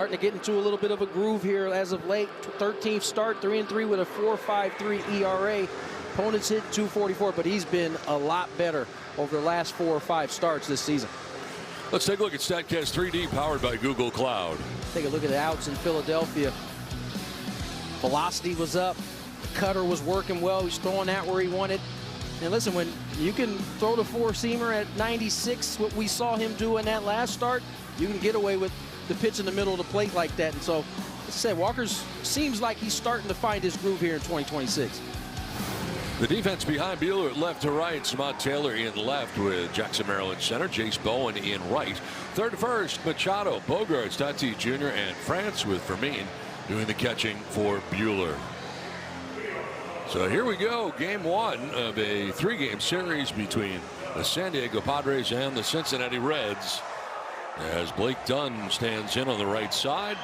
Starting to get into a little bit of a groove here as of late. 13th start, 3-3 with a 4.53 ERA. Opponents hit 244, but he's been a lot better over the last 4 or 5 starts this season. Let's take a look at StatCast 3D, powered by Google Cloud. Take a look at the outs in Philadelphia. Velocity was up. The cutter was working well. He's throwing that where he wanted. And listen, when you can throw the four-seamer at 96, what we saw him do in that last start, you can get away with the pitch in the middle of the plate like that. And so, as I said, Walker's seems like he's starting to find his groove here in 2026. The defense behind Buehler left to right. Samad Taylor in left with Jackson Maryland center. Jace Bowen in right. Third to first, Machado, Bogarts, Tatis Jr. and France with Fermin doing the catching for Buehler. So here we go. Game 1 of a 3-game series between the San Diego Padres and the Cincinnati Reds. As Blake Dunn stands in on the right side.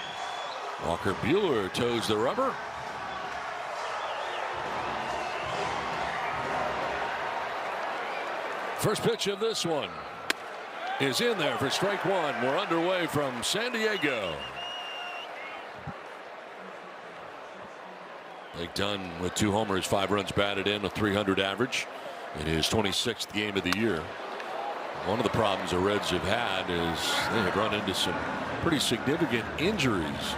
Walker Buehler toes the rubber. First pitch of this one is in there for strike 1. We're underway from San Diego. Blake Dunn with 2 homers, 5 runs batted in, a .300 average in his 26th game of the year. One of the problems the Reds have had is they have run into some pretty significant injuries.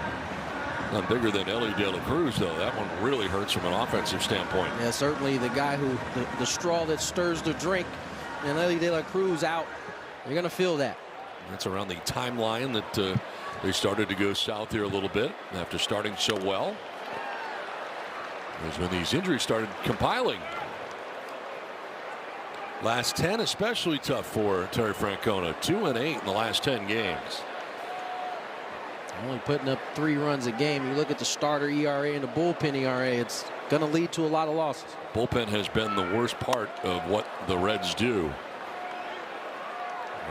None bigger than Elly De La Cruz, though. That one really hurts from an offensive standpoint. Yeah, certainly the guy who, the straw that stirs the drink, and Elly De La Cruz out. You're going to feel that. That's around the timeline that they started to go south here a little bit after starting so well. It was when these injuries started compiling. Last 10 especially tough for Terry Francona. 2-8 in the last 10 games. Only putting up 3 runs a game. You look at the starter ERA and the bullpen ERA, it's going to lead to a lot of losses. Bullpen has been the worst part of what the Reds do.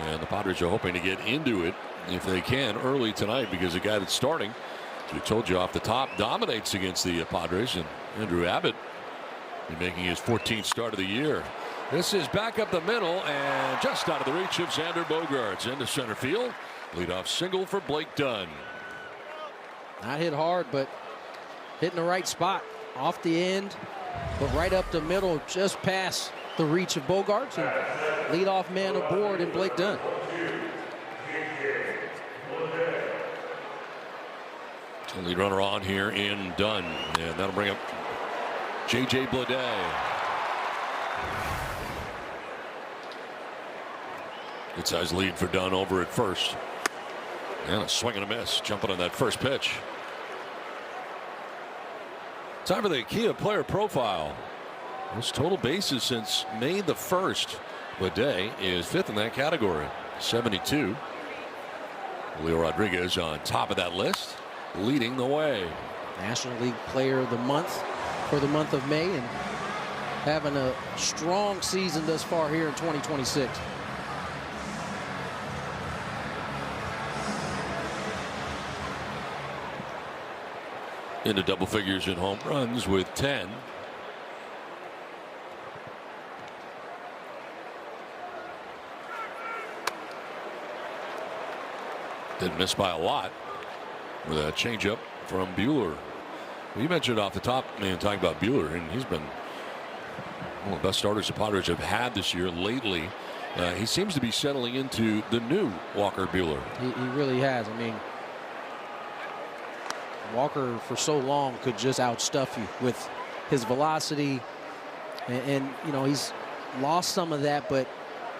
And the Padres are hoping to get into it if they can early tonight, because the guy that's starting, as we told you off the top, dominates against the Padres, and Andrew Abbott is making his 14th start of the year. This is back up the middle and just out of the reach of Xander Bogaerts into center field. Leadoff single for Blake Dunn. Not hit hard, but hitting the right spot. Off the end, but right up the middle, just past the reach of Bogaerts, and leadoff man aboard in Blake Dunn. So lead runner on here in Dunn, and that'll bring up J.J. Bleday. Good size lead for Dunn over at first. And a swing and a miss, jumping on that first pitch. Time for the Kia player profile. Most total bases since May the 1st. Bleday is 5th in that category, 72. Leo Rodriguez on top of that list, leading the way. National League Player of the Month for the month of May, and having a strong season thus far here in 2026. Into double figures in home runs with 10. Didn't miss by a lot with a changeup from Buehler. You mentioned off the top, man, talking about Buehler, and he's been one of the best starters the Padres have had this year lately. He seems to be settling into the new Walker Buehler. He really has. I mean, Walker for so long could just outstuff you with his velocity, and you know, he's lost some of that, but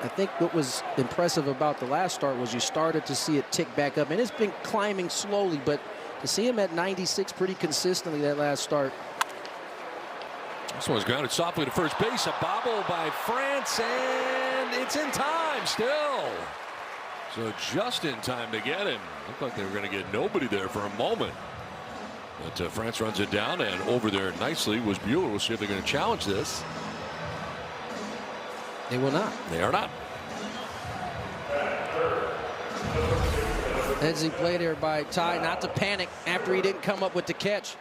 I think what was impressive about the last start was you started to see it tick back up, and it's been climbing slowly, but to see him at 96 pretty consistently that last start. This one's grounded softly to first base, a bobble by France, and it's in time still. So just in time to get him. Looked like they were going to get nobody there for a moment. But France runs it down, and over there nicely was Buehler. We'll see if they're going to challenge this. They will not. They are not. Edsy play there by Ty, not to panic after he didn't come up with the catch.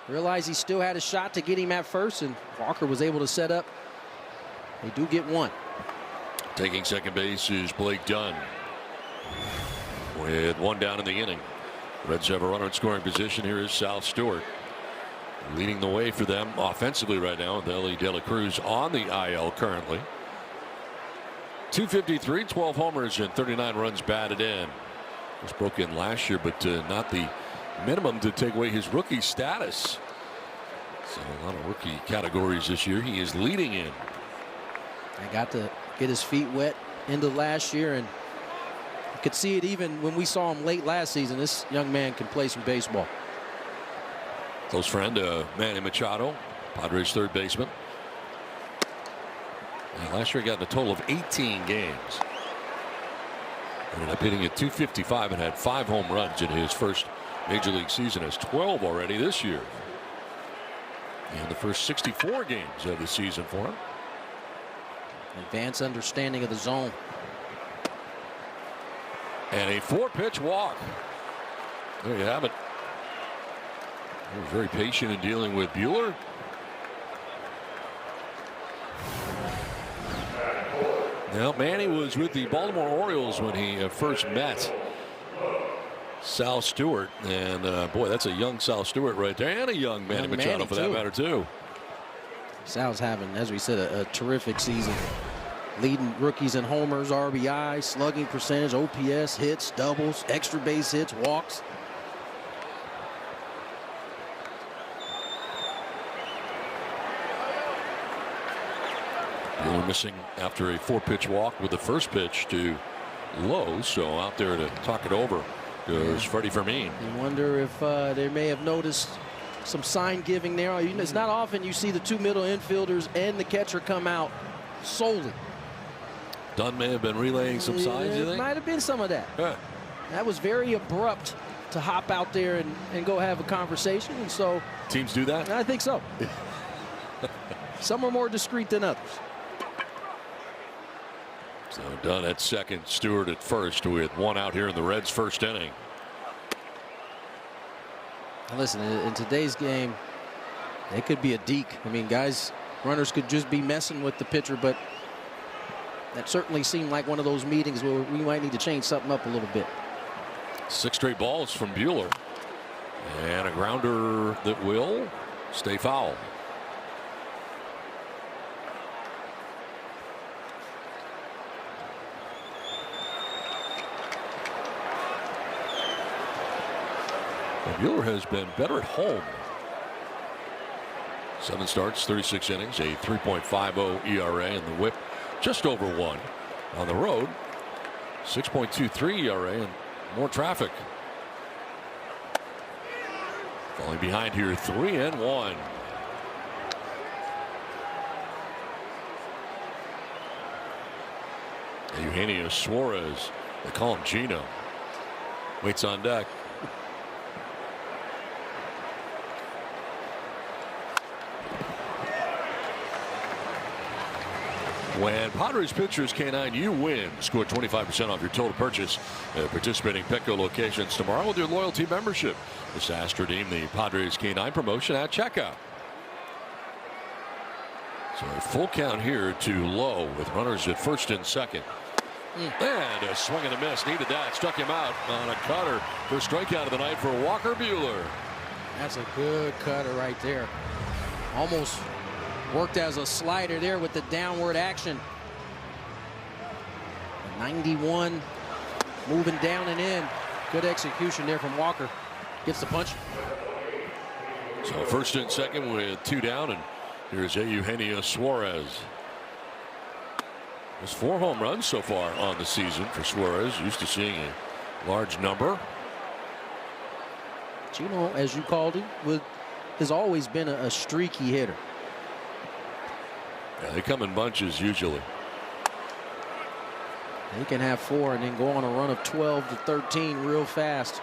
Realized he still had a shot to get him at first, and Walker was able to set up. They do get one. Taking second base is Blake Dunn with one down in the inning. Reds have a runner in scoring position. Here is Sal Stewart, leading the way for them offensively right now with Ellie De La Cruz on the IL currently. 253, 12 homers, and 39 runs batted in. Was broke in last year, but not the minimum to take away his rookie status. So a lot of rookie categories this year. He is leading in. I got to get his feet wet into last year, and you could see it even when we saw him late last season. This young man can play some baseball. Close friend Manny Machado, Padres third baseman. And last year he got a total of 18 games. Ended up hitting at .255 and had 5 home runs in his first major league season. Has 12 already this year. And the first 64 games of the season for him. Advanced understanding of the zone. And a 4-pitch walk. There you have it. He was very patient in dealing with Buehler. Now, Manny was with the Baltimore Orioles when he first met Sal Stewart. And boy, that's a young Sal Stewart right there. And a young Manny Machado for that matter, too. Sal's having, as we said, a terrific season. Leading rookies in homers, RBI, slugging percentage, OPS, hits, doubles, extra base hits, walks. Buehler missing after a 4-pitch walk with the first pitch to low. So out there to talk it over goes Freddie Fermin. You wonder if they may have noticed some sign giving there. It's not often you see the 2 middle infielders and the catcher come out solely. Dunn may have been relaying some signs, you think? Might have been some of that. Yeah. That was very abrupt to hop out there and go have a conversation. And so teams do that? I think so. Some are more discreet than others. So Dunn at second, Stewart at first with 1 out here in the Reds' first inning. Listen, in today's game, it could be a deke. I mean, runners could just be messing with the pitcher, but that certainly seemed like one of those meetings where we might need to change something up a little bit. 6 straight balls from Buehler. And a grounder that will stay foul. Buehler has been better at home. 7 starts, 36 innings, a 3.50 ERA, and the whip just over 1. On the road, 6.23 ERA and more traffic. Falling behind here, 3-1. Eugenio Suarez, they call him Gino, waits on deck. When Padres pitchers K9, you win. Score 25% off your total purchase at participating Petco locations tomorrow with your loyalty membership. Just ask to redeem the Padres K9 promotion at checkout. So a full count here to Lowe with runners at first and second. And a swing and a miss. Needed that. Struck him out on a cutter. First strikeout of the night for Walker Buehler. That's a good cutter right there. Almost worked as a slider there with the downward action. 91 moving down and in. Good execution there from Walker. Gets the punch. So first and second with 2 down, and here's Eugenio Suarez. There's 4 home runs so far on the season for Suarez. Used to seeing a large number. Gino, as you called him, has always been a streaky hitter. Yeah, they come in bunches usually. He can have 4 and then go on a run of 12 to 13 real fast.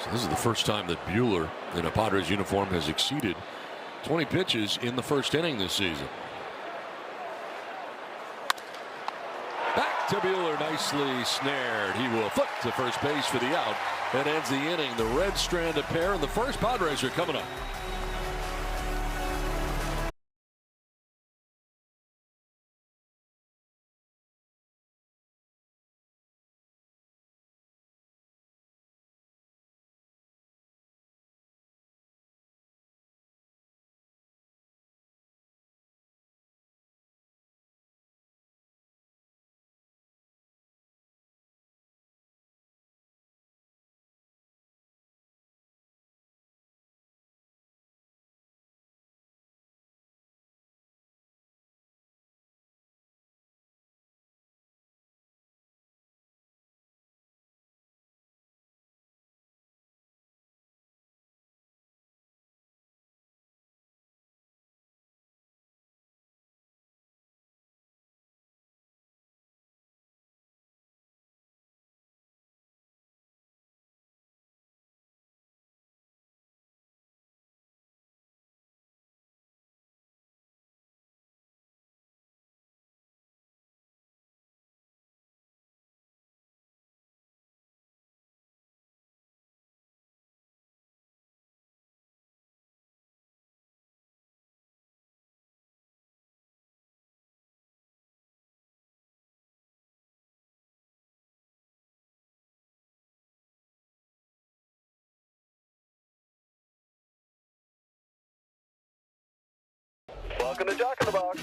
So this is the first time that Buehler in a Padres uniform has exceeded 20 pitches in the first inning this season. Back to Buehler, nicely snared. He will foot to first base for the out. That ends the inning. The Reds strand a pair, and the first Padres are coming up. Welcome to Jack in the Box.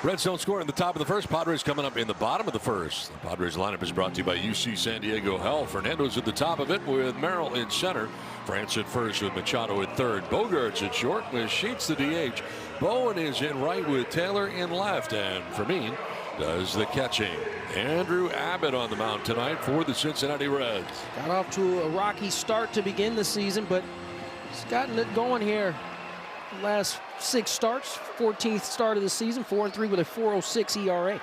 Redstone score in the top of the first. Padres coming up in the bottom of the first. The Padres lineup is brought to you by UC San Diego Health. Fernando's at the top of it with Merrill in center. France at first with Machado at third. Bogarts at short with Sheets the DH. Bowen is in right with Taylor in left. And Fermin does the catching. Andrew Abbott on the mound tonight for the Cincinnati Reds. Got off to a rocky start to begin the season, but he's gotten it going here. Last 6 starts, 14th start of the season, 4-3 with a 4.06 ERA.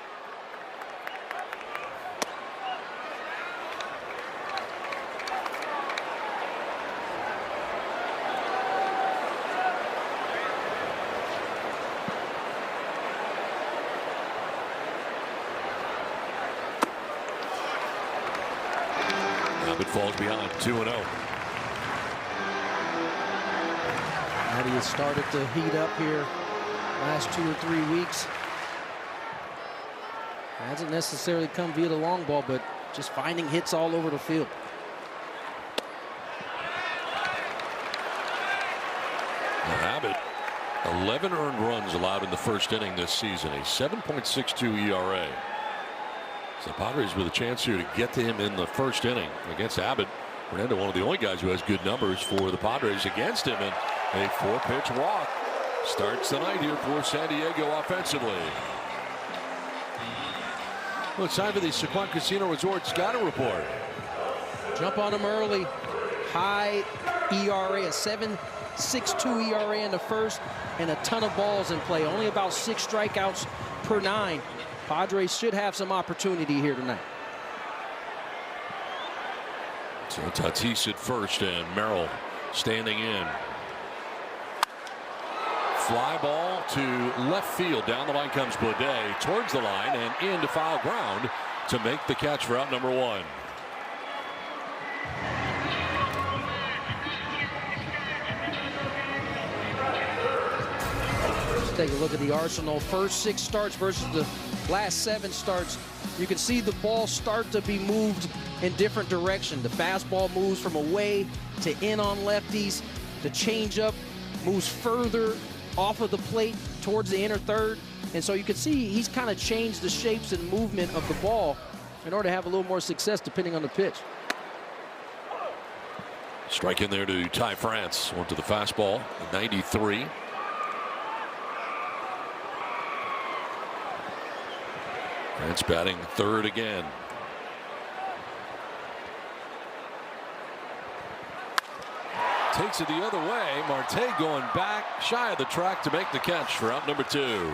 Abbott falls behind 2-0. He has started to heat up here last 2 or 3 weeks. Hasn't necessarily come via the long ball, but just finding hits all over the field. Now Abbott, 11 earned runs allowed in the first inning this season, a 7.62 ERA. So Padres with a chance here to get to him in the first inning against Abbott. Fernando, one of the only guys who has good numbers for the Padres against him, and a 4-pitch walk starts the night here for San Diego offensively. Well, it's time for the Sequan Casino Resort scouting report. Jump on him early. High ERA, a 7.62 ERA in the first, and a ton of balls in play. Only about 6 strikeouts per 9. Padres should have some opportunity here tonight. So Tatis at first and Merrill standing in. Fly ball to left field. Down the line comes Bleday towards the line and into foul ground to make the catch for out number 1. Let's take a look at the Arsenal first 6 starts versus the last 7 starts. You can see the ball start to be moved in different direction. The fastball moves from away to in on lefties. The changeup moves further off of the plate towards the inner third. And so you can see he's kind of changed the shapes and movement of the ball in order to have a little more success depending on the pitch. Strike in there to Ty France. Went to the fastball, 93. France batting third again. Takes it the other way. Marte going back shy of the track to make the catch for out number 2.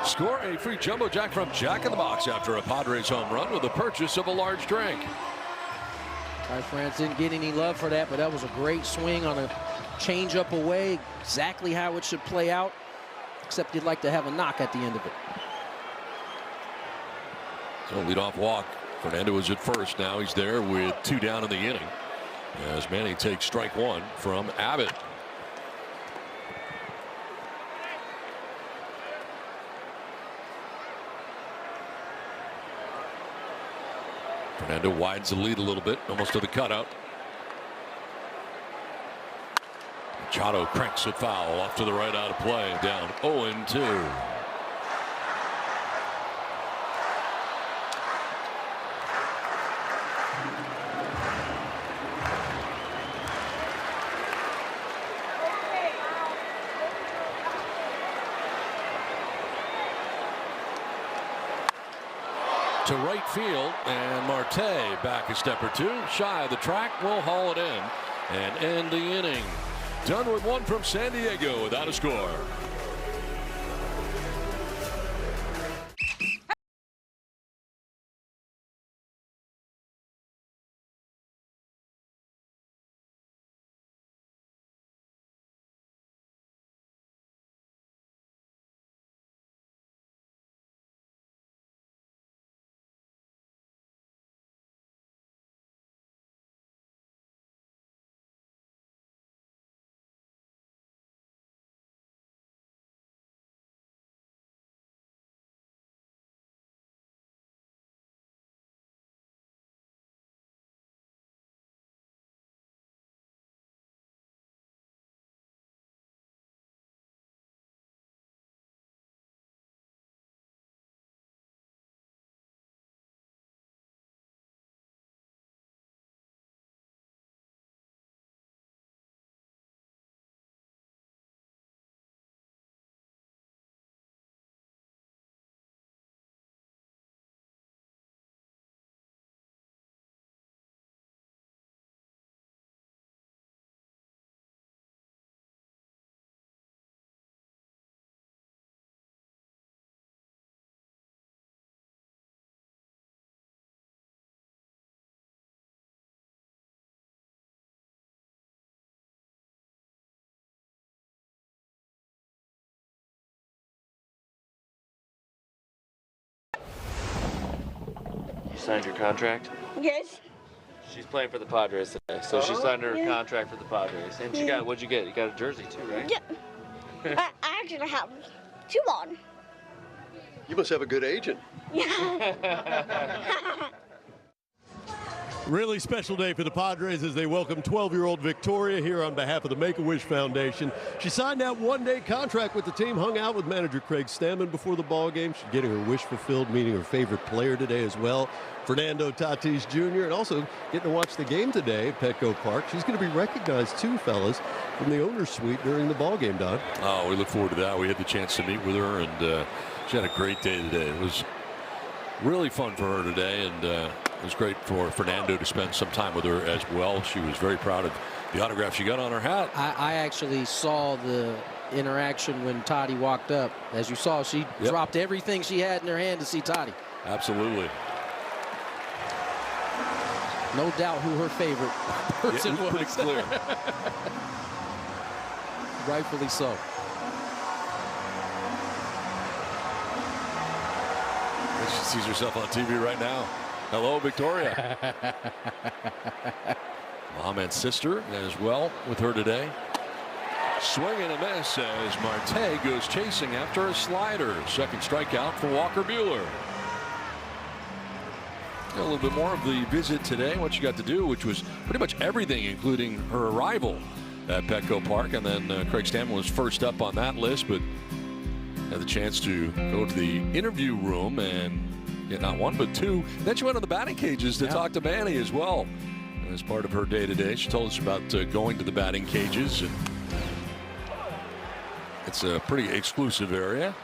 Score a free jumbo jack from Jack in the Box after a Padres home run with the purchase of a large drink. Ty France didn't get any love for that, but that was a great swing on a change-up away. Exactly how it should play out, except you'd like to have a knock at the end of it. So leadoff walk. Fernando is at first. Now he's there with 2 down in the inning as Manny takes strike 1 from Abbott. Fernando widens the lead a little bit, almost to the cutout. Machado cranks it foul off to the right, out of play, down 0-2. To right field, and Marte back a step or 2, shy of the track, will haul it in and end the inning. Done with 1 from San Diego without a score. signed your contract? Yes. She's playing for the Padres today, so she signed her contract for the Padres. And she got, what'd you get? You got a jersey too, right? Yeah. I actually have 2 on. You must have a good agent. Yeah. Really special day for the Padres as they welcome 12-year-old Victoria here on behalf of the Make-A-Wish Foundation. She signed that one-day contract with the team, hung out with manager Craig Stammen before the ball game. She's getting her wish fulfilled, meeting her favorite player today as well, Fernando Tatis Jr., and also getting to watch the game today at Petco Park. She's going to be recognized too, fellas, from the owner's suite during the ball game, Don. Oh, we look forward to that. We had the chance to meet with her, and she had a great day today. It was really fun for her today, and it was great for Fernando to spend some time with her as well. She was very proud of the autograph she got on her hat. I actually saw the interaction when Toddy walked up. As you saw, she dropped everything she had in her hand to see Toddy. Absolutely. No doubt who her favorite person was. Pretty clear. Rightfully so. She sees herself on TV right now. Hello, Victoria. Mom and sister as well with her today. Swing and a miss as Marte goes chasing after a slider. Second strikeout for Walker Buehler. A little bit more of the visit today, what she got to do, which was pretty much everything, including her arrival at Petco Park. And then Craig Stammen was first up on that list, but had the chance to go to the interview room and get not one but two. Then she went on the batting cages to talk to Manny as well. And as part of her day today, she told us about going to the batting cages. And it's a pretty exclusive area.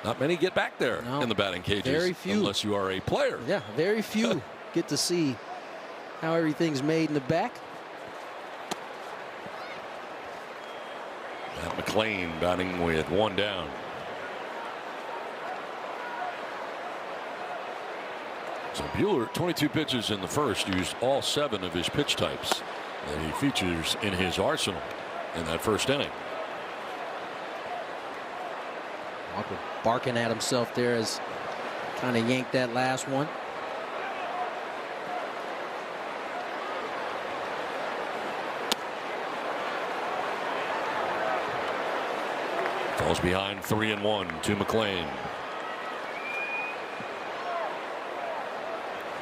Not many get back there in the batting cages. Very few. Unless you are a player. Yeah, very few get to see how everything's made in the back. Matt McLean batting with one down. So Buehler, 22 pitches in the first, used all 7 of his pitch types that he features in his arsenal in that first inning. Walker barking at himself there as kind of yanked that last one. Falls behind 3-1 to McLean.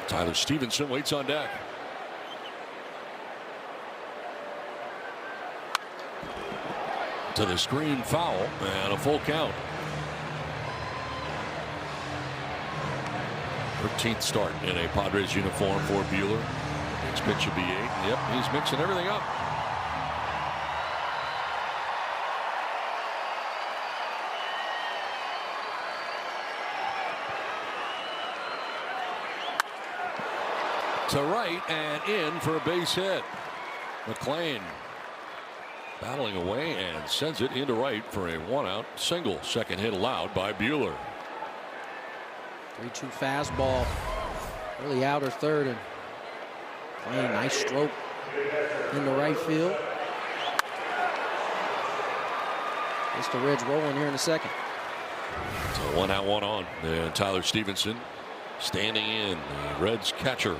Tyler Stevenson waits on deck. To the screen, foul, and a full count. 13th start in a Padres uniform for Buehler. Next pitch should be 8. Yep, he's mixing everything up. To right and in for a base hit. McLean battling away and sends it into right for a 1-out single. Second hit allowed by Buehler. 3-2 fastball. Really outer third, and playing nice stroke in the right field. Gets the Reds rolling here in the second. So 1 out, 1 on. And Tyler Stevenson standing in, the Reds catcher.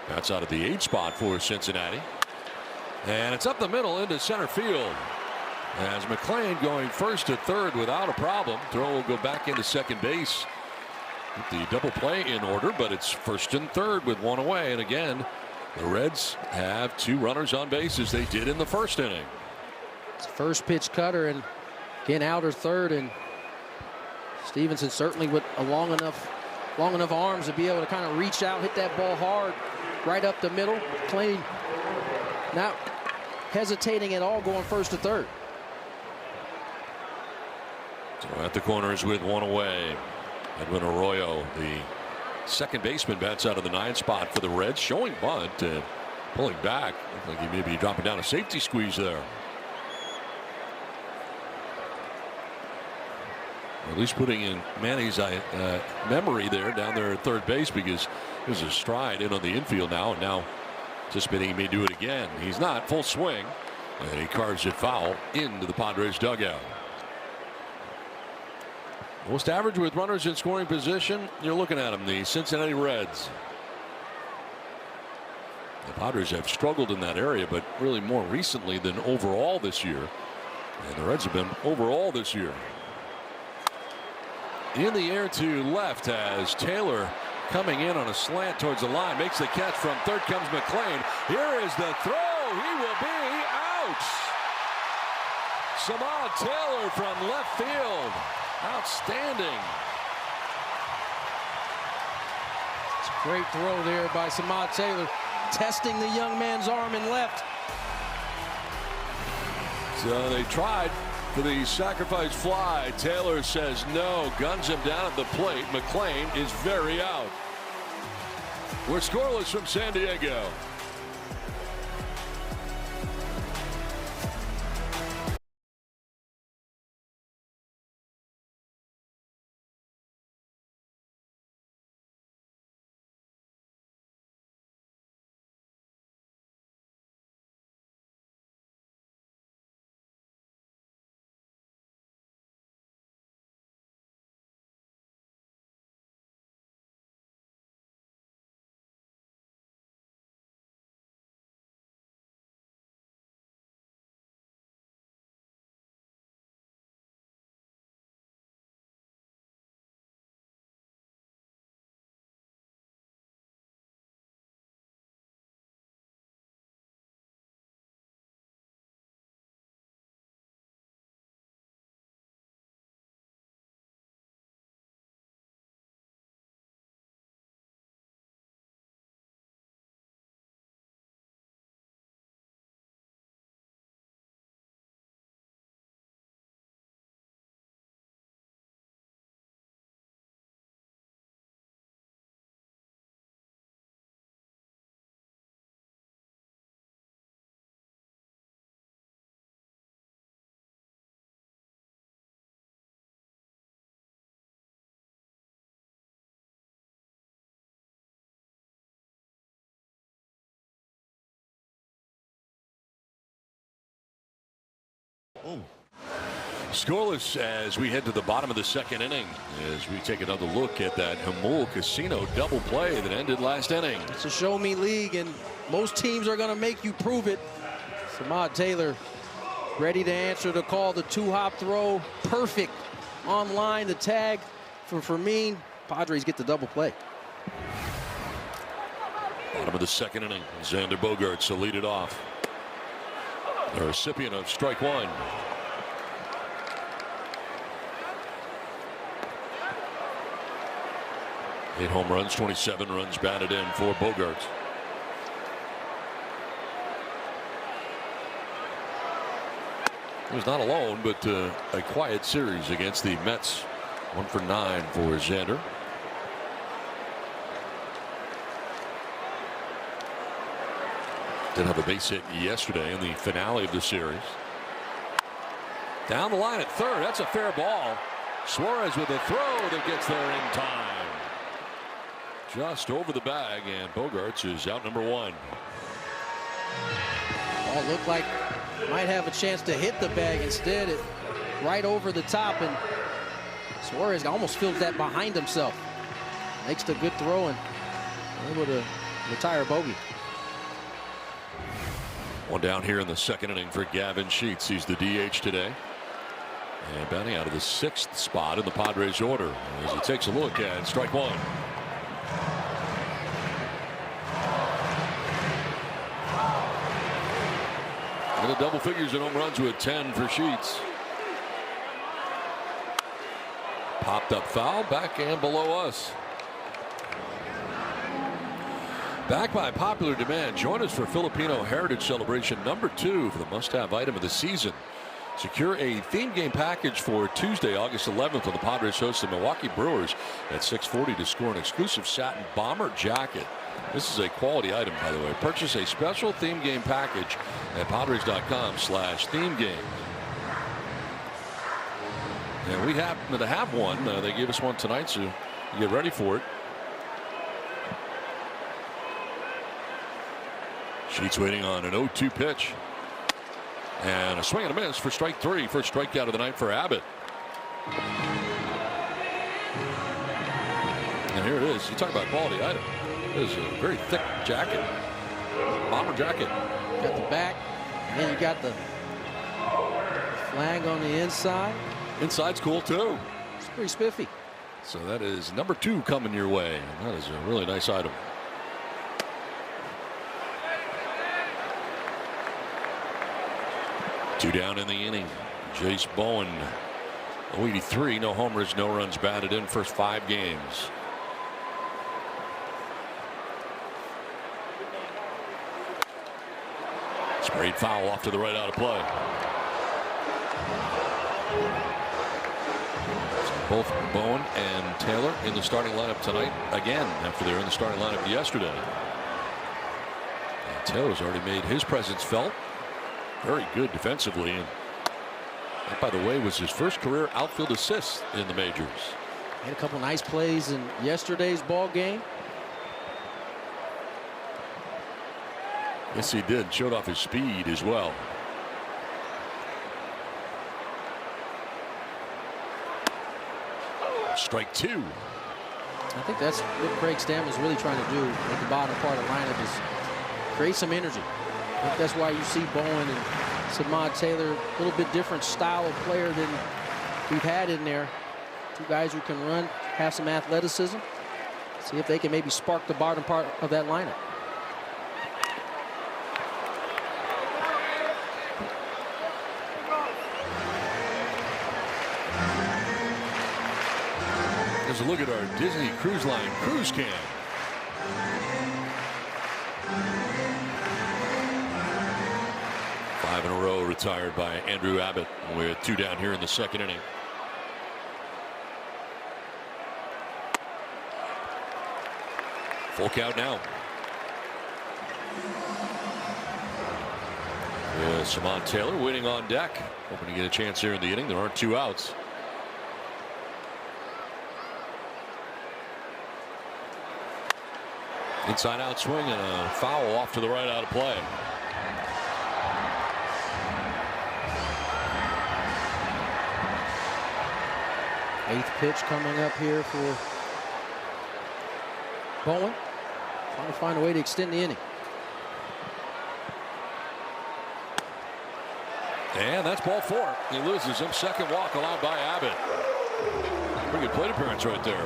That's out of the 8 spot for Cincinnati. And it's up the middle into center field. As McLean going first to third without a problem. Throw will go back into second base. With the double play in order, but it's first and third with 1 away. And again, the Reds have 2 runners on base as they did in the first inning. It's first pitch cutter, and again outer third, and Stevenson certainly with a long enough arms to be able to kind of reach out, hit that ball hard right up the middle. McLean not hesitating at all, going first to third. So at the corners with 1 away. Edwin Arroyo, the second baseman, bats out of the 9 spot for the Reds, showing bunt and pulling back. Looked like he may be dropping down a safety squeeze there. Or at least putting in Manny's memory there down there at third base, because there's a stride in on the infield now, and now anticipating he may do it again. He's not. Full swing, and he carves it foul into the Padres dugout. Most average with runners in scoring position. You're looking at them, the Cincinnati Reds. The Padres have struggled in that area, but really more recently than overall this year. And the Reds have been overall this year. In the air to left as Taylor coming in on a slant towards the line. Makes the catch. From third comes McLean. Here is the throw. He will be out. Samad Taylor from left field. Outstanding. It's a great throw there by Samad Taylor, testing the young man's arm in left. So they tried for the sacrifice fly. Taylor says no, guns him down at the plate. McLean is very out. We're scoreless from San Diego. Scoreless as we head to the bottom of the second inning, as we take another look at that Jamul Casino double play that ended last inning. It's a show me league, and most teams are going to make you prove it. Samad Taylor ready to answer the call. The two-hop throw, perfect on line. The tag for Fermin. Padres get the double play. Bottom of the second inning, Xander Bogaerts to lead it off. The recipient of strike one. Eight home runs, 27 runs batted in for Bogaerts. He was not alone, but a quiet series against the Mets. 1 for 9 for Xander. Did have a base hit yesterday in the finale of the series. Down the line at third. That's a fair ball. Suarez with a throw that gets there in time. Just over the bag, and Bogaerts is out number one. Ball looked like might have a chance to hit the bag. Instead, it right over the top, and Suarez almost feels that behind himself. Makes the good throw and able to retire bogey. One down here in the second inning for Gavin Sheets. He's the DH today. And batting out of the 6th spot in the Padres order as he takes a look at strike one. And the double figures in home runs with 10 for Sheets. Popped up foul, back and below us. Back by popular demand, join us for Filipino Heritage Celebration #2 for the must-have item of the season. Secure a theme game package for Tuesday, August 11th when the Padres host the Milwaukee Brewers at 6:40 to score an exclusive satin bomber jacket. This is a quality item, by the way. Purchase a special theme game package at Padres.com/theme game. And we happen to have one. They gave us one tonight, so you get ready for it. Sheets waiting on an 0-2 pitch. And a swing and a miss for strike three. First strikeout of the night for Abbott. And here it is. You talk about quality item. It is a very thick jacket. Bomber jacket. Got the back, and then you got the flag on the inside. Inside's cool too. It's pretty spiffy. So that is number 2 coming your way. And that is a really nice item. Two down in the inning. Jace Bowen, 083, no homers, no runs batted in first 5 games. Sprayed foul off to the right, out of play. So both Bowen and Taylor in the starting lineup tonight again after they were in the starting lineup yesterday. And Taylor's already made his presence felt. Very good defensively, and that, by the way, was his first career outfield assist in the majors. Had a couple nice plays in yesterday's ball game. Yes, he did. Showed off his speed as well. Strike 2. I think that's what Craig Stammen is really trying to do at the bottom part of the lineup, is create some energy. I think that's why you see Bowen and Samad Taylor, a little bit different style of player than we've had in there. Two guys who can run, have some athleticism. See if they can maybe spark the bottom part of that lineup. Here's a look at our Disney Cruise Line cruise cam. Five in a row retired by Andrew Abbott with 2 down here in the second inning. Full count now. Yeah, Samad Taylor waiting on deck, hoping to get a chance here in the inning. There aren't 2 outs. Inside out swing and a foul off to the right, out of play. Eighth pitch coming up here for Bowen. Trying to find a way to extend the inning. And that's ball 4. He loses him. Second walk allowed by Abbott. Pretty good plate appearance right there.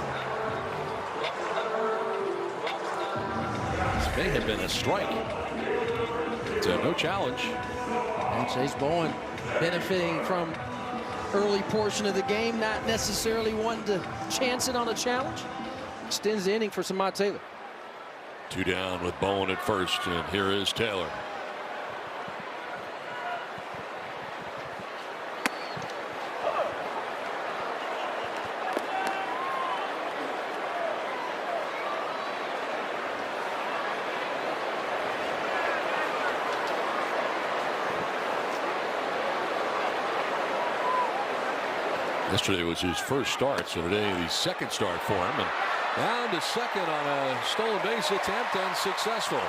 This may have been a strike. But, no challenge. And Chase Bowen benefiting from early portion of the game, not necessarily wanting to chance it on a challenge. Extends the inning for Samad Taylor. 2 down with Bowen at first, and here is Taylor. Yesterday was his first start, so today the second start for him. And down to second on a stolen base attempt, unsuccessful.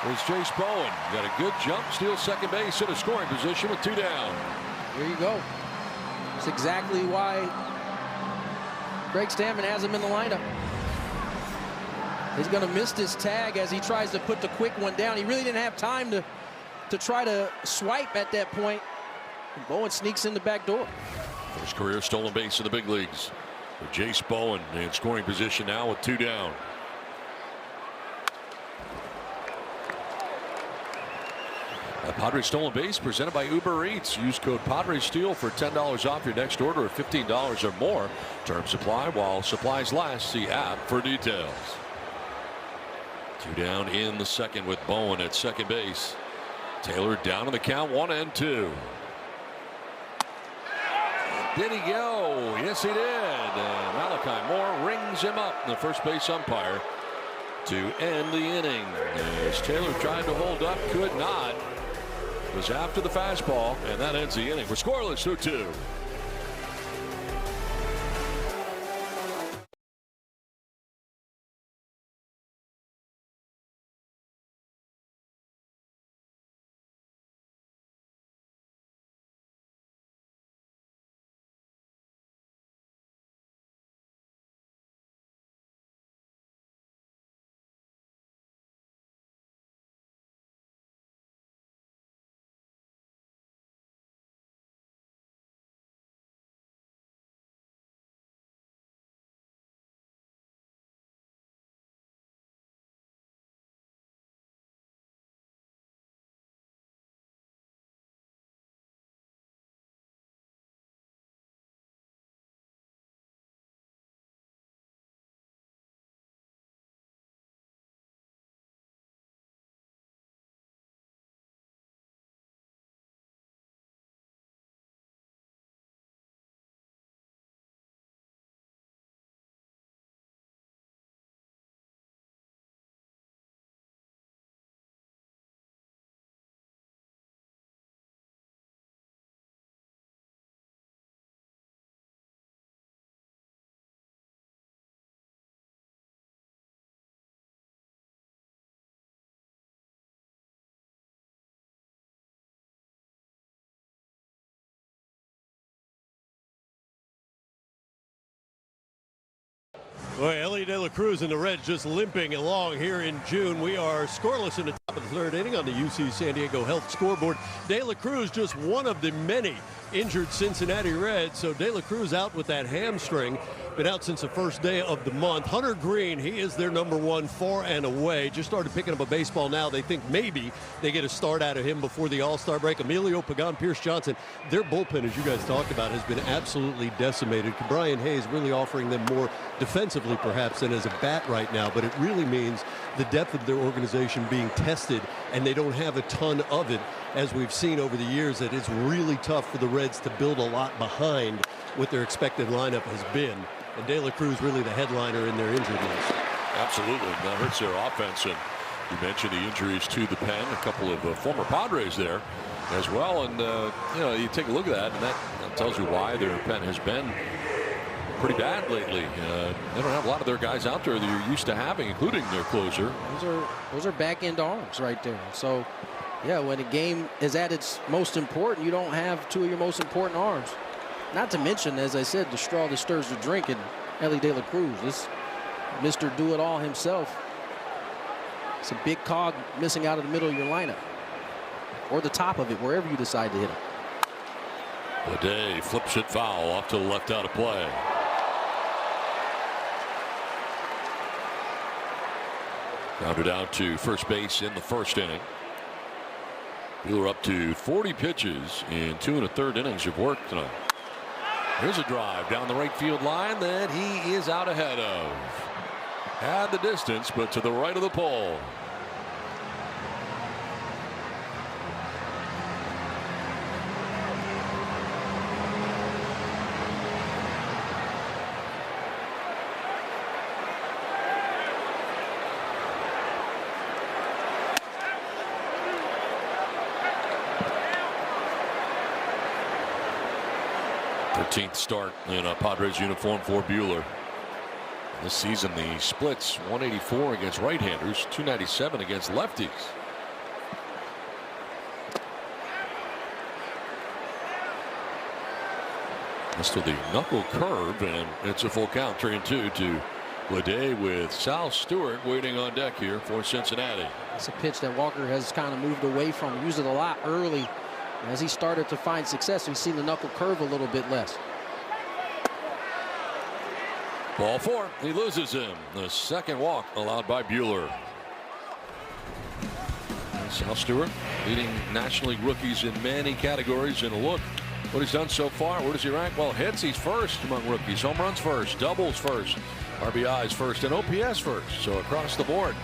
Was Jace Bowen. Got a good jump, steals second base in a scoring position with 2 down. There you go. That's exactly why Craig Stammen has him in the lineup. He's going to miss this tag as he tries to put the quick one down. He really didn't have time to try to swipe at that point. And Bowen sneaks in the back door. First career stolen base in the big leagues for Jace Bowen, in scoring position now with 2 down. A Padres stolen base presented by Uber Eats. Use code PadresSteal for $10 off your next order of $15 or more. Terms apply while supplies last. See app for details. 2 down in the second with Bowen at second base. Taylor down in the count, 1-2. Did he go? Yes, he did. Malachi Moore rings him up, the first base umpire, to end the inning. As Taylor tried to hold up, could not. It was after the fastball, and that ends the inning. We're scoreless, 2-2. Boy, Ellie De La Cruz and the Reds just limping along here in June. We are scoreless in the top of the third inning on the UC San Diego Health scoreboard. De La Cruz just one of the many injured Cincinnati Reds. So De La Cruz out with that hamstring. Been out since the first day of the month. Hunter Green, he is their number one far and away. Just started picking up a baseball now. They think maybe they get a start out of him before the All-Star break. Emilio Pagan, Pierce Johnson, their bullpen, as you guys talked about, has been absolutely decimated. Brian Hayes really offering them more defensively perhaps than as a bat right now, but it really means the depth of their organization being tested, and they don't have a ton of it, as we've seen over the years, that it's really tough for the Reds to build a lot behind what their expected lineup has been. And De La Cruz really the headliner in their injured list. Absolutely. That hurts their offense. And you mentioned the injuries to the pen. A couple of former Padres there as well. And, you know, you take a look at that, and that tells you why their pen has been pretty bad lately. They don't have a lot of their guys out there that you're used to having, including their closer. Those are back-end arms right there. So, yeah, when a game is at its most important, you don't have two of your most important arms. Not to mention, as I said, the straw that stirs the drink, and Ellie De La Cruz, this Mr. Do-It-All himself. It's a big cog missing out of the middle of your lineup, or the top of it, wherever you decide to hit it. O'Day flips it foul off to the left out of play. Grounded out to first base in the first inning. Wheeler up to 40 pitches in 2 1/3 innings of work tonight. Here's a drive down the right field line that he is out ahead of. Had the distance, but to the right of the pole. Start in a Padres uniform for Buehler. This season, the splits 184 against right-handers, 297 against lefties. That's to the knuckle curve, and it's a full count, 3-2 to O'Day, with Sal Stewart waiting on deck here for Cincinnati. It's a pitch that Walker has kind of moved away from, used it a lot early. As he started to find success, we've seen the knuckle curve a little bit less. Ball 4. He loses him. The second walk allowed by Buehler. Sal Stewart leading National League rookies in many categories. And look what he's done so far. Where does he rank? Well, hits, he's first among rookies. Home runs first. Doubles first. RBIs first. And OPS first. So across the board.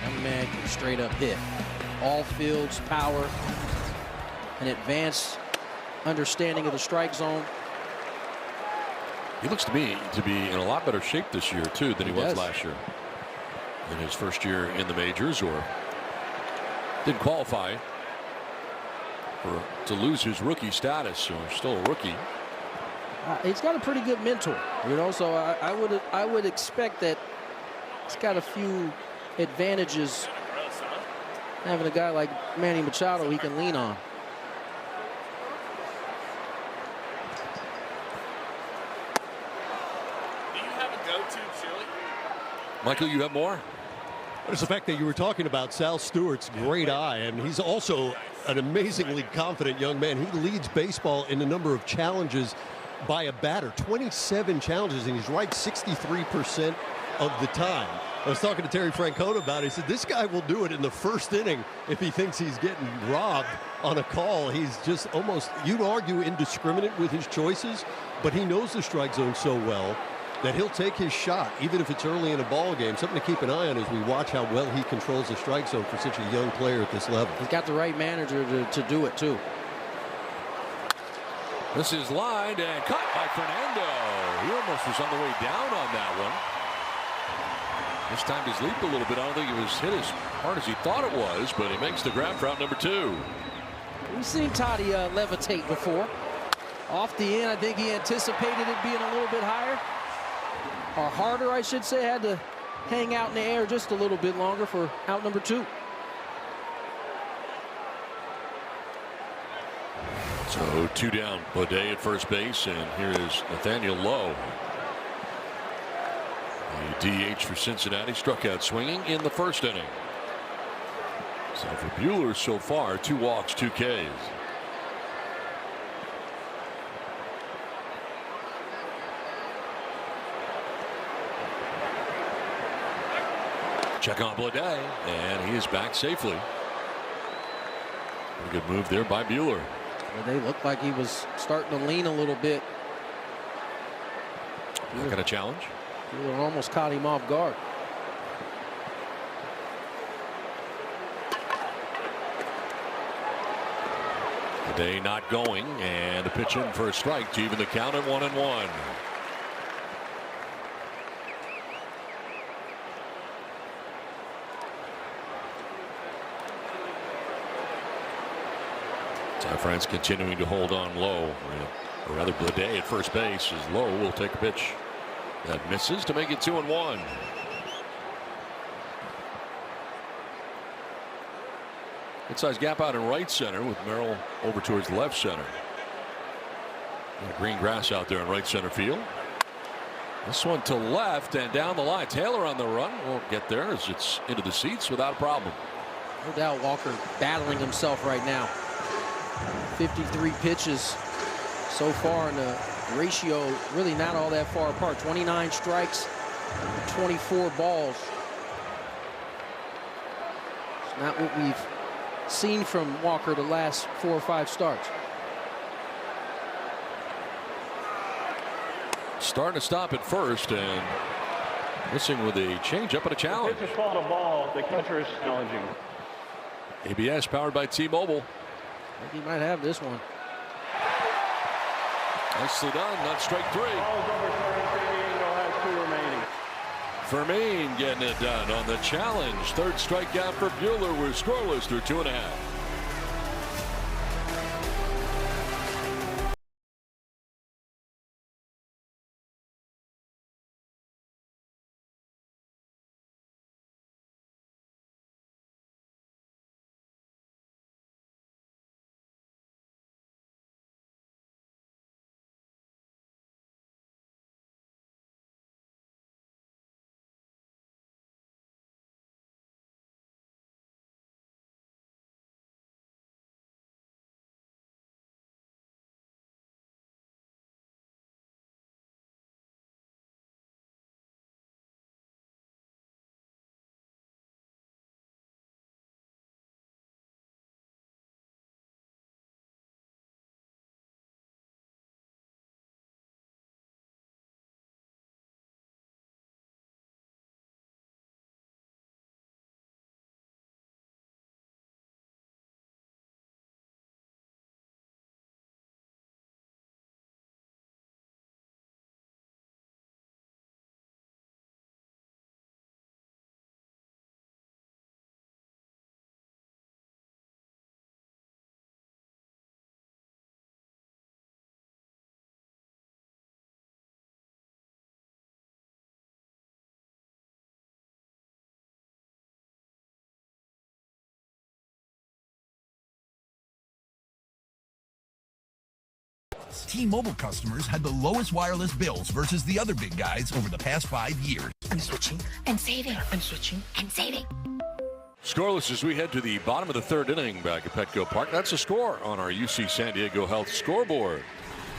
Young man can straight up hit. All fields, power, an advanced understanding of the strike zone. He looks to me to be in a lot better shape this year, too, than he was last year. In his first year in the majors, or didn't qualify to lose his rookie status, so still a rookie. He's got a pretty good mentor, you know, so I would expect that he's got a few advantages having a guy like Manny Machado he can lean on. Michael, you have more? It's the fact that you were talking about Sal Stewart's great eye, and he's also an amazingly confident young man. He leads baseball in the number of challenges by a batter, 27 challenges, and he's right 63% of the time. I was talking to Terry Francona about it. He said this guy will do it in the first inning if he thinks he's getting robbed on a call. He's just almost, you'd argue, indiscriminate with his choices, but he knows the strike zone so well that he'll take his shot, even if it's early in a ball game. Something to keep an eye on as we watch how well he controls the strike zone for such a young player at this level. He's got the right manager to do it, too. This is lined and cut by Fernando. He almost was on the way down on that one. This time he's leaped a little bit. I don't think it was hit as hard as he thought it was, but he makes the grab for out number 2. We've seen Toddy levitate before. Off the end, I think he anticipated it being a little bit higher. Or harder, I should say. Had to hang out in the air just a little bit longer for out number 2. So 2 down. O'Day at first base, and here is Nathaniel Lowe. The DH for Cincinnati struck out swinging in the first inning. So for Buehler so far, 2 walks, 2 Ks. Check on Blade, and he is back safely. A good move there by Buehler. Well, they looked like he was starting to lean a little bit. Got a challenge. Buehler almost caught him off guard. Today not going, and a pitch in for a strike to even the count at 1-1. France continuing to hold on low, or rather Blade at first base is low. Will take a pitch that misses to make it 2-1. Good size gap out in right center with Merrill over towards left center. Green grass out there in right center field. This one to left and down the line. Taylor on the run will get there as it's into the seats without a problem. No doubt Walker battling himself right now. 53 pitches so far, and the ratio really not all that far apart. 29 strikes, 24 balls. It's not what we've seen from Walker the last 4 or 5 starts. Starting to stop at first and missing with a changeup and a challenge. The pitch is called a ball. The catcher is challenging. ABS powered by T-Mobile. I think he might have this one. Nicely done. That's strike 3. Ball's over third. Has 2 remaining. Fermin getting it done on the challenge. 3rd strikeout for Buehler. We're scoreless through 2.5. T-Mobile customers had the lowest wireless bills versus the other big guys over the past 5 years. I'm switching and saving. I'm switching and saving. Scoreless as we head to the bottom of the 3rd inning back at Petco Park. That's a score on our UC San Diego Health scoreboard.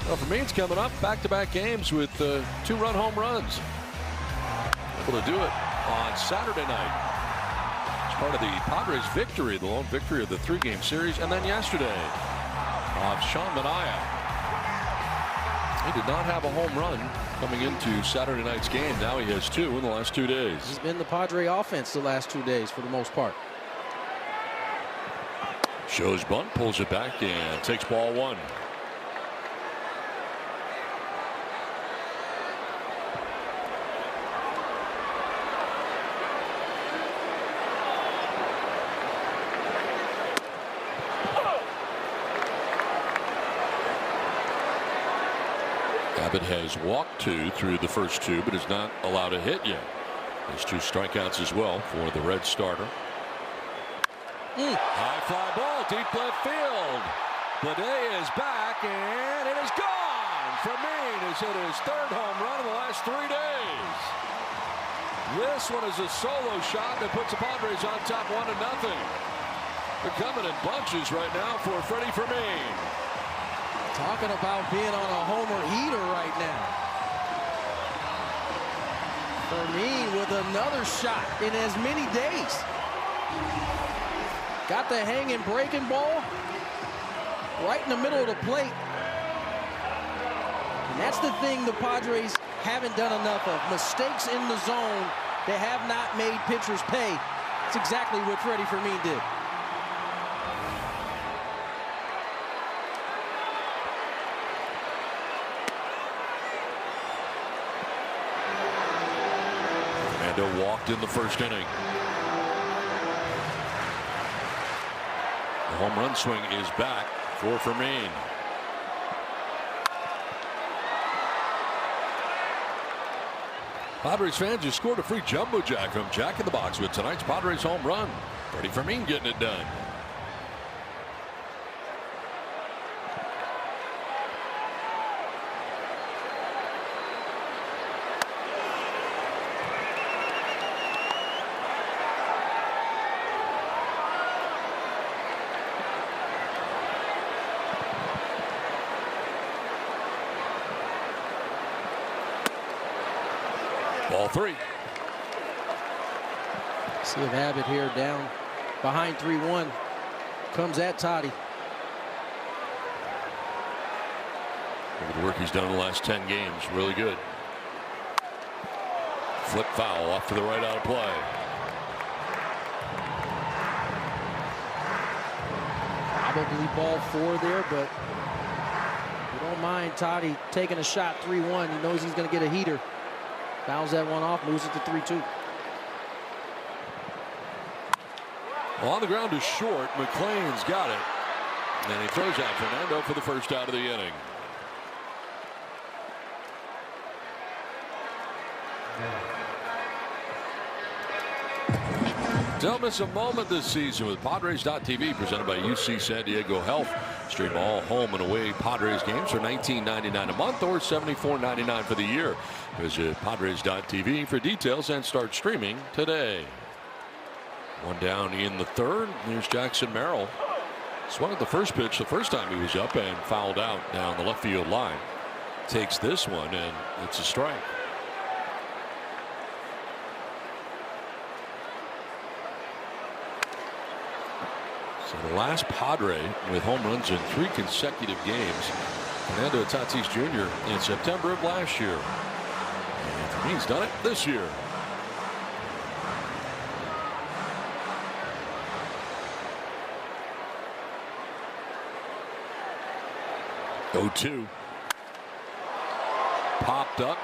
Well, Fermin's coming up back-to-back games with 2-run home runs. Able to do it on Saturday night. It's part of the Padres victory, the lone victory of the 3-game series, and then yesterday of Sean Manaea. He did not have a home run coming into Saturday night's game. Now he has 2 in the last 2 days. He's been the Padre offense the last 2 days for the most part. Shows bunt, pulls it back, and takes ball 1. Abbott has walked 2 through the first 2, but is not allowed a hit yet. There's 2 strikeouts as well for the Red starter. High fly ball, deep left field. Blade is back, and it is gone. Fermin has hit his 3rd home run in the last 3 days. This one is a solo shot that puts the Padres on top 1-0. They're coming in bunches right now for Freddie Fermin. Talking about being on a homer heater right now. Fermin with another shot in as many days. Got the hanging breaking ball right in the middle of the plate. And that's the thing the Padres haven't done enough of. Mistakes in the zone that have not made pitchers pay. That's exactly what Freddie Fermin did. Fernando walked in the first inning. The home run swing is back for Fermin. Padres fans just scored a free jumbo jack from Jack in the Box with tonight's Padres home run. Freddie Fermin getting it done. Ball 3. See if Abbott here down behind 3-1 comes at Toddy. Look at the work he's done in the last 10 games. Really good. Flip foul off to the right out of play. Probably ball 4 there, but you don't mind Toddy taking a shot 3-1. He knows he's going to get a heater. Fouls that one off, moves it to 3-2. Well, on the ground is short. McLean's got it. And he throws out Fernando for the first out of the inning. Don't miss a moment this season with Padres.tv, presented by UC San Diego Health. Stream all home and away Padres games for $19.99 a month or $74.99 for the year. Visit Padres.tv for details and start streaming today. One down in the third. Here's Jackson Merrill. Swung at the first pitch the first time he was up and fouled out down the left field line. Takes this one and it's a strike. So the last Padre with home runs in 3 consecutive games, Fernando Tatis Jr. in September of last year. And he's done it this year. Oh-2. Popped up.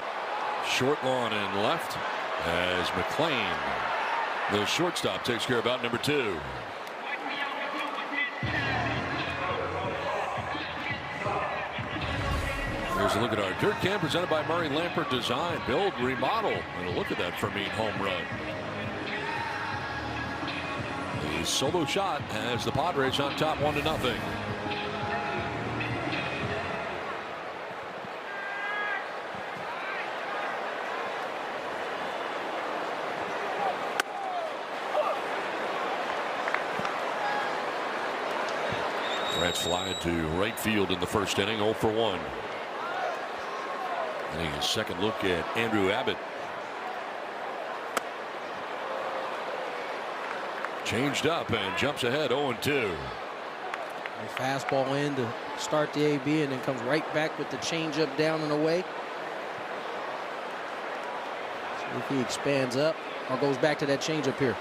Short lawn and left as McLean, the shortstop, takes care of out number 2. Here's a look at our dirt cam presented by Murray Lampert Design. Build, remodel, and a look at that Fermin home run. The solo shot has the Padres on top 1-0. Reds fly to right field in the first inning, 0 for 1. And a second look at Andrew Abbott. Changed up and jumps ahead, 0-2. Fastball in to start the AB and then comes right back with the changeup down and away. See if he expands up or goes back to that changeup here.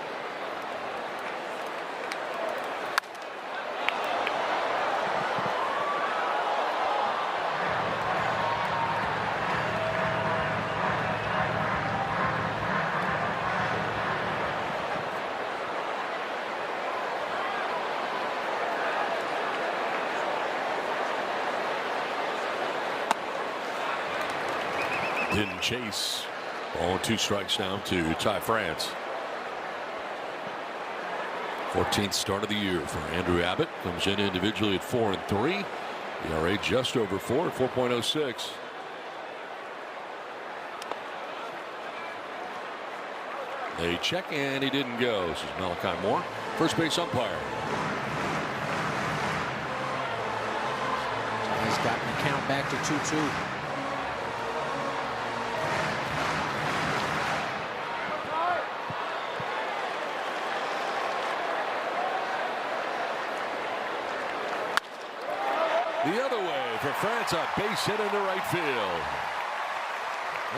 Didn't chase. Ball 2 strikes now to Ty France. 14th start of the year for Andrew Abbott. Comes in individually at 4-3. ERA just over 4 at 4.06. They check, and he didn't go. This is Malachi Moore, first base umpire. He's gotten the count back to 2-2. The other way for France, a base hit into right field.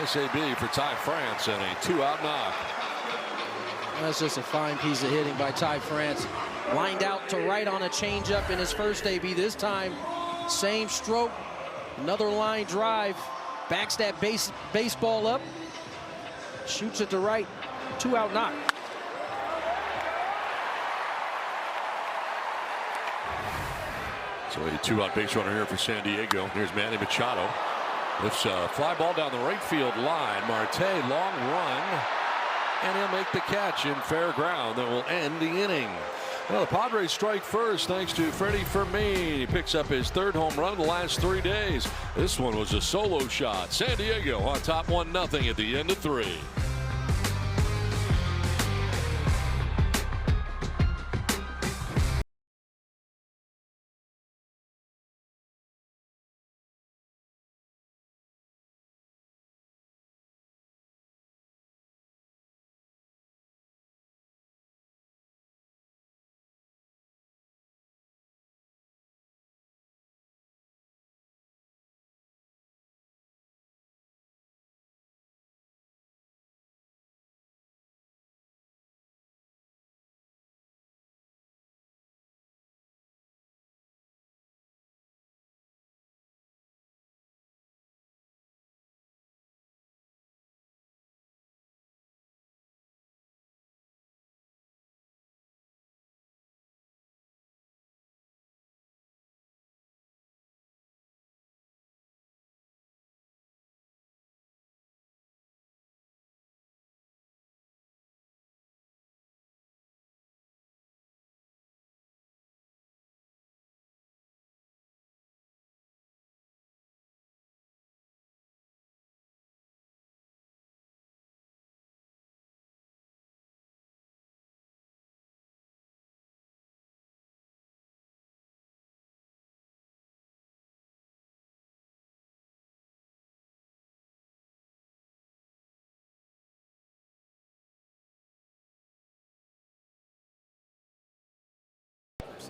SAB for Ty France and a 2-out knock. That's just a fine piece of hitting by Ty France. Lined out to right on a changeup in his first AB. This time, same stroke, another line drive, backs that baseball up, shoots it to right, 2-out knock. So a 2-out base runner here for San Diego. Here's Manny Machado. Lifts a fly ball down the right field line. Marte, long run, and he'll make the catch in fair ground. That will end the inning. Well, the Padres strike first thanks to Freddie Fermin. He picks up his 3rd home run in the last 3 days. This one was a solo shot. San Diego on top 1-0 at the end of 3.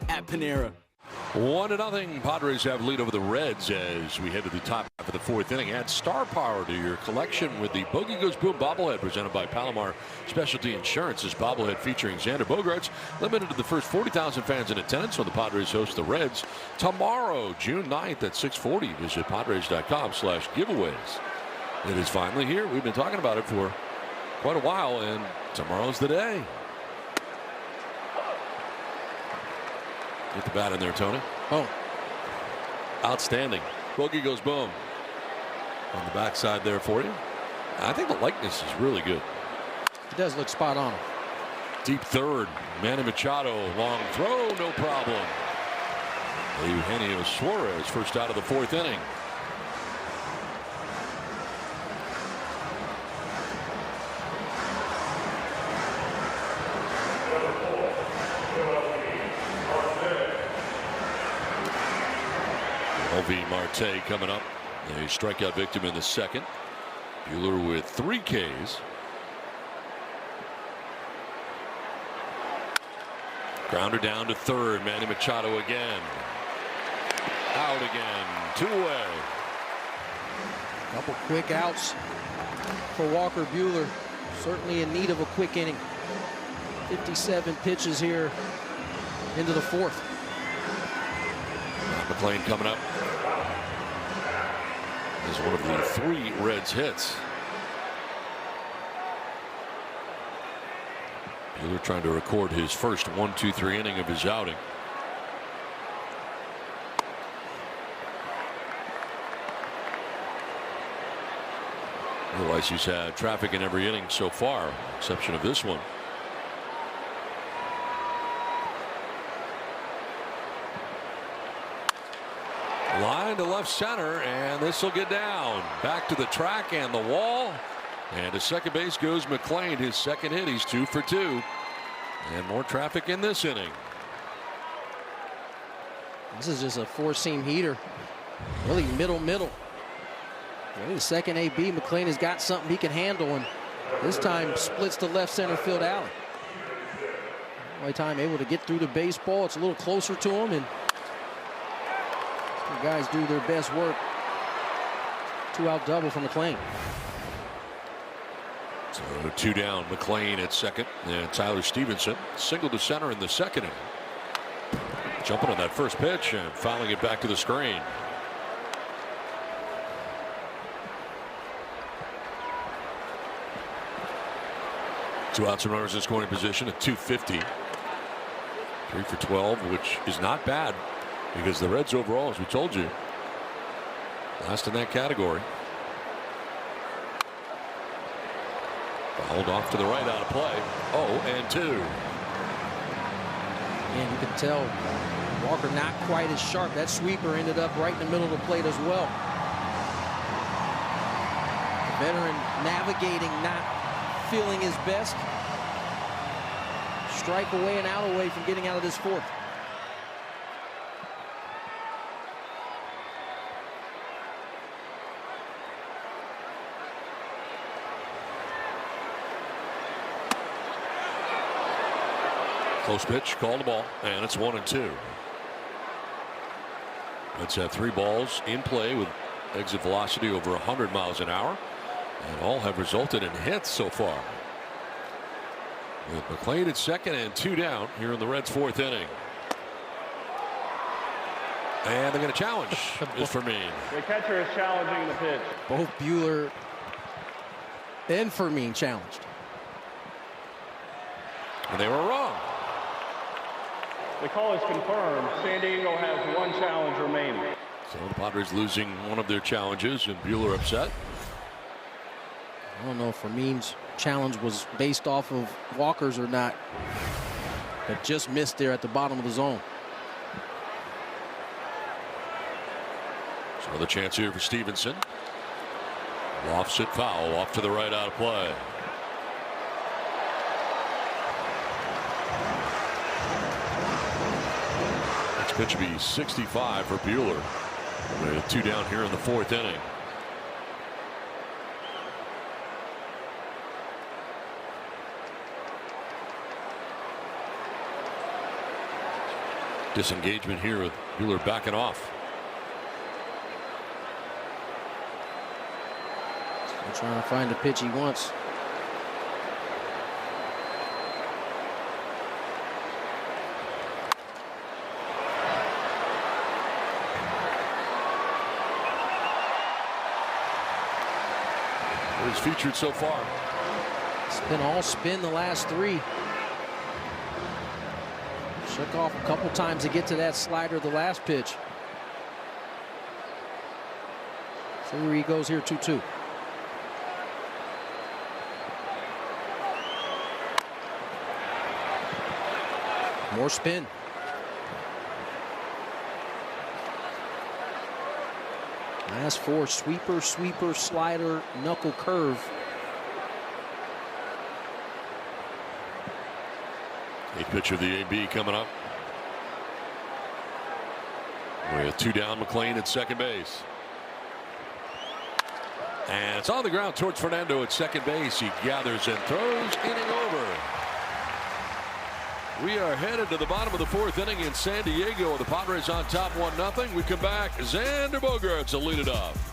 At Panera. 1-0. Padres have lead over the Reds as we head to the top half of the 4th inning. Add star power to your collection with the Bogey Goes Boom bobblehead presented by Palomar Specialty Insurance. This bobblehead featuring Xander Bogaerts, limited to the first 40,000 fans in attendance when the Padres host the Reds tomorrow, June 9th at 6:40. Visit Padres.com/giveaways. It is finally here. We've been talking about it for quite a while, and tomorrow's the day. Get the bat in there, Tony. Oh, outstanding. Bogey goes boom on the backside there for you. I think the likeness is really good. It does look spot on. Deep third. Manny Machado, long throw, no problem. Eugenio Suarez, first out of the 4th inning. LV Marte coming up. A strikeout victim in the 2nd. Buehler with 3 Ks. Grounder down to 3rd. Manny Machado again. Out again. 2 away. Couple quick outs for Walker Buehler. Certainly in need of a quick inning. 57 pitches here into the 4th. McLean coming up is one of the 3 Reds hits. Buehler trying to record his first 1-2-3 inning of his outing. Otherwise, he's had traffic in every inning so far, exception of this one. Line to left center, and this will get down. Back to the track and the wall. And to second base goes McLean, his second hit. He's 2 for 2. And more traffic in this inning. This is just a four-seam heater. Really middle. Really the second AB, McLean has got something he can handle, and this time splits the left center field alley. Only time able to get through the baseball. It's a little closer to him, and the guys do their best work. 2-out double for McLean. So 2 down, McLean at second, and Tyler Stevenson single to center in the second inning. Jumping on that first pitch and fouling it back to the screen. Two outs and runners in scoring position at 250. 3 for 12, which is not bad because the Reds overall, as we told you, last in that category. Fouled off to the right out of play. 0-2. And you can tell Walker not quite as sharp. That sweeper ended up right in the middle of the plate as well. The veteran navigating, not feeling his best. Strike away and out away from getting out of this fourth. Close pitch, called the ball, and it's 1-2. Let's have 3 balls in play with exit velocity over 100 miles an hour, and all have resulted in hits so far. With McLean at second and 2 down here in the Reds' 4th inning. And they're going to challenge this Fermin. The catcher is challenging the pitch. Both Buehler and Fermin challenged. And they were wrong. The call is confirmed. San Diego has 1 challenge remaining. So the Padres losing one of their challenges, and Buehler upset. I don't know if Fermin's challenge was based off of Walker's or not, but just missed there at the bottom of the zone. So the chance here for Stevenson. Lofts it foul off to the right out of play. Next pitch will be 65 for Buehler. With 2 down here in the 4th inning. Disengagement here with Buehler backing off. Still trying to find the pitch he wants. He's featured so far. It's been all spin the last 3. Shook off a couple times to get to that slider the last pitch. See where he goes here, 2-2. More spin. Last 4, sweeper, slider, knuckle curve. 8th pitch of the AB coming up. With 2 down, McLean at second base. And it's on the ground towards Fernando at second base. He gathers and throws, inning over. We are headed to the bottom of the 4th inning in San Diego. The Padres on top 1-0. We come back. Xander Bogaerts will lead it off.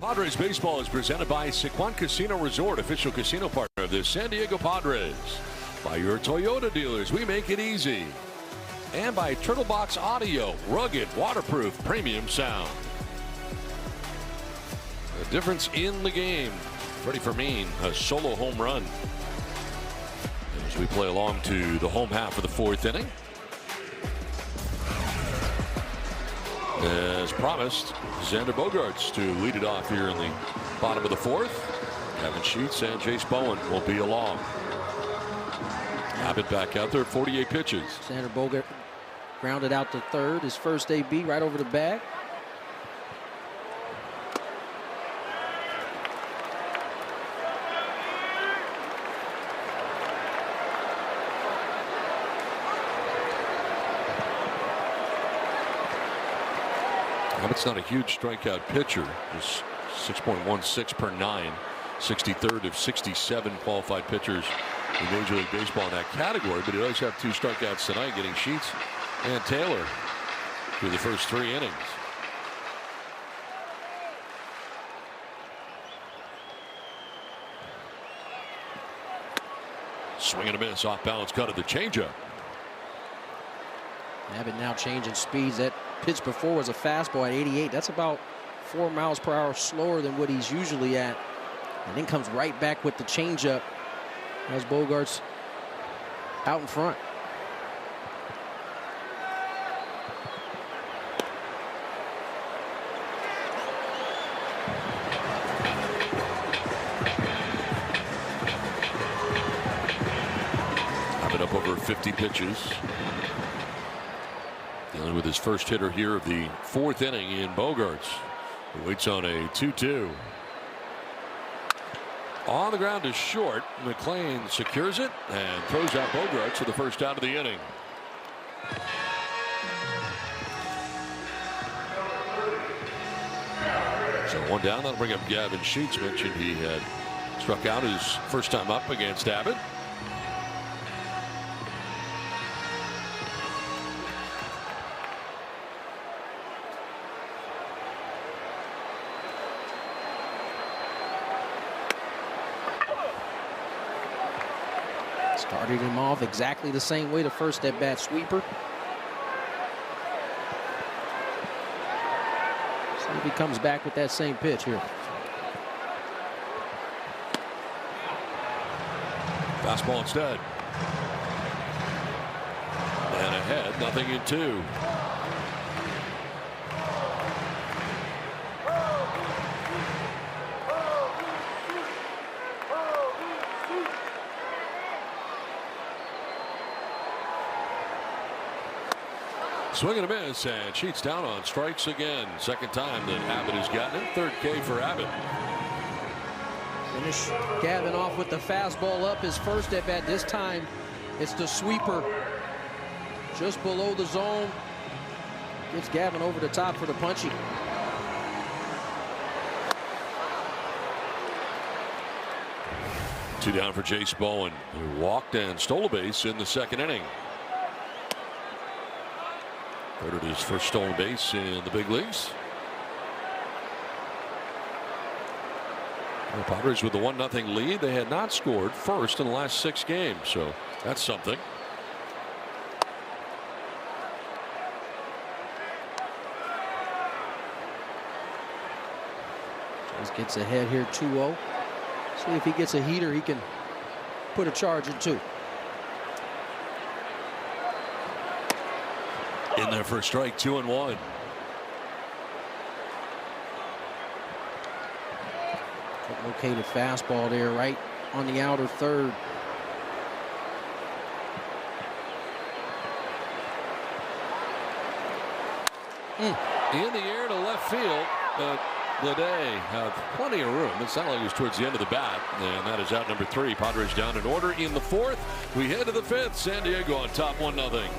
Padres baseball is presented by Sequan Casino Resort, official casino partner of the San Diego Padres. By your Toyota dealers, we make it easy. And by Turtle Box Audio, rugged, waterproof, premium sound. The difference in the game. Freddie Fermin, a solo home run. As we play along to the home half of the fourth inning. As promised, Xander Bogaerts to lead it off here in the bottom of the fourth. Gavin Sheets and Jace Bowen will be along. Abbott back out there, 48 pitches. Xander Bogaerts grounded out to third, his first AB right over the bag. Abbott's not a huge strikeout pitcher, just 6.16 per nine, 63rd of 67 qualified pitchers in Major League Baseball in that category, but he does have 2 strikeouts tonight, getting Sheets and Taylor through the first 3 innings. Swing and a miss, off balance cut of the changeup. Abbott now changing speeds. That pitch before was a fastball at 88. That's about 4 miles per hour slower than what he's usually at. And then comes right back with the changeup as Bogaerts out in front. Abbott up over 50 pitches. Dealing with his first hitter here of the fourth inning in Bogaerts, who waits on a 2-2. On the ground is short. McLean secures it and throws out Bogaerts for the first out of the inning. So 1 down. That'll bring up Gavin Sheets. Mentioned he had struck out his first time up against Abbott. Started him off exactly the same way the first at bat, sweeper. See if he comes back with that same pitch here. Fastball instead. And ahead, 0-2. Swing and a miss, and Sheets down on strikes again. Second time that Abbott has gotten it. Third K for Abbott. Finish Gavin off with the fastball up his first at bat. This time it's the sweeper just below the zone. Gets Gavin over the top for the punchy. Two down for Jace Bowen, who walked and stole a base in the second inning. Third of his first stolen base in the big leagues. The Padres with the 1-0 lead. They had not scored first in the last 6 games, so that's something. Just gets ahead here 2-0. See if he gets a heater, he can put a charge in 2. In there for a strike, 2-1. Located fastball there right on the outer third. In the air to left field, but Leday have plenty of room. It sounded like it was towards the end of the bat, and that is out number 3. Padres down in order in the 4th. We head to the 5th. San Diego on top 1-0.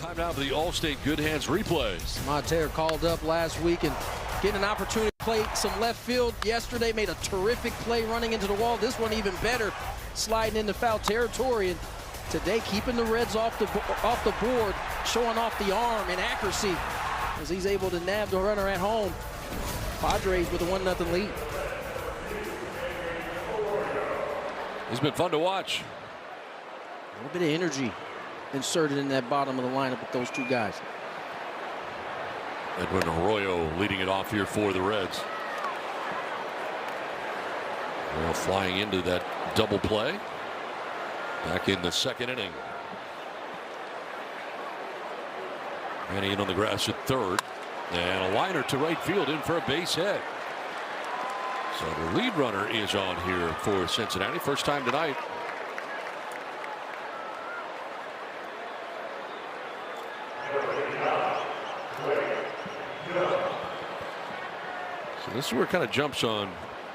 Time now for the Allstate Good Hands replays. Montero called up last week and getting an opportunity to play some left field yesterday. Made a terrific play running into the wall. This one even better, sliding into foul territory. And today keeping the Reds off the board, showing off the arm and accuracy as he's able to nab the runner at home. Padres with a 1-0 lead. It's been fun to watch. A little bit of energy inserted in that bottom of the lineup with those two guys. Edwin Arroyo leading it off here for the Reds. Well, flying into that double play back in the second inning. Manny in on the grass at third, and a liner to right field in for a base hit. So the lead runner is on here for Cincinnati, first time tonight. So this is where it kind of jumps on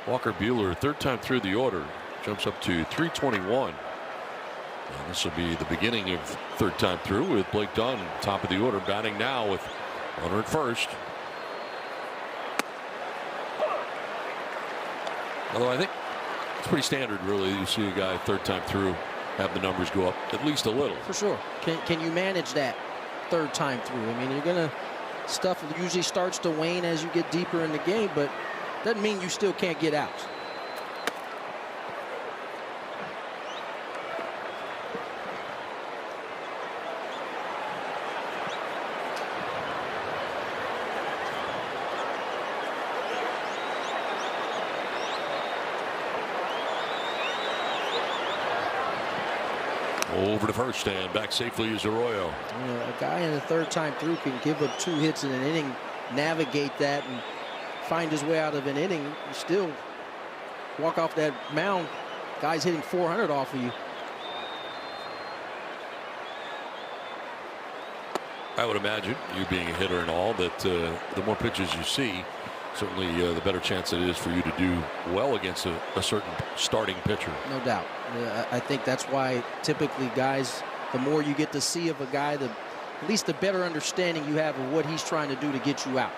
Walker Buehler, third time through the order, jumps up to 321. And this will be the beginning of third time through with Blake Dunn, top of the order, batting now with runner at first. Although I think it's pretty standard, really. You see a guy third time through have the numbers go up at least a little. For sure. Can you manage that third time through? I mean, you're gonna stuff usually starts to wane as you get deeper in the game, but doesn't mean you still can't get out. Over to first and back safely is Arroyo. You know, a guy in the third time through can give up 2 hits in an inning, navigate that, and find his way out of an inning. You still walk off that mound. Guys hitting 400 off of you. I would imagine, you being a hitter and all, that the more pitches you see, certainly the better chance it is for you to do well against a certain starting pitcher. No doubt. I think that's why typically guys, the more you get to see of a guy, at least the better understanding you have of what he's trying to do to get you out.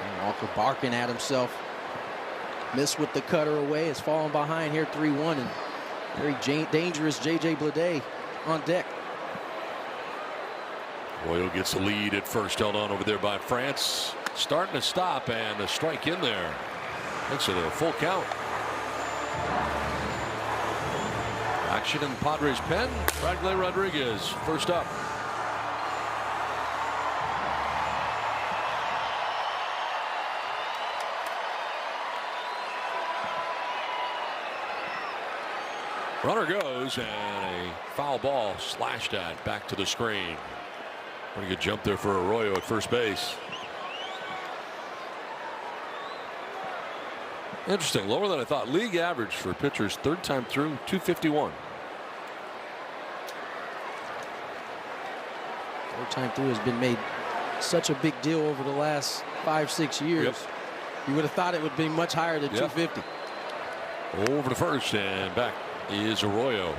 And Walker barking at himself. Missed with the cutter away. Has fallen behind here 3-1, and very dangerous J.J. Bleday on deck. Arroyo gets the lead at first, held on over there by France. Starting to stop, and a strike in there. Makes it a full count. Action in Padres pen. Ragley Rodriguez first up. Runner goes, and a foul ball slashed at back to the screen. Pretty good jump there for Arroyo at first base. Interesting, lower than I thought. League average for pitchers third time through, 251. Third time through has been made such a big deal over the last 5-6 years. Yep. You would have thought it would be much higher than 250. Over to first, and back is Arroyo.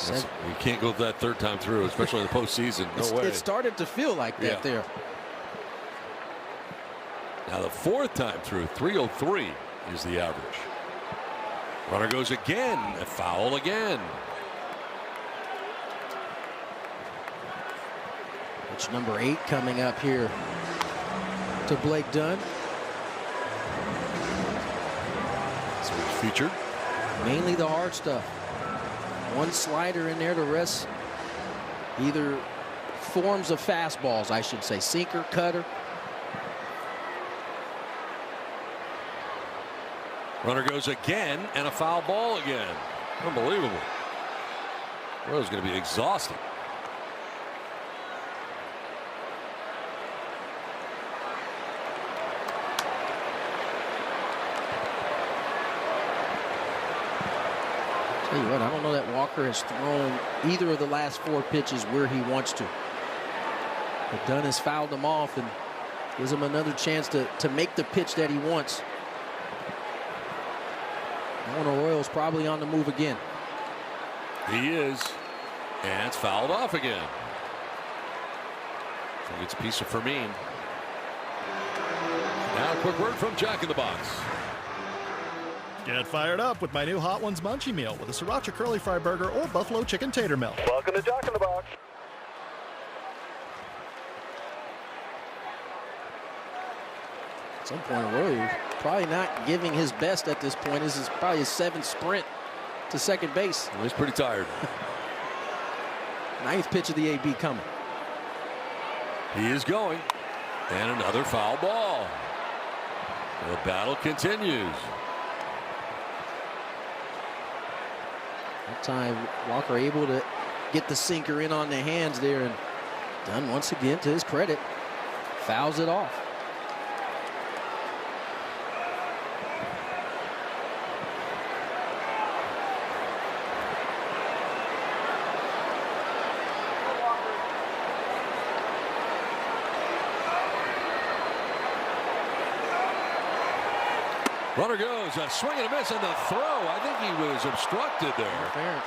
You can't go that third time through, especially in the postseason. No way. It started to feel like that there. Now the fourth time through, 303 is the average. Runner goes again, a foul again. It's number 8 coming up here to Blake Dunn. So he's featured. Mainly the hard stuff. One slider in there, the rest either forms of fastballs, I should say. Sinker, cutter. Runner goes again, and a foul ball again. Unbelievable. Arroyo's going to be exhausted. Tell you what, I don't know that Walker has thrown either of the last 4 pitches where he wants to. But Dunn has fouled them off and gives him another chance to make the pitch that he wants. Arroyo's probably on the move again. He is. And it's fouled off again. So it's a piece of Fermin. Now a quick word from Jack in the Box. Get fired up with my new Hot Ones Munchie Meal with a Sriracha Curly Fry Burger or Buffalo Chicken Tater Melt. Welcome to Jack in the Box. At some point, Arroyo probably not giving his best at this point. This is probably his 7th sprint to second base. Well, he's pretty tired. 9th pitch of the AB coming. He is going. And another foul ball. The battle continues. That time, Walker able to get the sinker in on the hands there, and Dunn once again, to his credit, fouls it off. Runner goes, a swing and a miss, and the throw. I think he was obstructed there. Interference.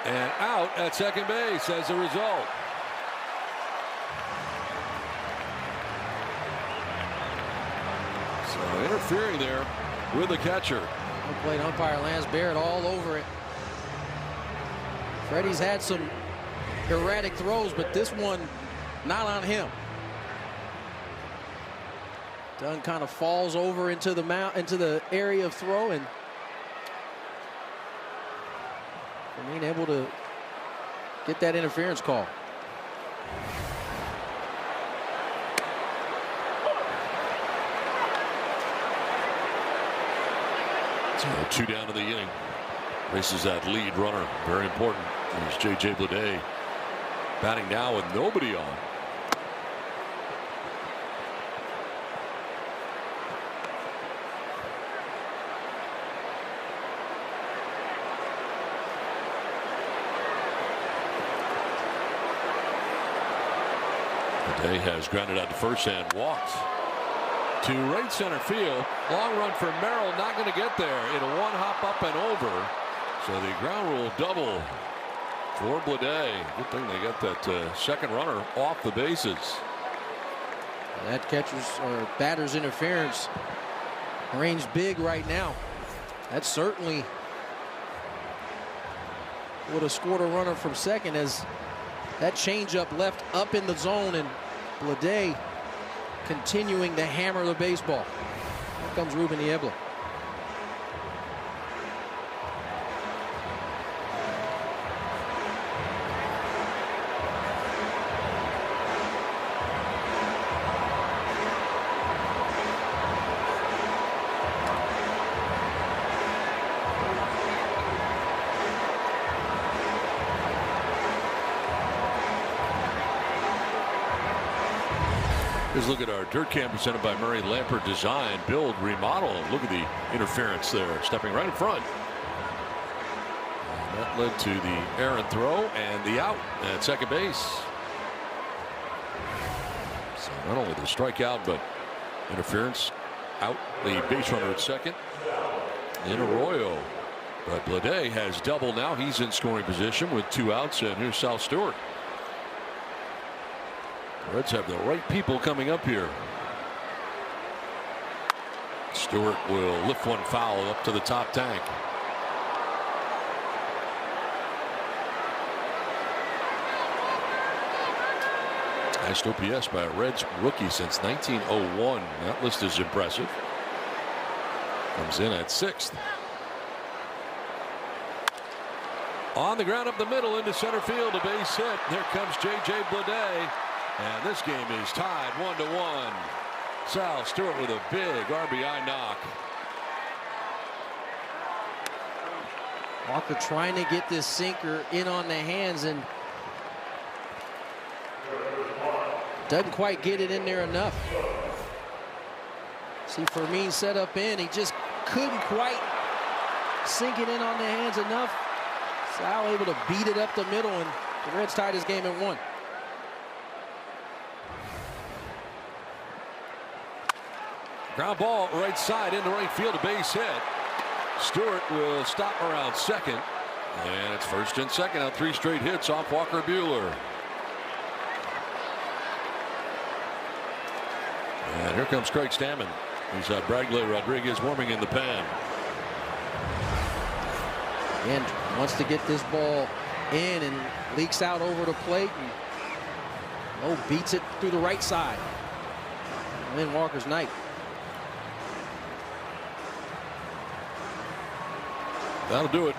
And out at second base as a result. So interfering there with the catcher. Plate umpire Lance Barrett all over it. Freddie's had some erratic throws, but this one not on him. Dunn kind of falls over into the area of throw, and being able to get that interference call. So 2 down to the inning. Races that lead runner. Very important. There's J.J. Bleday batting now with nobody on. Day has grounded out to first and walked to right center field. Long run for Merrill, not going to get there. It'll one hop up and over. So the ground rule double for Bleday. Good thing they got that second runner off the bases. That catcher's or batter's interference range big right now. That certainly would have scored a runner from second, as that changeup left up in the zone, and Bleday continuing to hammer the baseball. Here comes Ruben Niebla. Here's a look at our dirt cam presented by Murray Lampert Design, Build, Remodel. Look at the interference there, stepping right in front. And that led to the errant throw and the out at second base. So not only the strikeout, but interference out, the base runner at second in Arroyo. But Bleday has double now. He's in scoring position with 2 outs, and here's Sal Stewart. Reds have the right people coming up here. Stewart will lift one foul up to the top tank. Highest OPS by a Reds rookie since 1901. That list is impressive. Comes in at 6th. On the ground up the middle into center field, a base hit. There comes J.J. Bleday. And this game is tied 1-1. Sal Stewart with a big RBI knock. Walker trying to get this sinker in on the hands and doesn't quite get it in there enough. See Fermin set up in. He just couldn't quite sink it in on the hands enough. Sal able to beat it up the middle, and the Reds tied this game at 1. Ground ball right side into right field, a base hit. Stewart will stop around second. And it's first and second on 3 straight hits off Walker Buehler. And here comes Craig Stammen. He's Bradley Rodriguez warming in the pen. And wants to get this ball in and leaks out over the plate. And beats it through the right side. And then Walker's night. That'll do it.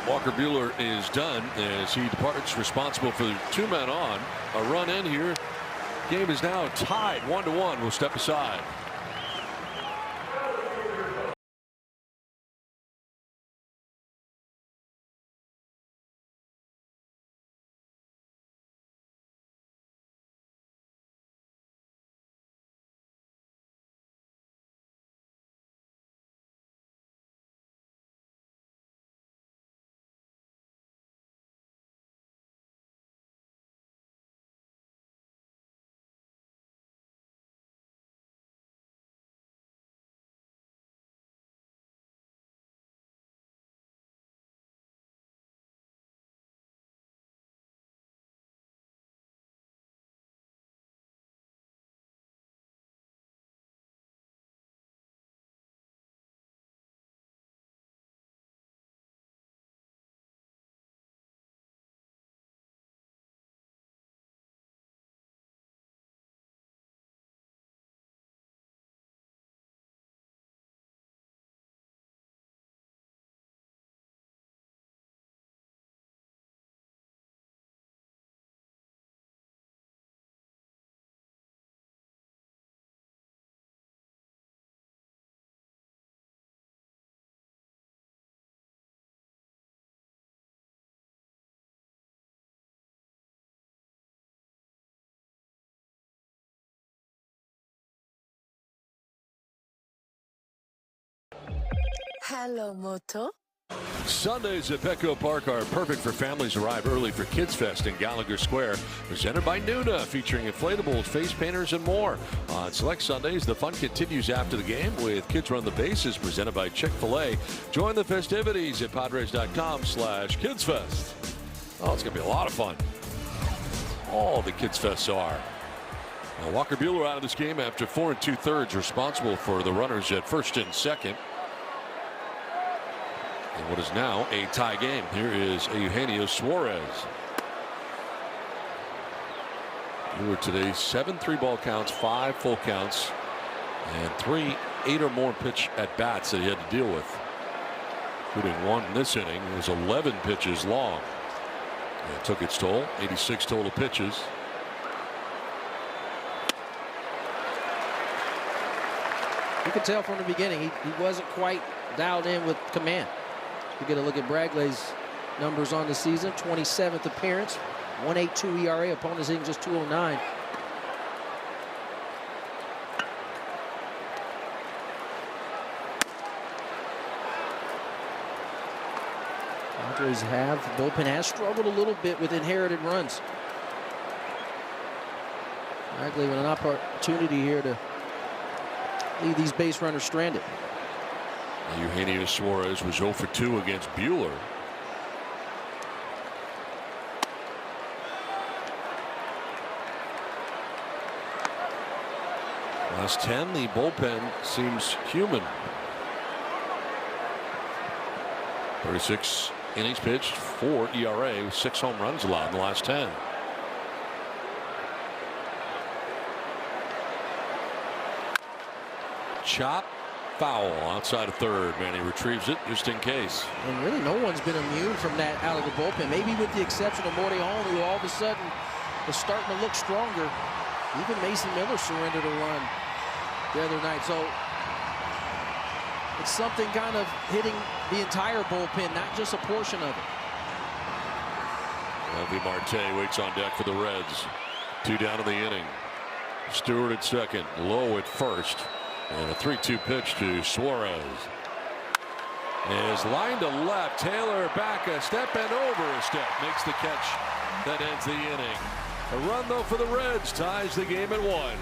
Walker Buehler is done as he departs, responsible for 2 men on. A run in here. Game is now tied 1-1. We'll step aside. Hello, Moto. Sundays at Petco Park are perfect for families. Arrive early for Kids Fest in Gallagher Square. Presented by Nuna, featuring inflatables, face painters, and more. On select Sundays, the fun continues after the game with Kids Run the Bases, presented by Chick-fil-A. Join the festivities at Padres.com/KidsFest. Oh, it's going to be a lot of fun. All the Kids Fests are. Now, Walker Buehler out of this game after 4 2/3, responsible for the runners at first and second. And what is now a tie game. Here is Eugenio Suarez. Buehler today 7 3-ball counts, 5 full counts, and 3 8 or more pitch at bats that he had to deal with, including 1 in this inning. It was 11 pitches long. And it took its toll. 86 total pitches. You could tell from the beginning he wasn't quite dialed in with command. You get a look at Bradley's numbers on the season. 27th appearance, 1.82 ERA. Opponents hitting just 209. Padres have, the bullpen has struggled a little bit with inherited runs. Bradley with an opportunity here to leave these base runners stranded. Eugenio Suarez was 0 for 2 against Buehler. Last 10, the bullpen seems human. 36 innings pitched, 4 ERA, 6 home runs allowed in the last 10. Chop. Foul outside of third. Manny retrieves it just in case. And really no one's been immune from that out of the bullpen. Maybe with the exception of Morty Hall, who all of a sudden is starting to look stronger. Even Mason Miller surrendered a run the other night. So it's something kind of hitting the entire bullpen, not just a portion of it. Elvie Marte waits on deck for the Reds. 2 down in the inning. Stewart at second, Lowe at first. And a 3-2 pitch to Suarez. Is line to left. Taylor back a step and over a step. Makes the catch that ends the inning. A run though for the Reds ties the game at 1.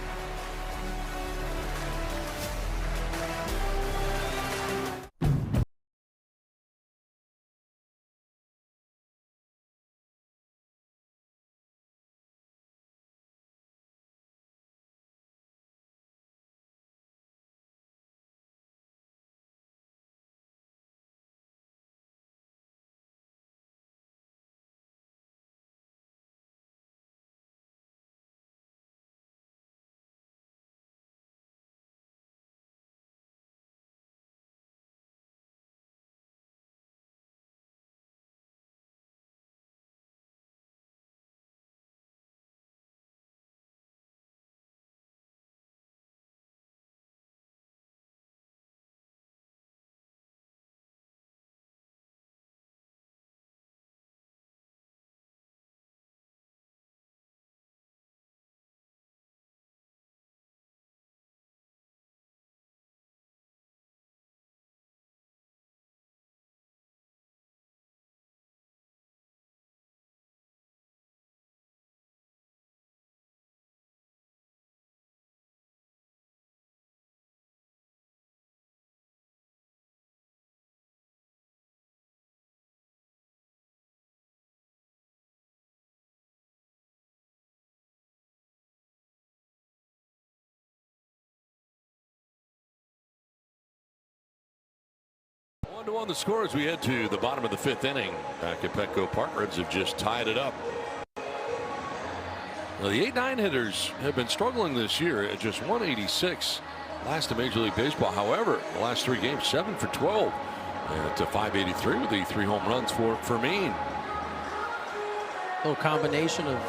1-1 the score as we head to the bottom of the 5th inning. Back at Petco Park, Reds have just tied it up. Now, the 8-9 hitters have been struggling this year at just 186 last in Major League Baseball. However, the last 3 games, 7 for 12 at 583 with the 3 home runs for Fermin. A little combination of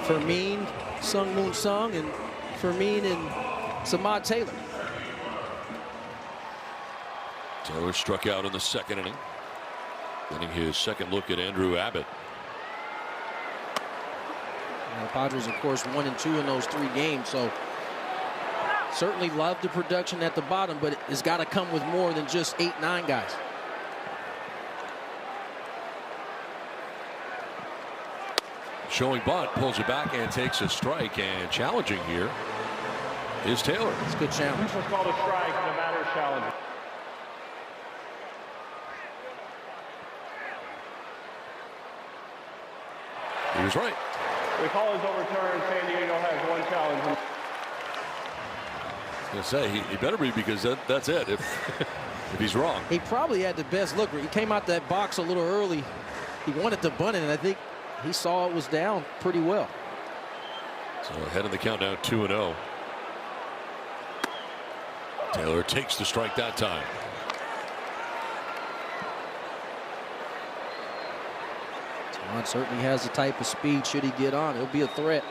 Fermin, Sung Moon Sung, and Fermin and Samad Taylor. Taylor struck out in the 2nd inning, getting his 2nd look at Andrew Abbott. And the Padres, of course, 1-2 in those 3 games, so certainly love the production at the bottom, but it's got to come with more than just 8-9 guys. Showing bunt, pulls it back and takes a strike, and challenging here is Taylor. It's a good challenge. This was called a strike, and the batter's challenging. He was right. The call is overturned. San Diego has 1 challenge. I was going to say, he better be, because that's it if he's wrong. He probably had the best look. He came out that box a little early. He wanted to bunt it, and I think he saw it was down pretty well. So ahead in the countdown, 2-0. Taylor takes the strike that time. Todd certainly has the type of speed. Should he get on, it'll be a threat.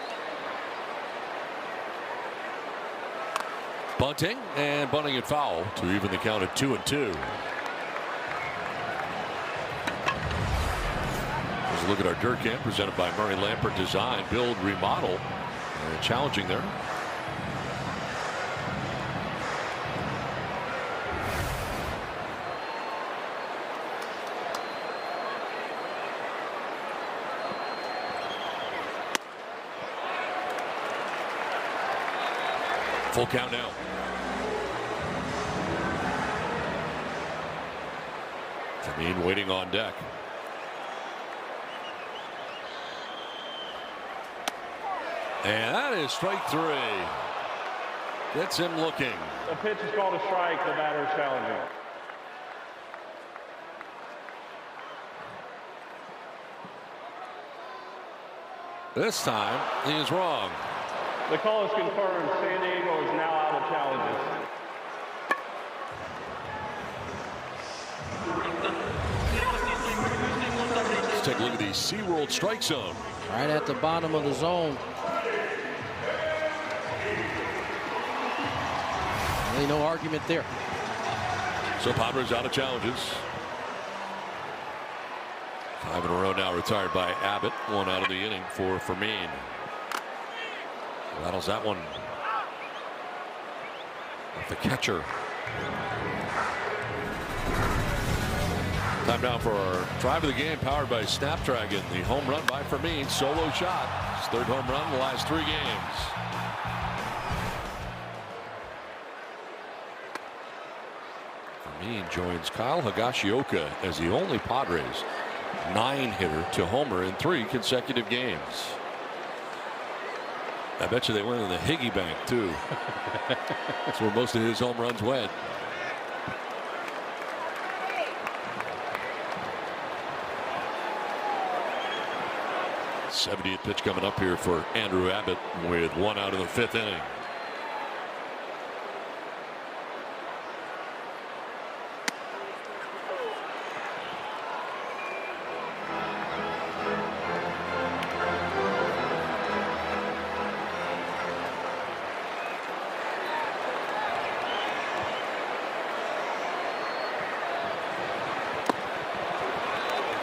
Bunting, and bunting it foul to even the count at 2-2. Let's look at our dirt camp presented by Murray Lampert Design, Build, Remodel. Challenging there. Full count now. Fermin waiting on deck. And that is strike 3. Gets him looking. The pitch is called a strike. The batter is challenging. This time he is wrong. The call is confirmed. San Diego is now out of challenges. Let's take a look at the SeaWorld strike zone. Right at the bottom of the zone. Really no argument there. So Padres out of challenges. 5 in a row now retired by Abbott. 1 out of the inning for Fermin. Rattles that one with the catcher. Time now for our drive of the game, powered by Snapdragon. The home run by Fermin, solo shot. His 3rd home run in the last 3 games. Fermin joins Kyle Higashioka as the only Padres 9-hitter to homer in 3 consecutive games. I bet you they went in the Higgy Bank too. That's where most of his home runs went. '70th pitch coming up here for Andrew Abbott with 1 out of the 5th inning.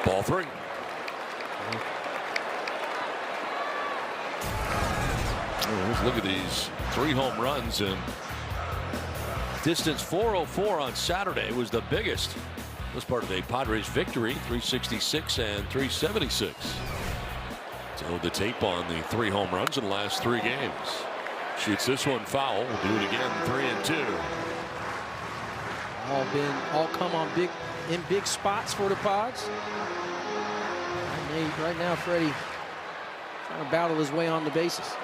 Ball 3. Let's look at these 3 home runs, and distance 404 on Saturday was the biggest. It was part of a Padres victory, 366 and 376. So the tape on the 3 home runs in the last 3 games. Shoots this one foul. We'll do it again, 3-2. All come on in big spots for the Pods. Right now, Freddie trying to battle his way on the bases.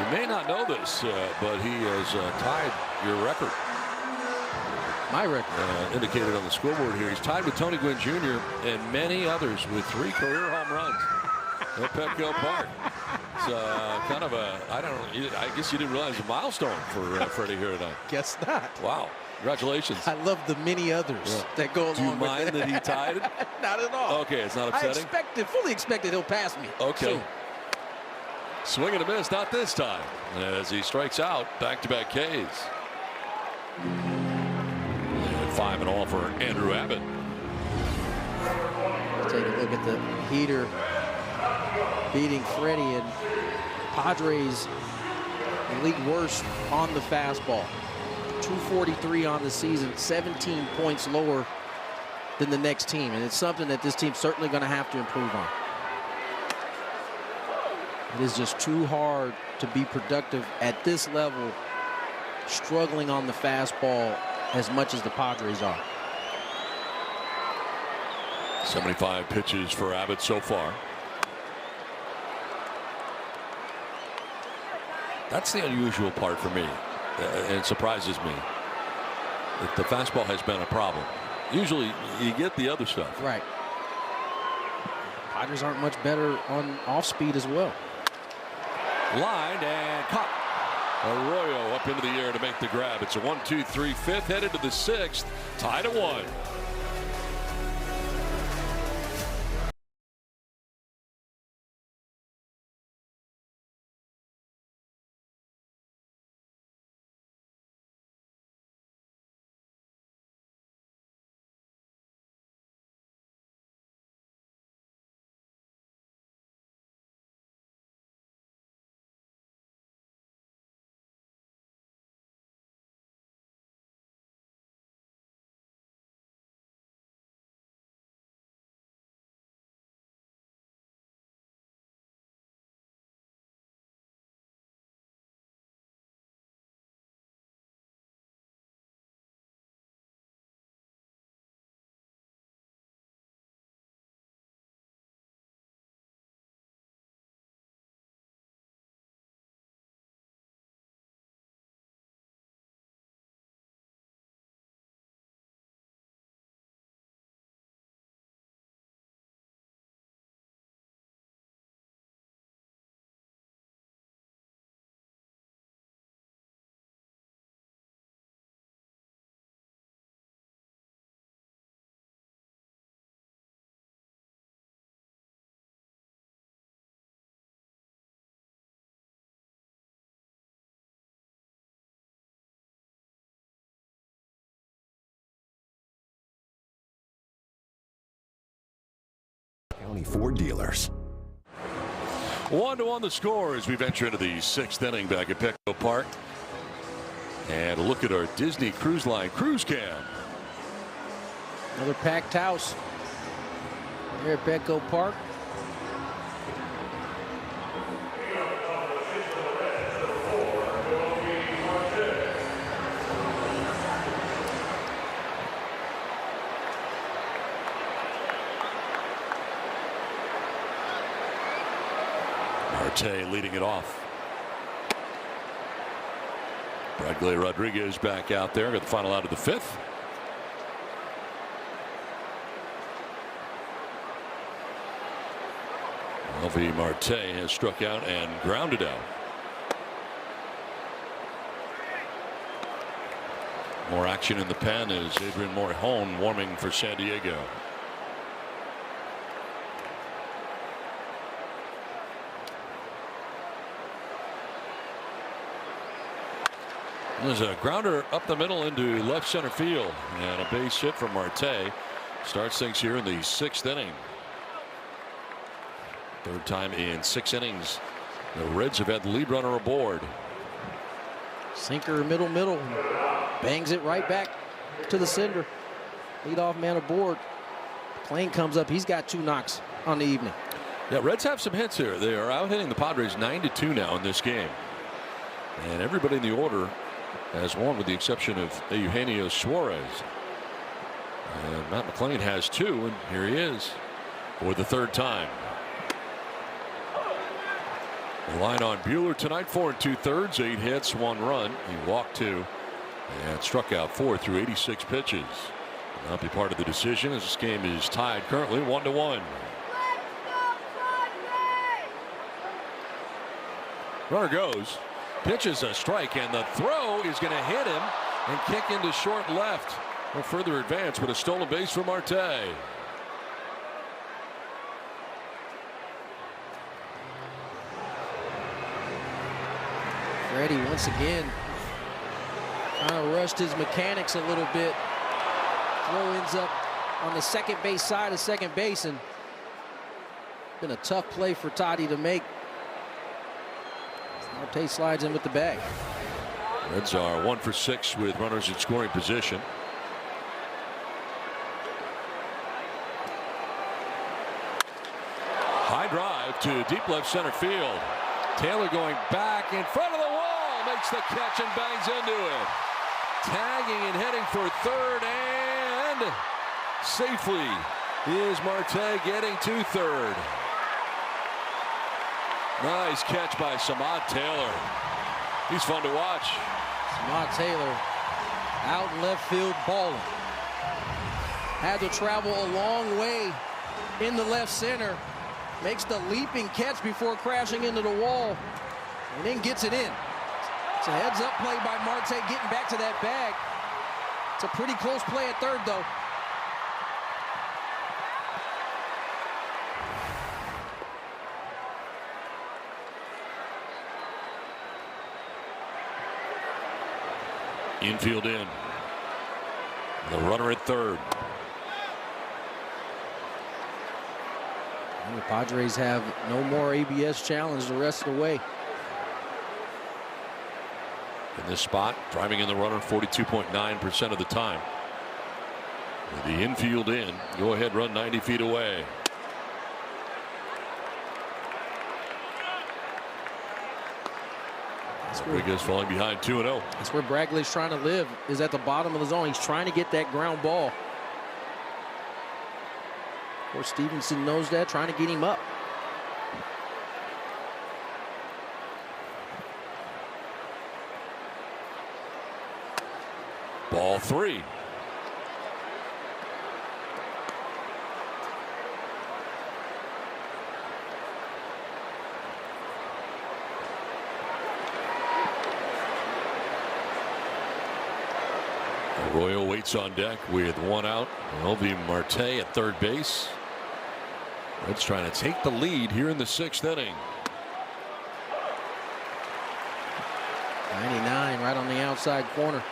You may not know this, but he has tied your record. My record. Indicated on the scoreboard here. He's tied with Tony Gwynn Jr. and many others with 3 career home runs at Petco Park. It's kind of a, I don't know, I guess you didn't realize a milestone for Freddie here tonight. Guess not. Wow. Congratulations. I love the many others that go along with it. Do you mind that he tied it? Not at all. Okay, it's not upsetting? I fully expected he'll pass me. Okay. Soon. Swing and a miss, not this time. As he strikes out, back-to-back Ks. And 5 and all for Andrew Abbott. Let's take a look at the heater beating Freddie, and Padres league worst on the fastball. 243 on the season, 17 points lower than the next team, and it's something that this team's certainly going to have to improve on. It is just too hard to be productive at this level, struggling on the fastball as much as the Padres are. 75 pitches for Abbott so far. That's the unusual part for me. It surprises me that the fastball has been a problem. Usually you get the other stuff. Right. Padres aren't much better on off speed as well. Lined and caught. Arroyo up into the air to make the grab. It's a 1-2-3 fifth, headed to the 6th, tied at 1. County Ford dealers. 1-1 the score as we venture into the 6th inning back at Petco Park. And a look at our Disney Cruise Line cruise cam. Another packed house here at Petco Park. Marte leading it off. Bradley Rodriguez back out there. Got the final out of the 5th. Elvi Marte has struck out and grounded out. More action in the pen as Adrian Morejon warming for San Diego. There's a grounder up the middle into left center field, and a base hit from Marte starts things here in the 6th inning. 3rd time in 6 innings the Reds have had the lead runner aboard. Sinker middle bangs it right back to the cinder. Leadoff man aboard. Plane comes up. He's got 2 knocks on the evening. Yeah, Reds have some hits here. They are out hitting the Padres 9-2 now in this game, and everybody in the order has won with the exception of Eugenio Suarez. And Matt McLain has 2, and here he is for the 3rd time. The line on Buehler tonight, 4 2/3, 8 hits, 1 run. He walked 2 and struck out 4 through 86 pitches. Will not be part of the decision as this game is tied currently 1-1. Runner goes, pitches a strike, and the throw is going to hit him and kick into short left. No further advance, but a stolen base for Marte. Freddie once again kind of rushed his mechanics a little bit. Throw ends up on the second base side of second base, and been a tough play for Toddy to make. Marte slides in with the bag. Reds are 1 for 6 with runners in scoring position. High drive to deep left center field. Taylor going back in front of the wall, makes the catch and bangs into it. Tagging and heading for third, and safely is Marte getting to third. Nice catch by Samad Taylor. He's fun to watch. Samad Taylor out in left field balling. Had to travel a long way in the left center. Makes the leaping catch before crashing into the wall, and then gets it in. It's a heads-up play by Marte, getting back to that bag. It's a pretty close play at third, though. Infield in. The runner at third. And the Padres have no more ABS challenge the rest of the way. In this spot, driving in the runner 42.9% of the time. With the infield in, go ahead, run 90 feet away. Rodriguez falling behind 2-0. That's where Bragley's trying to live, is at the bottom of the zone. He's trying to get that ground ball. Of course, Stevenson knows that, trying to get him up. Ball 3. Arroyo waits on deck with 1 out. LV Marte at third base. Reds trying to take the lead here in the 6th inning. 99 right on the outside corner.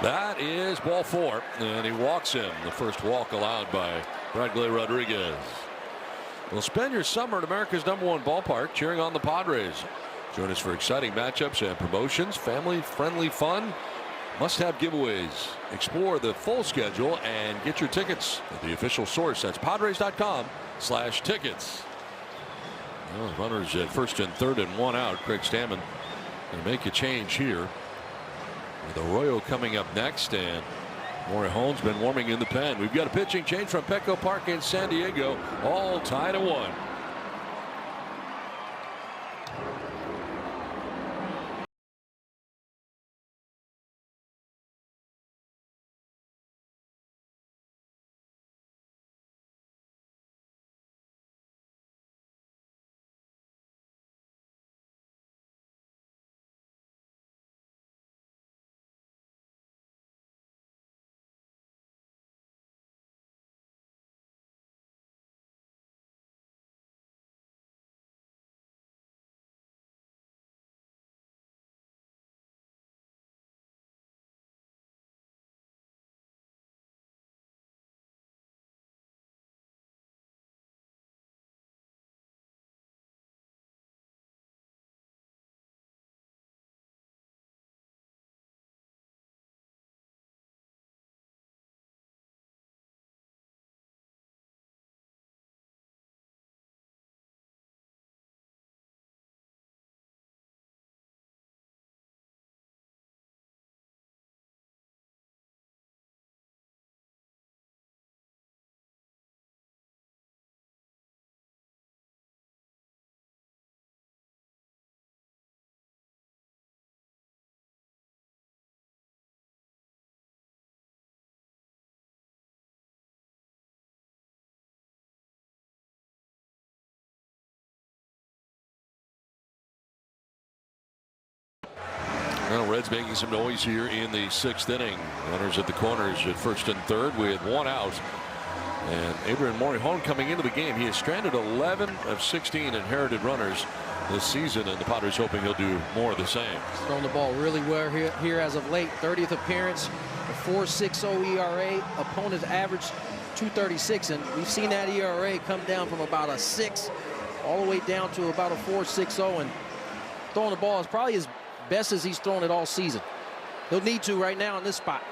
That is ball 4, and he walks him. The first walk allowed by Bradley Rodriguez. Well, spend your summer at America's #1 ballpark cheering on the Padres. Join us for exciting matchups and promotions, family-friendly fun, must-have giveaways. Explore the full schedule and get your tickets at the official source. That's Padres.com/tickets. Well, runners at first and third and 1 out. Craig Stammen going to make a change here. With Arroyo coming up next, and Morejon's been warming in the pen. We've got a pitching change from Petco Park in San Diego, all tied at 1. Reds making some noise here in the 6th inning. Runners at the corners at first and third with 1 out. And Adrian Morejon coming into the game. He has stranded 11 of 16 inherited runners this season, and the Padres hoping he'll do more of the same. He's thrown the ball really well here as of late. 30th appearance, a 4.60 ERA. Opponents average 2.36, and we've seen that ERA come down from about a 6 all the way down to about a 4.60. And throwing the ball is probably as best as he's thrown it all season. He'll need to right now in this spot.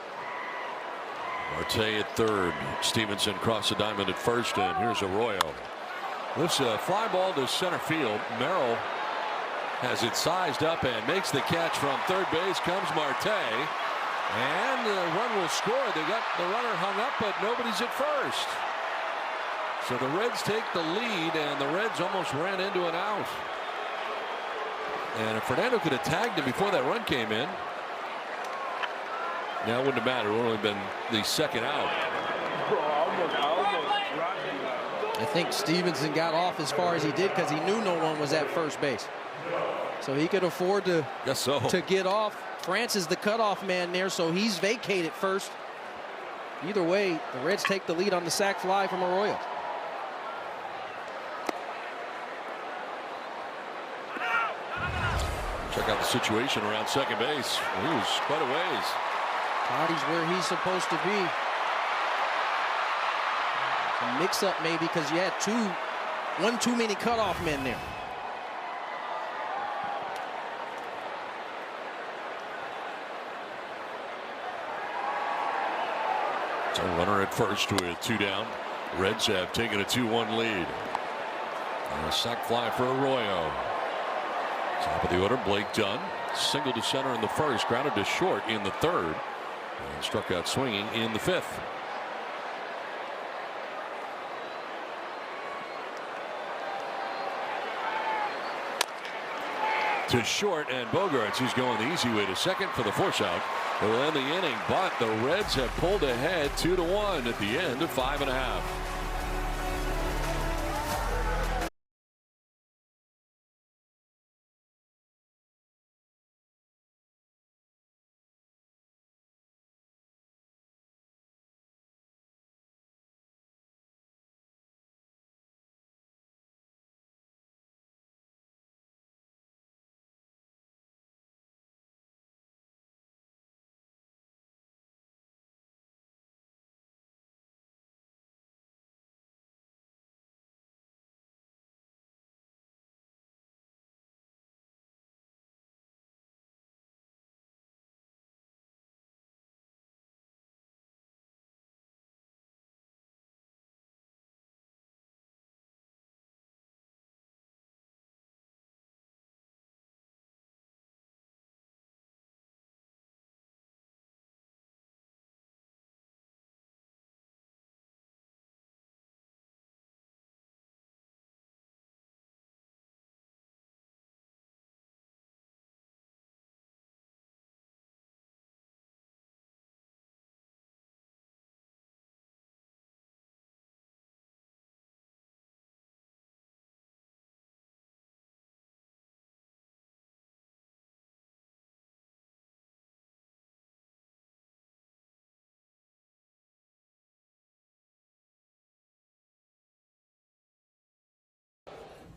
Marte at third. Stevenson cross the diamond at first, and here's Arroyo. Lifts a fly ball to center field. Merrill has it sized up and makes the catch from third base. Comes Marte, and the run will score. They got the runner hung up, but nobody's at first. So the Reds take the lead, and the Reds almost ran into an out. And if Fernando could have tagged him before that run came in, now it wouldn't have mattered. It would have only been the second out. I think Stevenson got off as far as he did because he knew no one was at first base. So he could afford to get off. France is the cutoff man there, so he's vacated first. Either way, the Reds take the lead on the sac fly from Arroyo. Check out the situation around second base. He was quite a ways. Toddy's where he's supposed to be. A mix-up maybe because you had one too many cutoff men there. So runner at first with 2 down. Reds have taken a 2-1 lead. And a sac fly for Arroyo. Top of the order, Blake Dunn. Single to center in the first, grounded to short in the third, and struck out swinging in the 5th. To short, and Bogaerts, who's going the easy way to second for the force out. It will end the inning, but the Reds have pulled ahead 2-1 at the end of 5.5.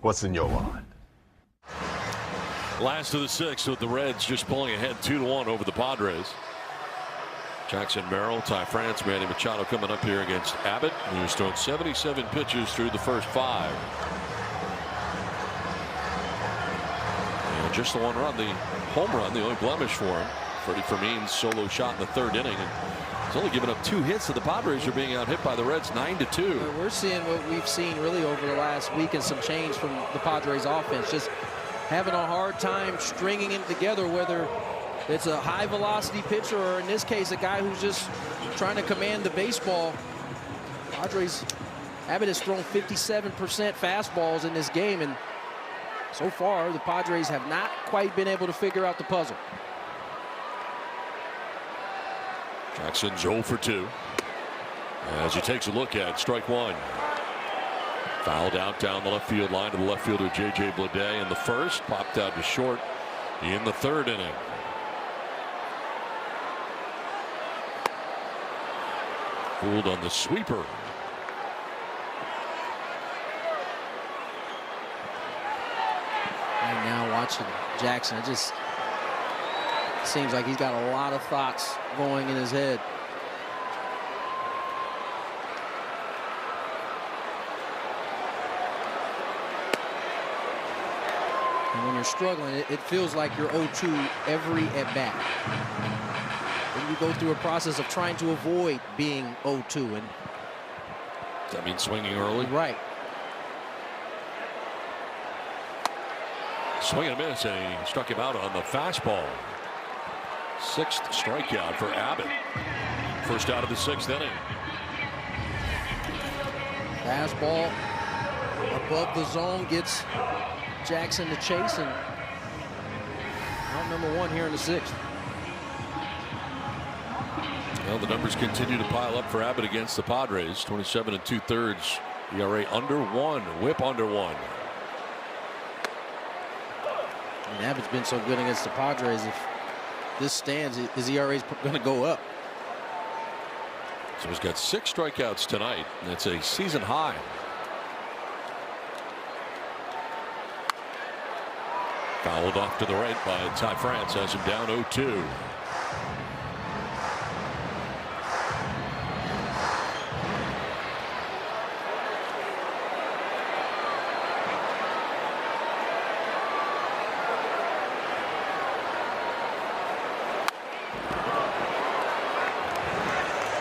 What's in your mind? Last of the 6th with the Reds just pulling ahead 2-1 over the Padres. Jackson Merrill, Ty France, Manny Machado coming up here against Abbott. He's thrown 77 pitches through the first 5. And just the 1 run, the home run, the only blemish for him. Freddie Fermin's solo shot in the 3rd inning. And he's only given up 2 hits, so the Padres are being out hit by the Reds 9-2. We're seeing what we've seen really over the last week and some change from the Padres offense. Just having a hard time stringing it together, whether it's a high velocity pitcher or in this case a guy who's just trying to command the baseball. Padres, Abbott has thrown 57% fastballs in this game, and so far the Padres have not quite been able to figure out the puzzle. Jackson's 0 for 2 as he takes a look at strike 1. Fouled out down the left field line to the left fielder J.J. Bleday in the first. Popped out to short in the 3rd inning. Fooled on the sweeper. And now watching Jackson, it just seems like he's got a lot of thoughts going in his head. And when you're struggling, it feels like you're 0-2 every at bat. Then you go through a process of trying to avoid being 0-2. And does that mean swinging early? Right. Swing and a miss, and he struck him out on the fastball. 6th strikeout for Abbott. First out of the 6th inning. Fastball above the zone gets Jackson to chase, and out number 1 here in the 6th. Well, the numbers continue to pile up for Abbott against the Padres. 27 2/3 ERA under 1, whip under 1. And Abbott's been so good against the Padres. If this stands, his ERA is going to go up. So he's got 6 strikeouts tonight. That's a season high. Fouled off to the right by Ty France, has him down 0-2.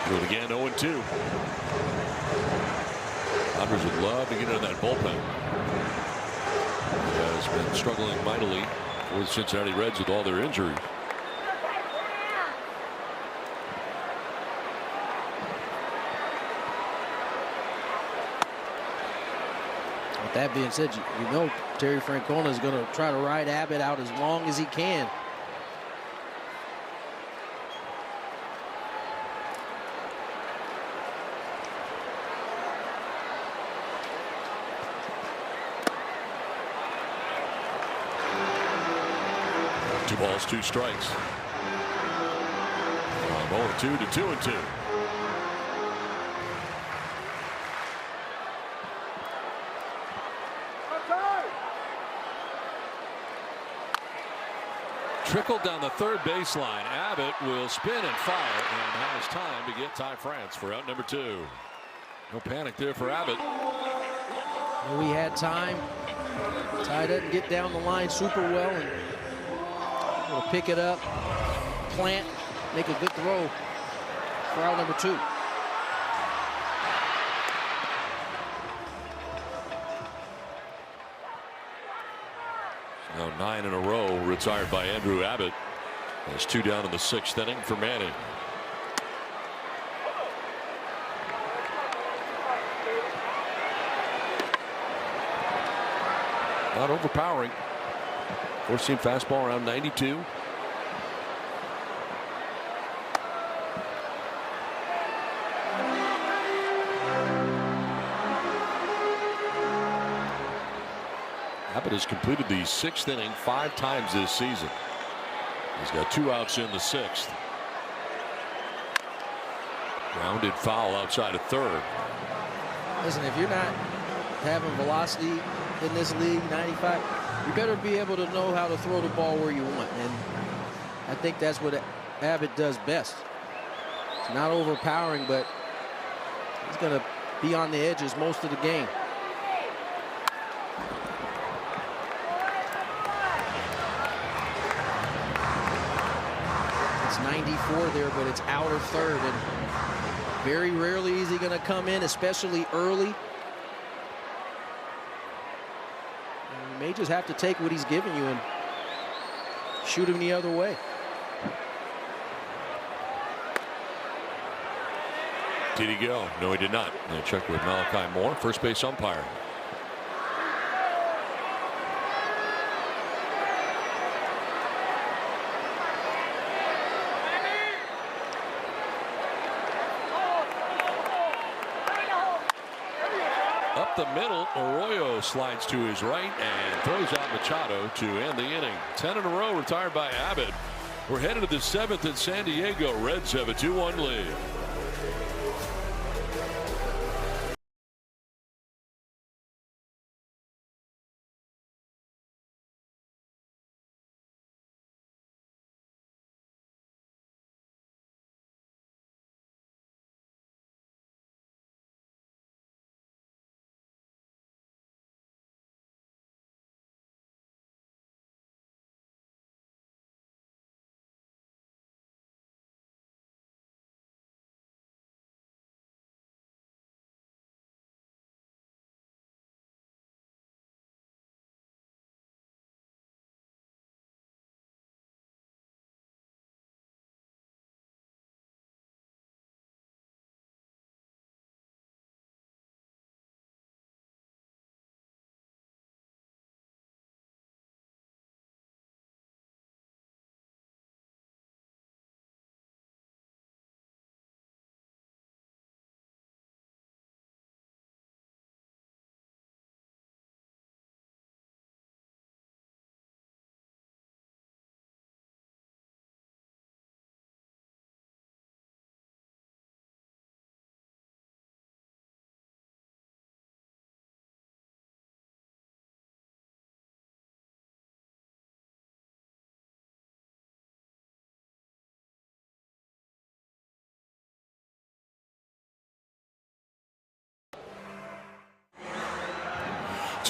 Do it again, 0-2. Padres would love to get into that bullpen. He has been struggling mightily for the Cincinnati Reds with all their injuries. With that being said, you know Terry Francona is going to try to ride Abbott out as long as he can. Two balls, 2 strikes. 0-2 to 2-2. Trickled down the 3rd baseline. Abbott will spin and fire and has time to get Ty France for out number 2. No panic there for Abbott. We had time. Ty doesn't get down the line super well, and will pick it up, plant, make a good throw for out number 2. Now 9 in a row retired by Andrew Abbott. There's 2 down in the 6th inning for Manning. Not overpowering. 4-seam fastball around 92. Abbott has completed the 6th inning 5 times this season. He's got 2 outs in the 6th. Grounded foul outside of 3rd. Listen, if you're not having velocity in this league, 95, you better be able to know how to throw the ball where you want. And I think that's what Abbott does best. It's not overpowering, but he's going to be on the edges most of the game. It's 94 there, but it's outer 3rd, and very rarely is he going to come in, especially early. You may just have to take what he's giving you and shoot him the other way. Did he go? No, he did not. I'll check with Malachi Moore, first base umpire. Up the middle, Arroyo slides to his right and throws out Machado to end the inning. 10 in a row retired by Abbott. We're headed to the 7th in San Diego. Reds have a 2-1 lead.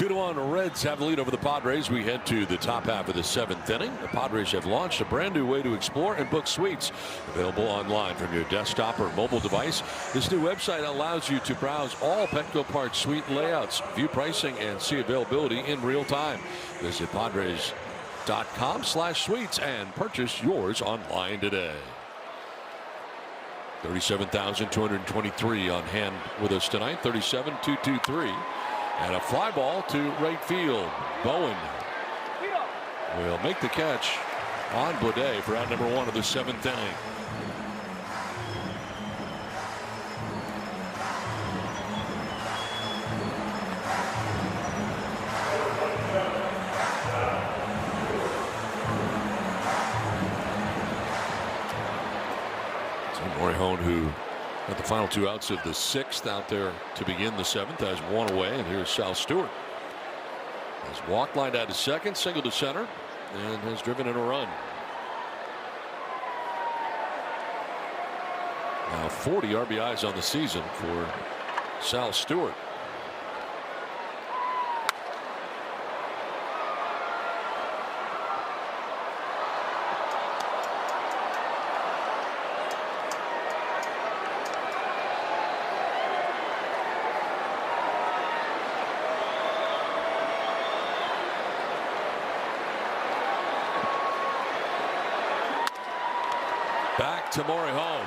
2-1 Reds have the lead over the Padres. We head to the top half of the 7th inning. The Padres have launched a brand new way to explore and book suites. Available online from your desktop or mobile device. This new website allows you to browse all Petco Park suite layouts, view pricing, and see availability in real time. Visit Padres.com/suites and purchase yours online today. 37,223 on hand with us tonight. 37,223. And a fly ball to right field. Bowen will make the catch on Bleday for out number 1 of the 7th inning. So Morihone, who at the final 2 outs of the 6th out there to begin the 7th, has 1 away, and here's Sal Stewart. Has walked, lined out to second, single to center, and has driven in a run. Now 40 RBIs on the season for Sal Stewart. Back to Morihone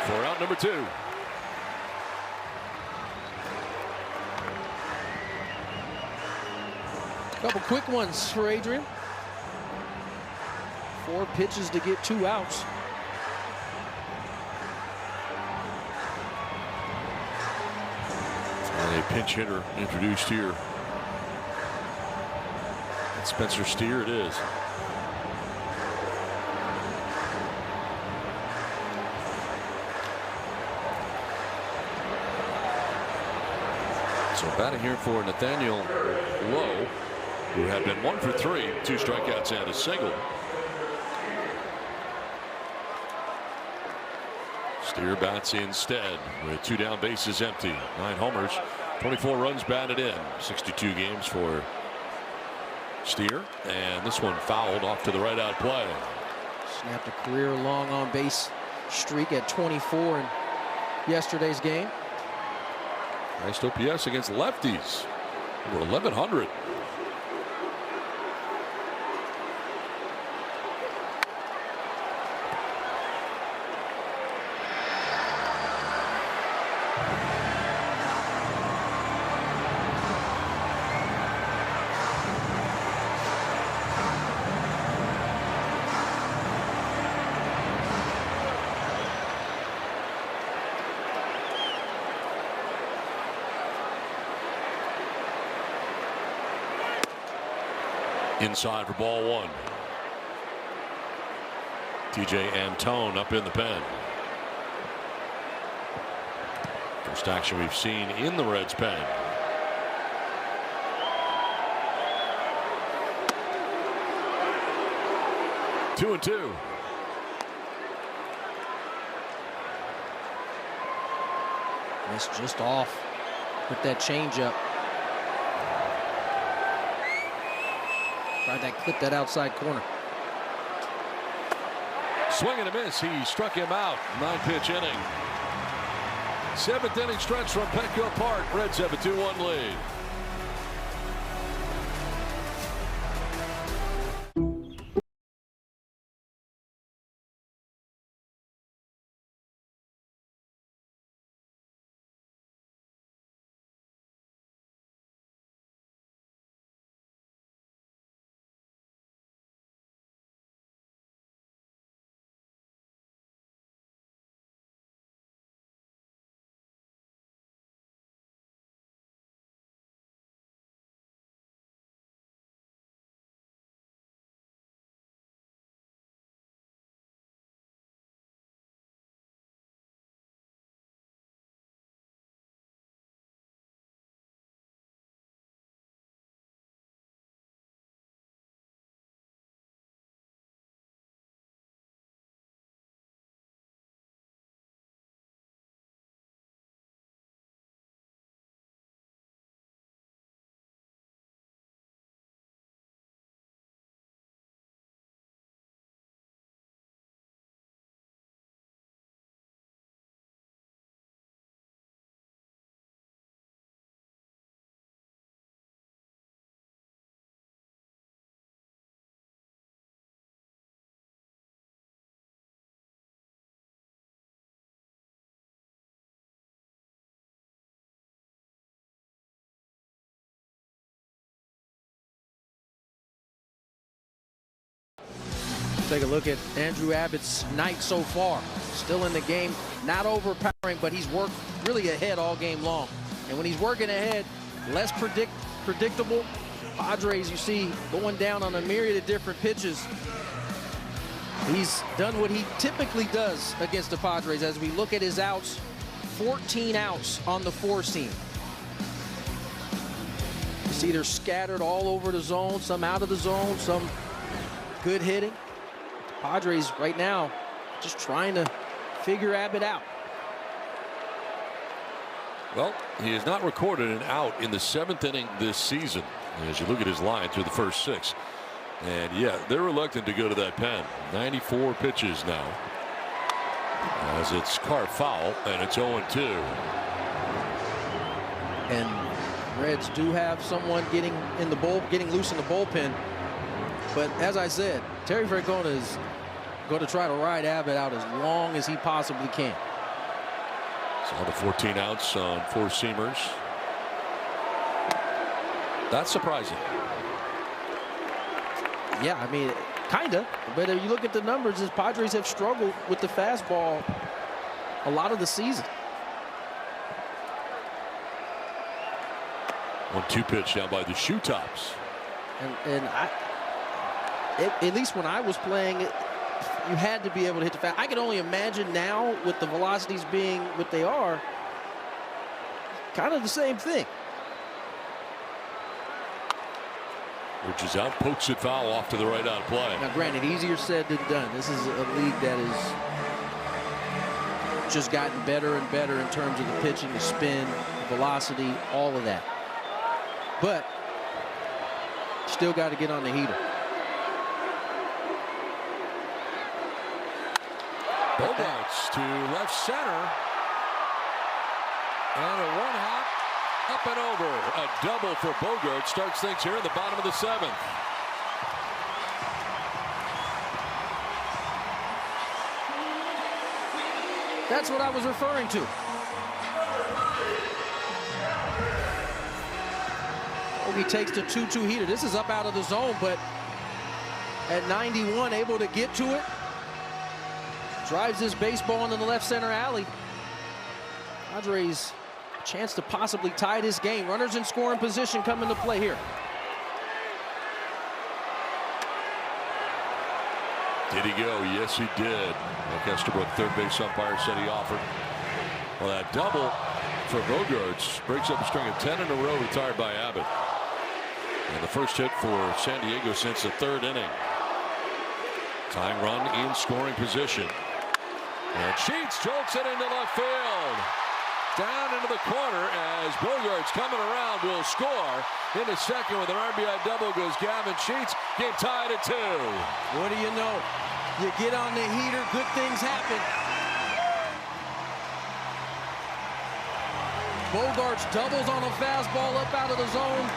for out number 2. Couple quick ones for Adrian. 4 pitches to get 2 outs. And a pinch hitter introduced here. And Spencer Steer it is. So batting here for Nathaniel Lowe, who had been 1 for 3, 2 strikeouts and a single. Steer bats instead with 2 down, bases empty. 9 homers, 24 runs batted in. 62 games for Steer, and this one fouled off to the right out play. Snapped a career long on base streak at 24 in yesterday's game. Nice OPS against lefties. Over 1,100. Inside for ball 1. TJ Antone up in the pen. First action we've seen in the Reds pen. Two and two. Missed just off with that changeup. Tried that, clip that outside corner. Swing and a miss. He struck him out. 9-pitch inning. 7th inning stretch from Petco Park. Reds have a 2-1 lead. Take a look at Andrew Abbott's night so far. Still in the game, not overpowering, but he's worked really ahead all game long. And when he's working ahead, less predictable. Padres, you see, going down on a myriad of different pitches. He's done what he typically does against the Padres. As we look at his outs, 14 outs on the four-seam. You see they're scattered all over the zone, some out of the zone, some good hitting. Padres right now just trying to figure Abbott out. Well, he has not recorded an out in the 7th inning this season. As you look at his line through the first 6. And yeah, they're reluctant to go to that pen. 94 pitches now. As it's carved foul, and it's 0-2. And Reds do have someone getting loose in the bullpen. But as I said, Terry Francona is going to try to ride Abbott out as long as he possibly can. So the 14 outs on four-seamers. That's surprising. Yeah, I mean, kind of. But if you look at the numbers, the Padres have struggled with the fastball a lot of the season. 1-2 pitch down by the shoe tops. And at least when I was playing, you had to be able to hit the fast. I can only imagine now with the velocities being what they are, kind of the same thing. Which is out, pokes it foul off to the right on play. Now, granted, easier said than done. This is a league that has just gotten better and better in terms of the pitching, the spin, the velocity, all of that. But still got to get on the heater. Bogarts to left center. And a one-hop. Up and over. A double for Bogart starts things here in the bottom of the 7th. That's what I was referring to. He takes the 2-2 heater. This is up out of the zone, but at 91, able to get to it. Drives this baseball into the left center alley. Padres chance to possibly tie this game. Runners in scoring position come into play here. Did he go? Yes, he did. Mark Estabrook, third base umpire, said he offered. Well, that double for Bogarts breaks up a string of 10 in a row retired by Abbott. And the first hit for San Diego since the 3rd inning. Tying run in scoring position. And Sheets jolts it into left field. Down into the corner as Bogarts coming around will score. Into second with an RBI double goes Gavin Sheets. Game tied at 2. What do you know? You get on the heater, good things happen. Bogarts doubles on a fastball up out of the zone.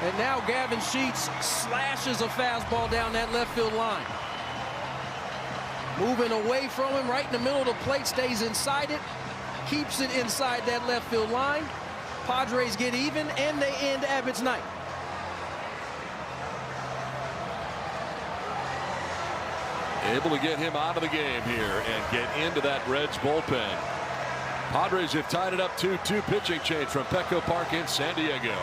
And now Gavin Sheets slashes a fastball down that left field line. Moving away from him, right in the middle of the plate, stays inside it. Keeps it inside that left field line. Padres get even, and they end Abbott's night. Able to get him out of the game here and get into that Reds bullpen. Padres have tied it up 2-2. Pitching change from Petco Park in San Diego.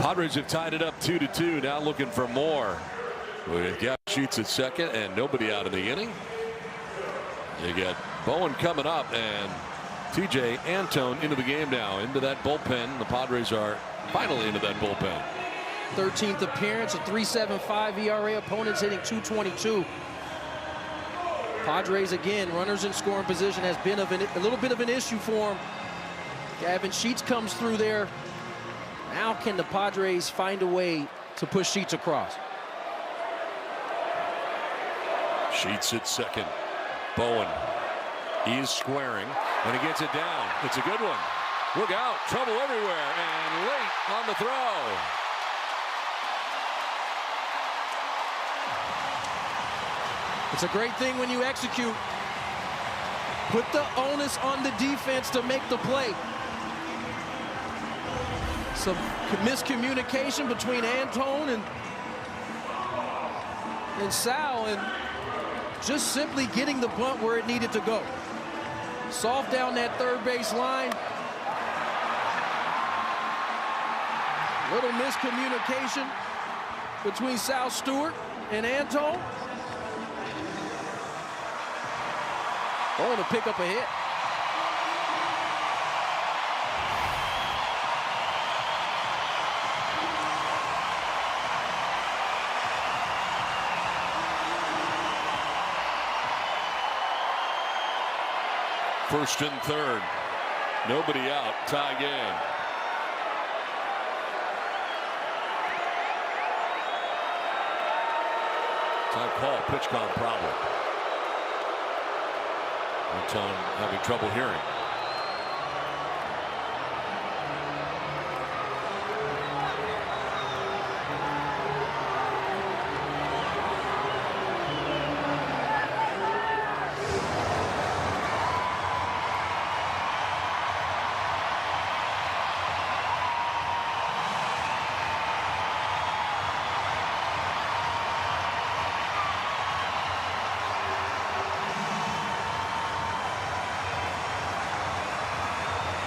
Padres have tied it up 2-2. Now looking for more. We've got Sheets at second and nobody out in the inning. You get Bowen coming up and TJ Antone into the game now, into that bullpen. The Padres are finally into that bullpen. 13th appearance, a 3.75 ERA. Opponents hitting .222. Padres again, runners in scoring position has been a little bit of an issue for them. Gavin Sheets comes through there. Now can the Padres find a way to push Sheets across? Sheets at second. Bowen is squaring and he gets it down. It's a good one. Look out, trouble everywhere, and late on the throw. It's a great thing when you execute. Put the onus on the defense to make the play. Some miscommunication between Antone and Sal, and just simply getting the bunt where it needed to go. Soft down that third base line. Little miscommunication between Sal Stewart and Antone. Going to pick up a hit. First and third. Nobody out. Tie game. Time call. Pitch count problem. Antone having trouble hearing.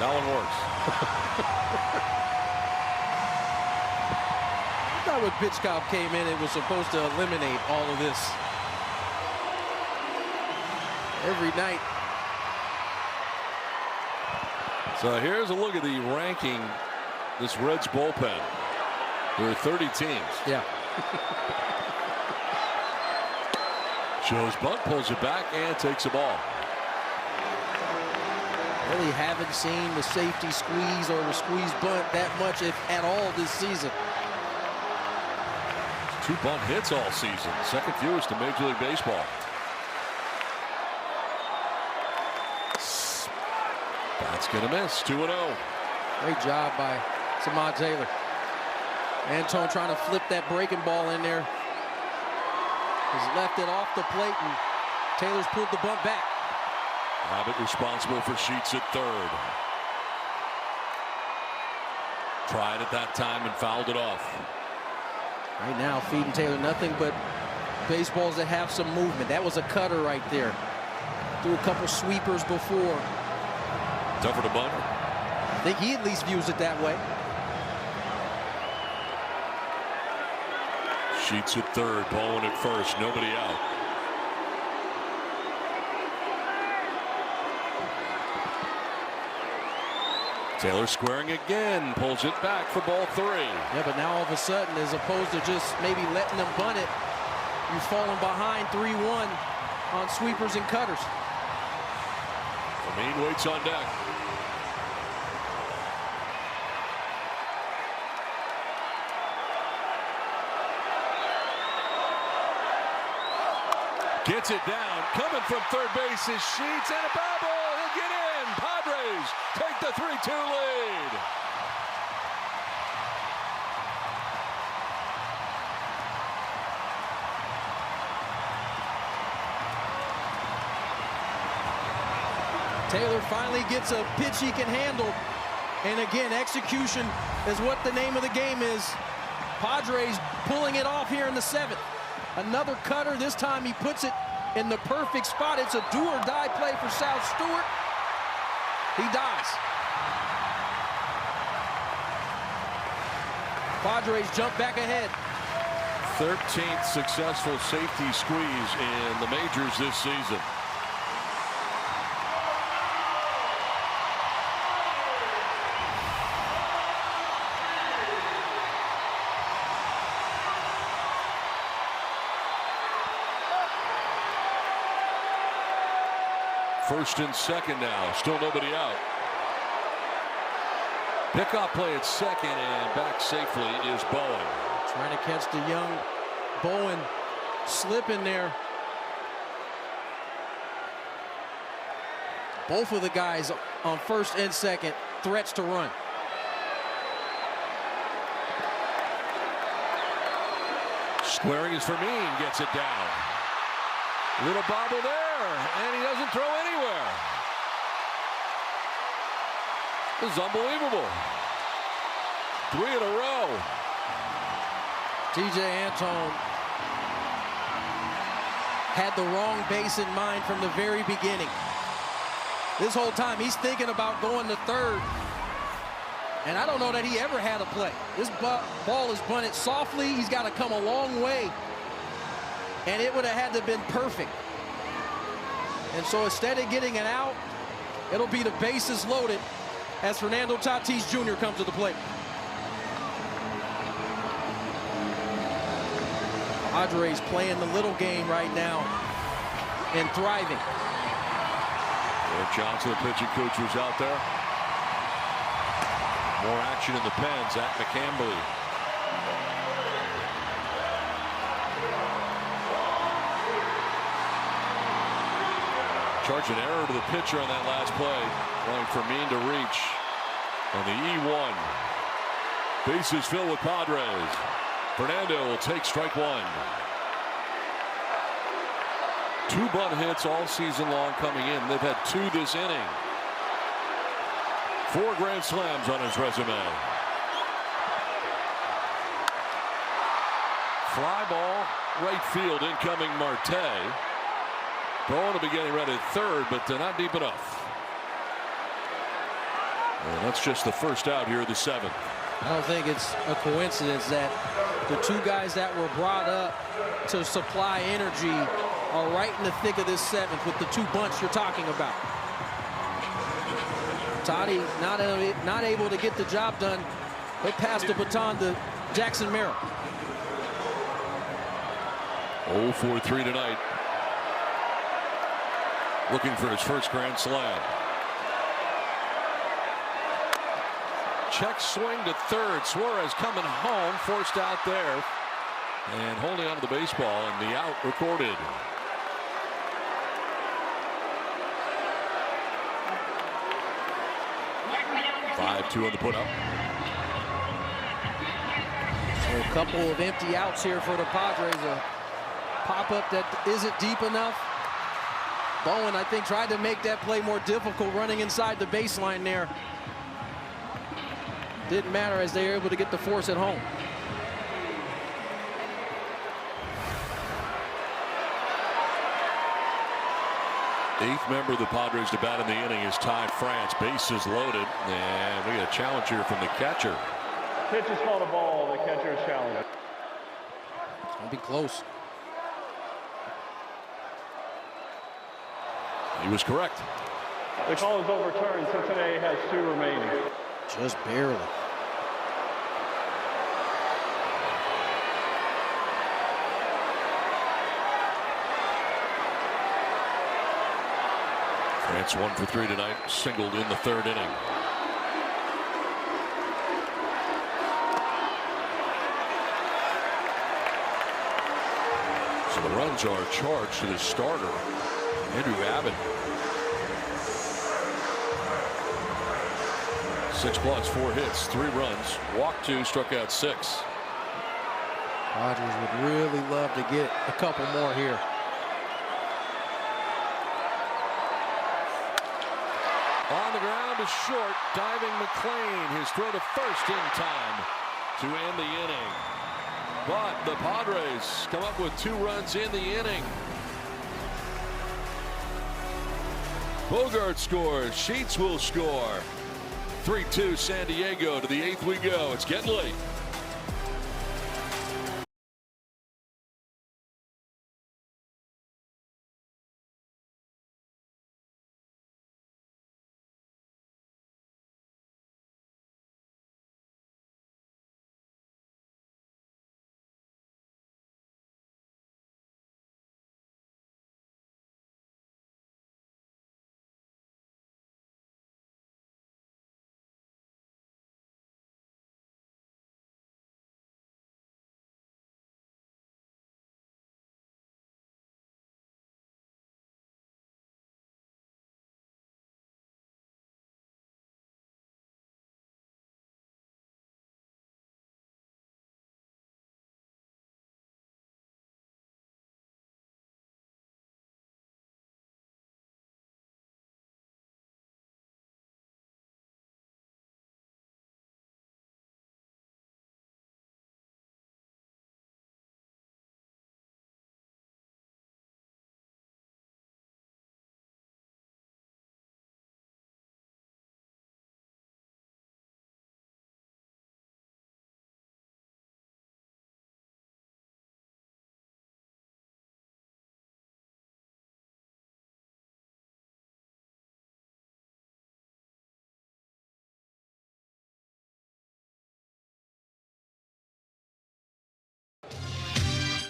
That one works. I thought when pitch count came in, it was supposed to eliminate all of this. Every night. So here's a look at the ranking. This Reds bullpen. There are 30 teams. Yeah. Shows bunt, pulls it back, and takes the ball. Really haven't seen the safety squeeze or the squeeze bunt that much, if at all, this season. 2 bunt hits all season. Second fewest in Major League Baseball. That's going to miss. 2-0. Great job by Samad Taylor. Antone trying to flip that breaking ball in there. He's left it off the plate, and Taylor's pulled the bunt back. Abbott responsible for Sheets at third. Tried at that time and fouled it off. Right now, feeding Taylor nothing but baseballs that have some movement. That was a cutter right there. Threw a couple sweepers before. Tougher to bunt. I think he at least views it that way. Sheets at third, Bowen at first, nobody out. Taylor squaring again, pulls it back for ball 3. Yeah, but now all of a sudden, as opposed to just maybe letting them bunt it, you've fallen behind 3-1 on sweepers and cutters. Amin waits on deck. Gets it down, coming from third base is Sheets, and a foul ball. He'll get in. Padres take the 3-2 lead. Taylor finally gets a pitch he can handle. And again, execution is what the name of the game is. Padres pulling it off here in the 7th. Another cutter. This time he puts it in the perfect spot. It's a do-or-die play for Sal Stewart. He dies. Padres jump back ahead. 13th successful safety squeeze in the majors this season. First and second now, still nobody out. Pickoff play at second, and back safely is Bowen. Trying to catch the young Bowen slipping there. Both of the guys on first and second, threats to run. Squaring is Fermin, gets it down. Little bobble there, and he doesn't throw anywhere. This is unbelievable. 3 in a row. TJ Antone had the wrong base in mind from the very beginning. This whole time he's thinking about going to third. And I don't know that he ever had a play. This ball is bunted softly. He's got to come a long way. And it would have had to have been perfect. And so instead of getting an out, it'll be the bases loaded as Fernando Tatis Jr. comes to the plate. Padres playing the little game right now and thriving. Eric Johnson, the pitching coach, was out there. More action in the pen. Zach McCambley. Charged an error to the pitcher on that last play. Allowing Fermin to reach on the E1. Bases filled with Padres. Fernando will take strike one. 2 bunt hits all season long coming in. They've had 2 this inning. 4 grand slams on his resume. Fly ball, right field, incoming Marte. Bowen will be getting ready at third, but they're not deep enough. And that's just the first out here of the 7th. I don't think it's a coincidence that the 2 guys that were brought up to supply energy are right in the thick of this 7th with the 2 bunts you're talking about. Toddy not able to get the job done. They passed the baton to Jackson Merrill. 0-for-3 tonight. Looking for his first grand slam. Check swing to third. Suarez coming home, forced out there. And holding onto the baseball, and the out recorded. Five-2 on the put-up. So a couple of empty outs here for the Padres. A pop-up that isn't deep enough. Bowen, I think, tried to make that play more difficult running inside the baseline there. Didn't matter as they were able to get the force at home. Eighth member of the Padres to bat in the inning is Ty France. Bases loaded, and we got a challenge here from the catcher. Pitch is called a ball. The catcher is challenged. It's going to be close. He was correct. The call is overturned. Cincinnati has 2 remaining. Just barely. France 1 for 3 tonight, singled in the 3rd inning. So the runs are charged to the starter, Andrew Abbott. 6+, 4 hits, 3 runs, walked 2, struck out 6. Padres would really love to get a couple more here. On the ground is short, diving McLean, his throw to first in time to end the inning. But the Padres come up with 2 runs in the inning. Bogart scores, Sheets will score. 3-2 San Diego. To the 8th we go. It's getting late.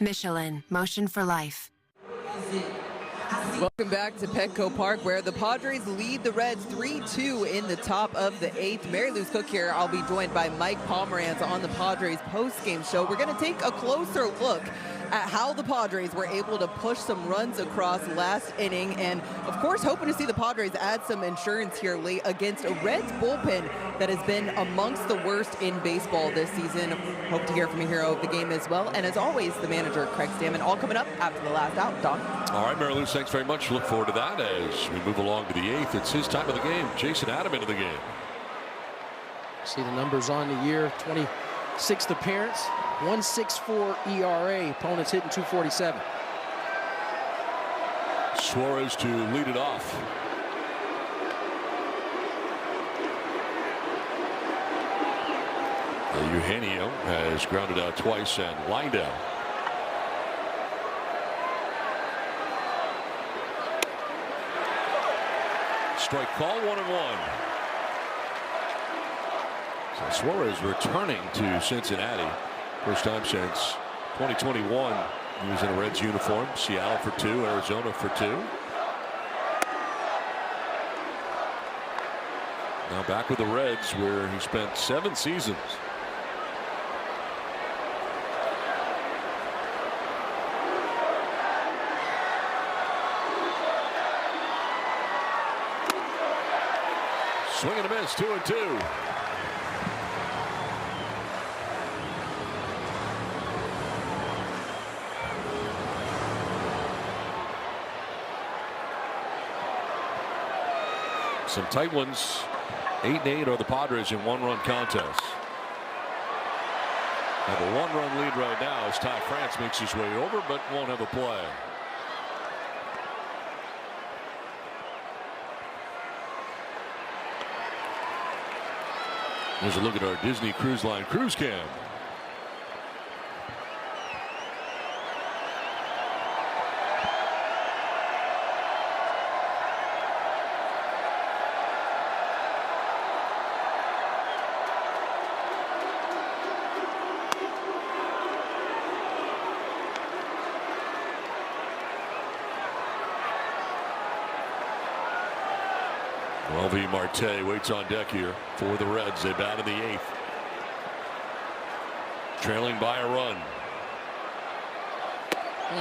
Michelin, motion for life. Welcome back to Petco Park, where the Padres lead the Reds 3-2 in the top of the 8th. Mary Lou's Cook here. I'll be joined by Mike Pomerantz on the Padres post-game show. We're going to take a closer look at how the Padres were able to push some runs across last inning, and of course hoping to see the Padres add some insurance here late against a Reds bullpen that has been amongst the worst in baseball this season. Hope to hear from a hero of the game as well, and as always, the manager, Craig Stammen. All coming up after the last out. Don. All right, Mary Lou, thanks very much. Look forward to that as we move along to the 8th. It's his time of the game. Jason Adam into the game. See the numbers on the year. 26th appearance, 1.64 ERA. Opponents hitting 247. Suarez to lead it off. Eugenio has grounded out twice and lined out. Strike call, 1-1. So Suarez returning to Cincinnati. First time since 2021. He was in a Reds uniform. Seattle for 2, Arizona for 2. Now back with the Reds, where he spent 7 seasons. Swing and a miss, 2-2. Some tight ones. 8-8 are the Padres in one-run contests. Have a 1-run lead right now as Ty France makes his way over, but won't have a play. Here's a look at our Disney Cruise Line cruise cam. LV Marte waits on deck here for the Reds. They bat in the 8th. Trailing by a run.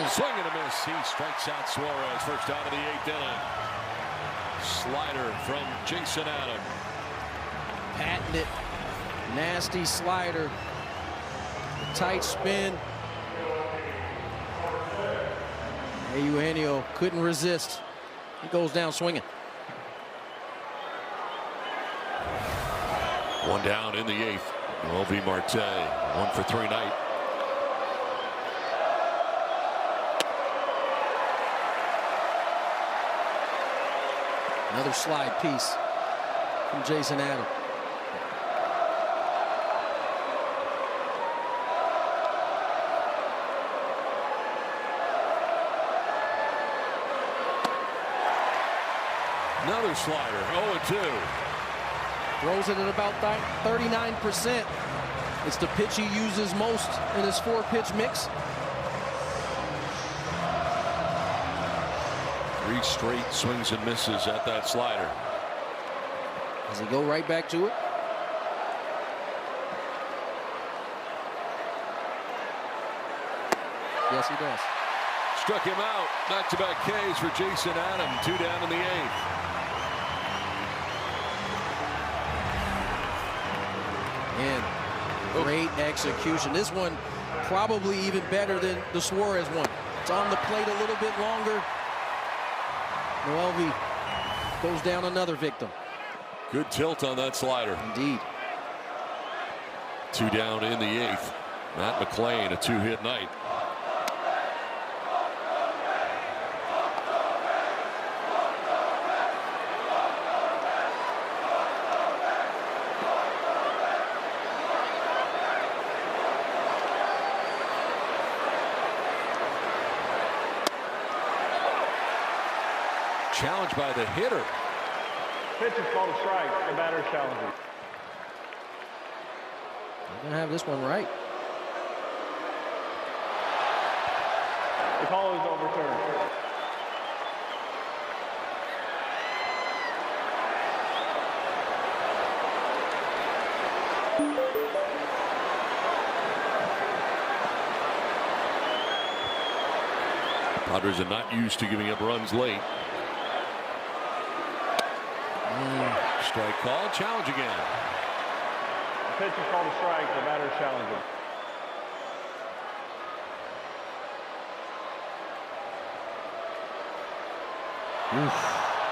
Swing and a miss. He strikes out Suarez. First out of the 8th inning. Slider from Jason Adam. Patented. Nasty slider. Tight spin. Eugenio couldn't resist. He goes down swinging. One down in the 8th. LV Marte, 1 for 3 night. Another slide piece from Jason Adam. Another slider, 0-2. Throws it at about 39%. It's the pitch he uses most in his 4-pitch mix. 3 straight swings and misses at that slider. Does he go right back to it? Yes, he does. Struck him out. Back-to-back Ks for Jason Adam. 2 down in the 8th. And great execution. This one probably even better than the Suarez one. It's on the plate a little bit longer. Noelvi goes down another victim. Good tilt on that slider. Indeed. 2 down in the 8th. Matt McLean, a 2-hit night. Challenged by the hitter. Pitch is called a strike. The batter's challenging. They're going to have this one right. The call is overturned. Padres are not used to giving up runs late. Strike call, challenge again. The pitch is called a strike. The batter is challenging.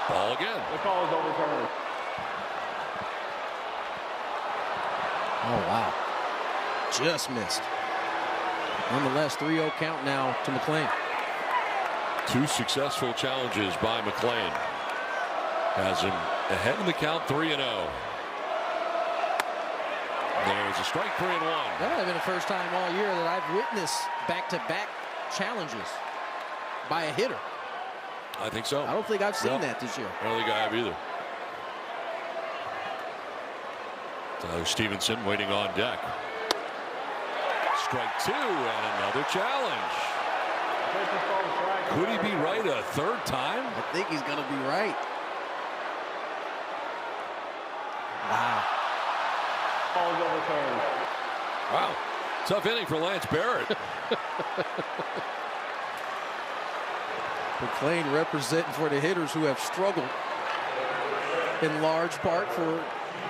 Ball again. The call is overturned. Oh, wow. Just missed. Nonetheless, 3-0 count now to McLean. 2 successful challenges by McLean. Has him ahead in the count 3-0. There's a strike, 3-1. That might have been the first time all year that I've witnessed back-to-back challenges by a hitter. I think so. I don't think I've seen that this year. I don't think I have either. Tyler Stevenson waiting on deck. Strike 2 and another challenge. Could he be right a third time? I think he's going to be right. Wow. Call is overturned. Wow. Tough inning for Lance Barrett. McLean representing for the hitters who have struggled in large part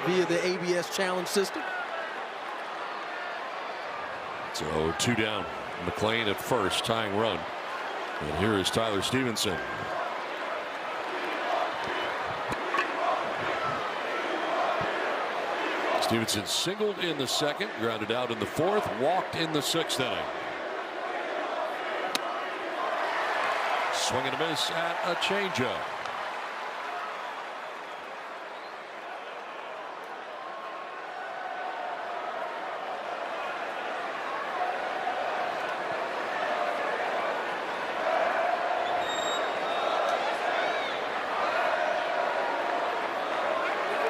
via the ABS challenge system. So 2 down. McLean at first, tying run. And here is Tyler Stevenson. Stevenson singled in the second, grounded out in the fourth, walked in the 6th inning. Swing and a miss at a changeup.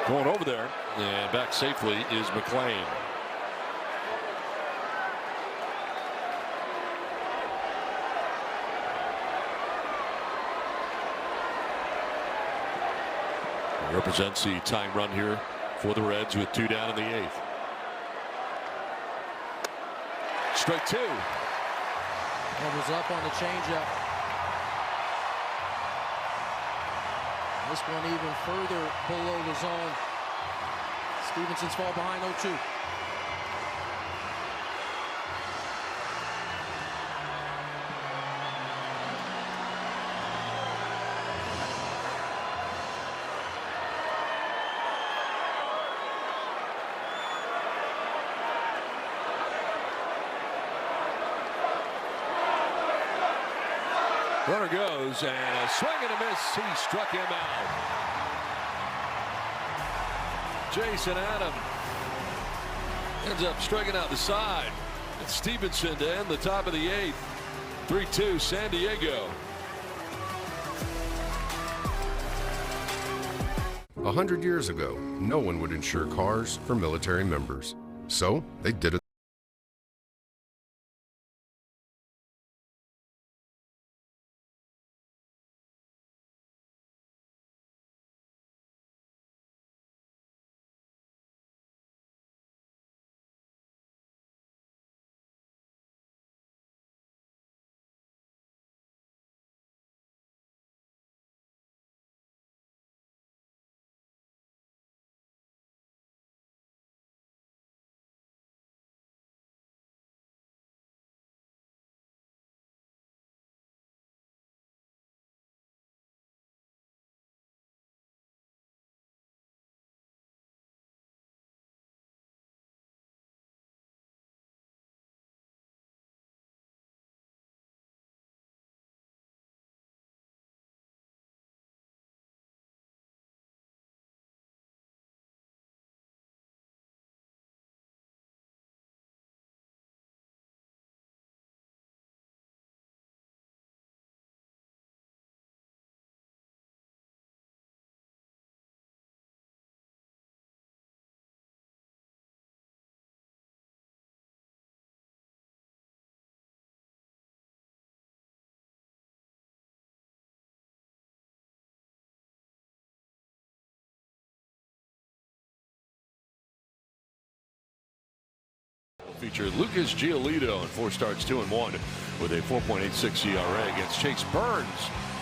Going over there and back safely is McLean. He represents the tying run here for the Reds with 2 down in the 8th. Strike 2. Bubbles up on the changeup. This one even further below the zone. Stevenson's fall behind 0-2. Runner goes, and a swing and a miss. He struck him out. Jason Adam ends up striking out the side. It's Stevenson to end the top of the 8th. 3-2 San Diego. 100 years ago, no one would insure cars for military members. So they did it feature Lucas Giolito in 4 starts, 2-1 with a 4.86 ERA against Chase Burns.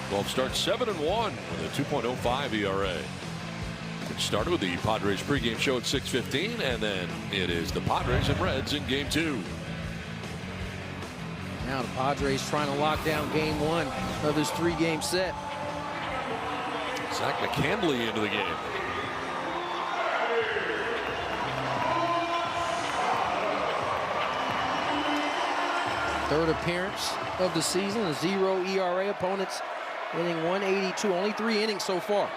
12 starts, 7-1 with a 2.05 ERA. It started with the Padres pregame show at 6:15, and then it is the Padres and Reds in Game 2. Now the Padres trying to lock down Game 1 of this 3-game set. Zach McCandless into the game. Third appearance of the season, a 0 ERA. Opponents inning 182, only 3 innings so far.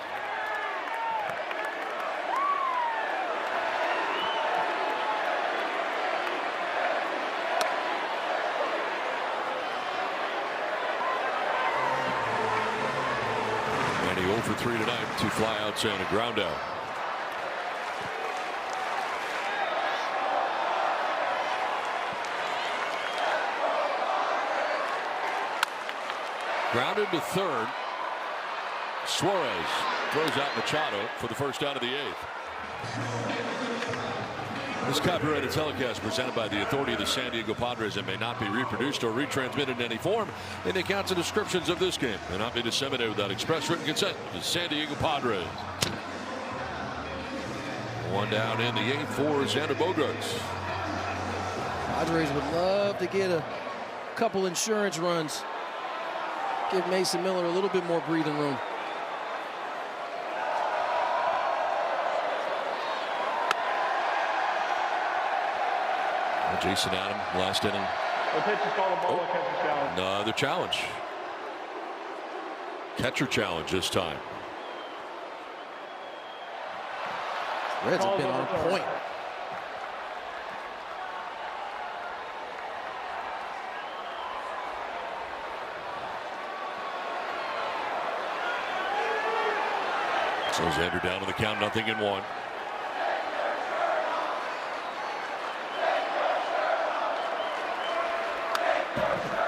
And he 0 for 3 tonight, 2 flyouts and a ground out. Grounded to third. Suarez throws out Machado for the first out of the 8th. This copyrighted telecast presented by the authority of the San Diego Padres and may not be reproduced or retransmitted in any form. Any accounts and descriptions of this game may not be disseminated without express written consent to the San Diego Padres. 1 down in the 8th for Xander Bogaerts. Padres would love to get a couple insurance runs. Give Mason Miller a little bit more breathing room. Jason Adam, last inning. The pitch is called a ball, catcher challenge. Another challenge. Catcher challenge this time. Reds have been on point. So Xander down to the count, 0-1.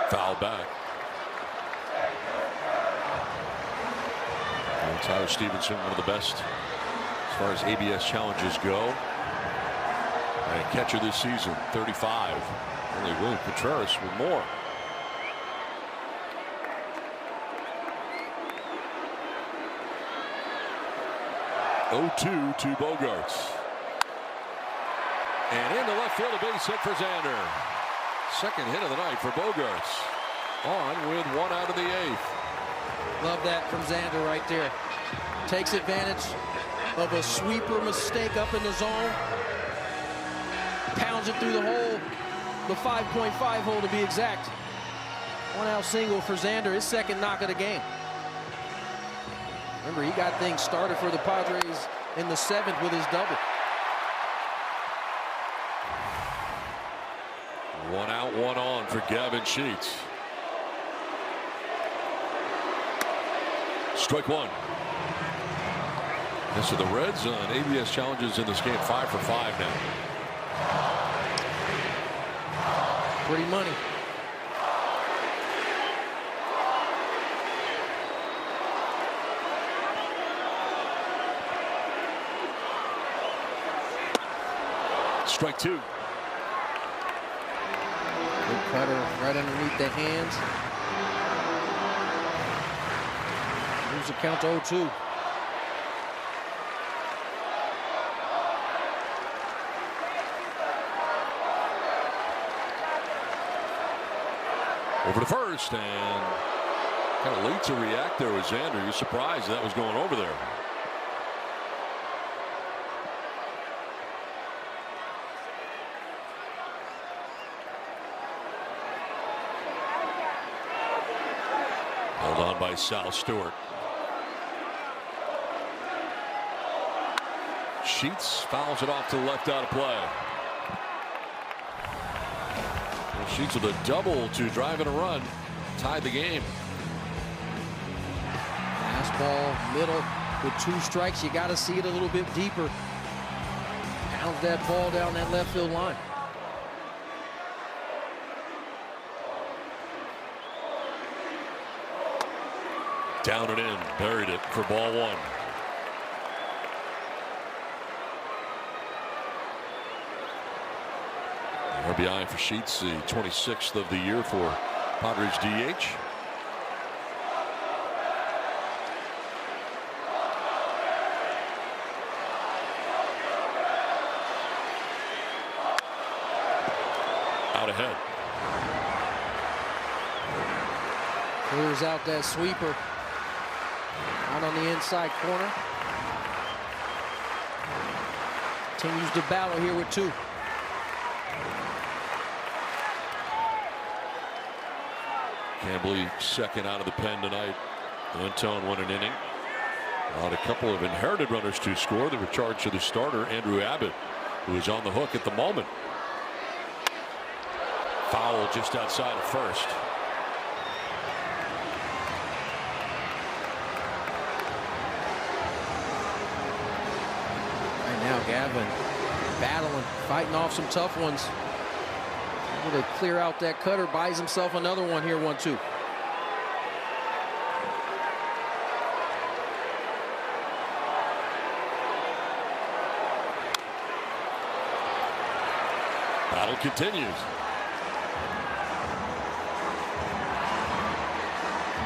Foul back. And Tyler Stevenson, one of the best as far as ABS challenges go. And catcher this season, 35. Only William Contreras with more. (0-2) to Bogaerts. And into left field, a base hit for Xander. Second hit of the night for Bogaerts. On with 1 out of the 8th. Love that from Xander right there. Takes advantage of a sweeper mistake up in the zone. Pounds it through the hole. The 5.5 hole to be exact. 1 out single for Xander, his second knock of the game. Remember, he got things started for the Padres in the 7th with his double. 1 out, 1 on for Gavin Sheets. Strike 1. And so the Reds on ABS challenges in this game, 5 for 5 now. Pretty money. Strike 2. Good cutter right underneath the hands. Moves the count to 0-2. Over to first, and kind of late to react there with Xander. You're surprised that was going over there. Held on by Sal Stewart. Sheets fouls it off to the left out of play. Sheets with a double to drive in a run. Tied the game. Fastball, middle with 2 strikes. You got to see it a little bit deeper. Pounds that ball down that left field line. Down and in. Buried it for ball 1. RBI for Sheets, the 26th of the year for Padres DH. Out ahead. Clears out that sweeper. Out on the inside corner. Continues to battle here with 2. Campbell second out of the pen tonight. Antone won an inning. Allowed a couple of inherited runners to score. They were charged to the starter, Andrew Abbott, who is on the hook at the moment. Foul just outside of first. Right now, Gavin battling, fighting off some tough ones. Able to clear out that cutter, buys himself another one here, 1-2. Battle continues.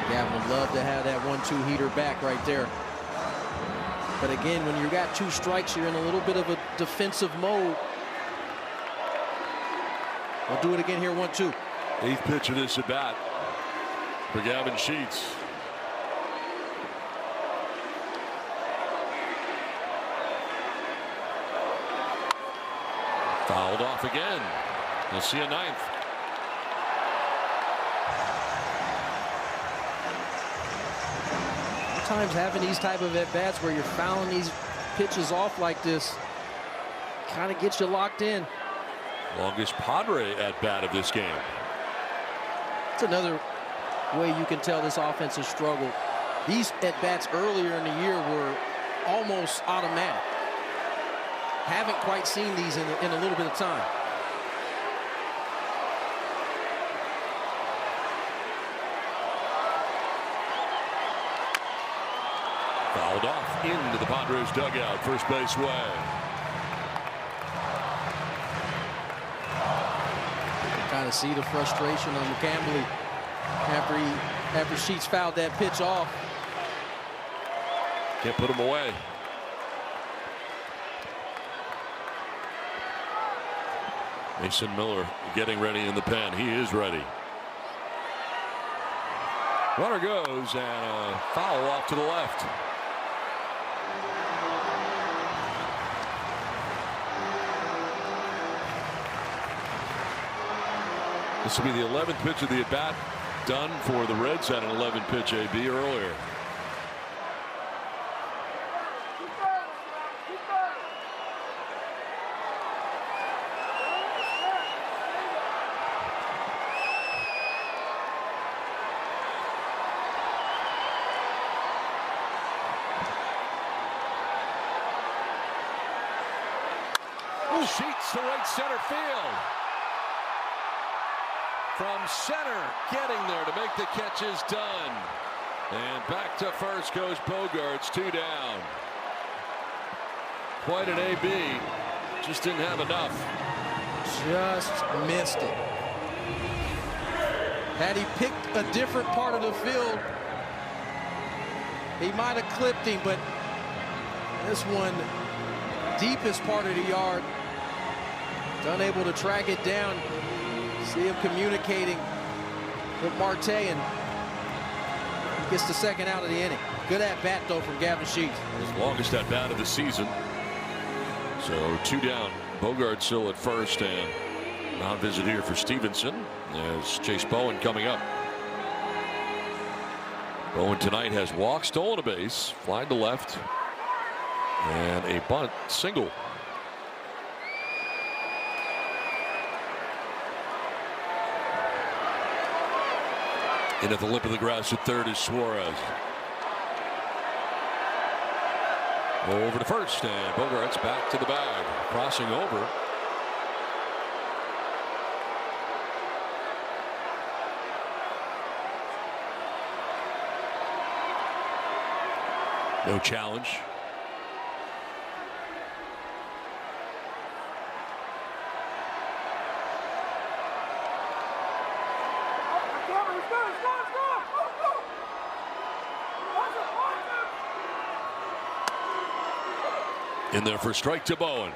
Gavin would love to have that 1-2 heater back right there. But again, when you got 2 strikes, you're in a little bit of a defensive mode. We'll do it again here, 1-2. 8th pitch of this at bat for Gavin Sheets. Fouled off again. You'll see a 9th. Sometimes having these type of at-bats where you're fouling these pitches off like this kind of gets you locked in. Longest Padre at-bat of this game. It's another way you can tell this offense has struggled. These at-bats earlier in the year were almost automatic. Haven't quite seen these in a little bit of time. Fouled off into the Padres dugout, first base way. Kind of see the frustration on McCambley after Sheets fouled that pitch off. Can't put him away. Mason Miller getting ready in the pen. He is ready. Runner goes, and a foul off to the left. This will be the 11th pitch of the at-bat done for the Reds. Had an 11-pitch AB earlier. Sheets to right center field. From center, getting there to make the catch is done. And back to first goes Bogaerts, 2 down. Quite an AB. Just didn't have enough. Just missed it. Had he picked a different part of the field, he might have clipped him, but this one, deepest part of the yard, unable to track it down. See him communicating with Marte, and he gets the second out of the inning. Good at bat though from Gavin Sheets. His longest at bat of the season. So 2 down. Bogaerts still at first, and mound visit here for Stevenson as Chase Bowen coming up. Bowen tonight has walked, stolen a base, fly to left, and a bunt single. In at the lip of the grass at third is Suarez. Over to first, and Bogaerts back to the bag, crossing over. No challenge. In there for strike to Bowen.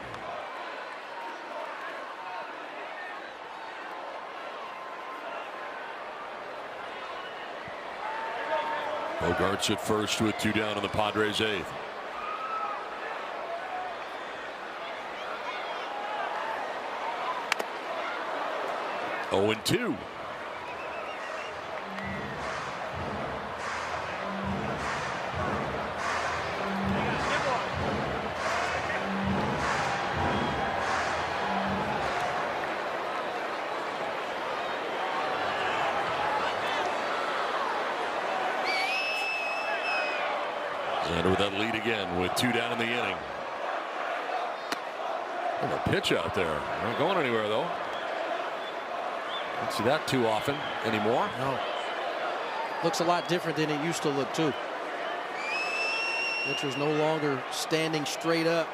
Bogarts at first with 2 down in the Padres' 8th. Oh, and 2. Xander with that lead again with 2 down in the inning. And a pitch out there. Not going anywhere, though. Don't see that too often anymore. No. Looks a lot different than it used to look, too. Pitcher's no longer standing straight up.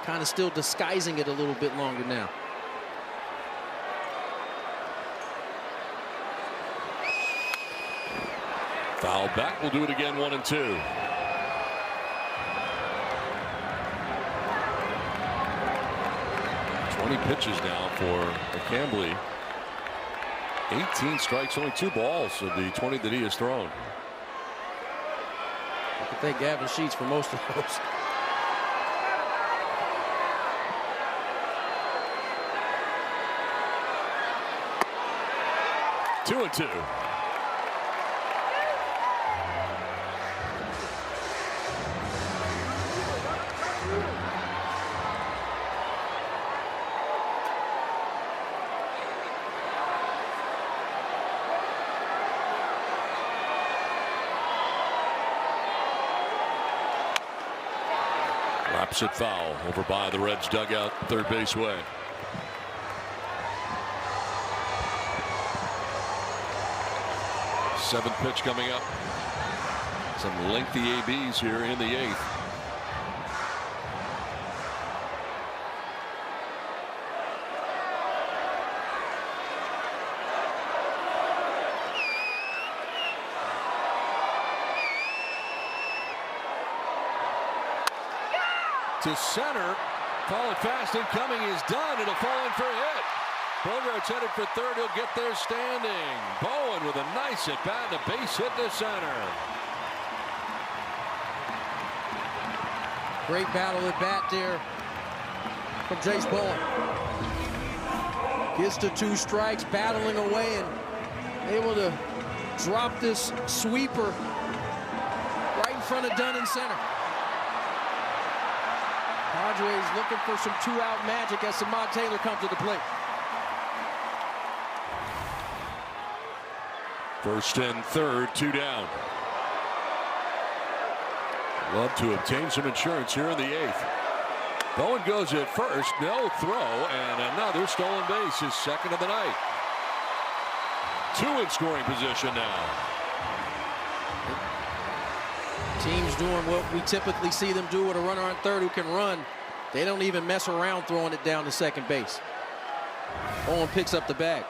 Kind of still disguising it a little bit longer now. Foul back. We'll do it again. 1 and 2. Pitches now for Cambley. 18 strikes, only 2 balls of the 20 that he has thrown. I can thank Gavin Sheets for most of those. Two and 2. Laps it foul over by the Reds dugout, third base way. Seventh pitch coming up. Some lengthy ABs here in the 8th. To center, falling fast and coming is done. It'll fall in for a hit. Bogarts headed for third. He'll get there standing. Bowen with a nice at bat and a base hit to center. Great battle at bat there from Jace Bowen. Gets to 2 strikes, battling away and able to drop this sweeper right in front of Dunn in center. Padres looking for some 2-out magic as Samad Taylor comes to the plate. First and third, 2 down. Love to obtain some insurance here in the 8th. Bowen goes at first, no throw, and another stolen base, his second of the night. 2 in scoring position now. Teams doing what we typically see them do with a runner on third who can run. They don't even mess around throwing it down to second base. Bowen picks up the bag.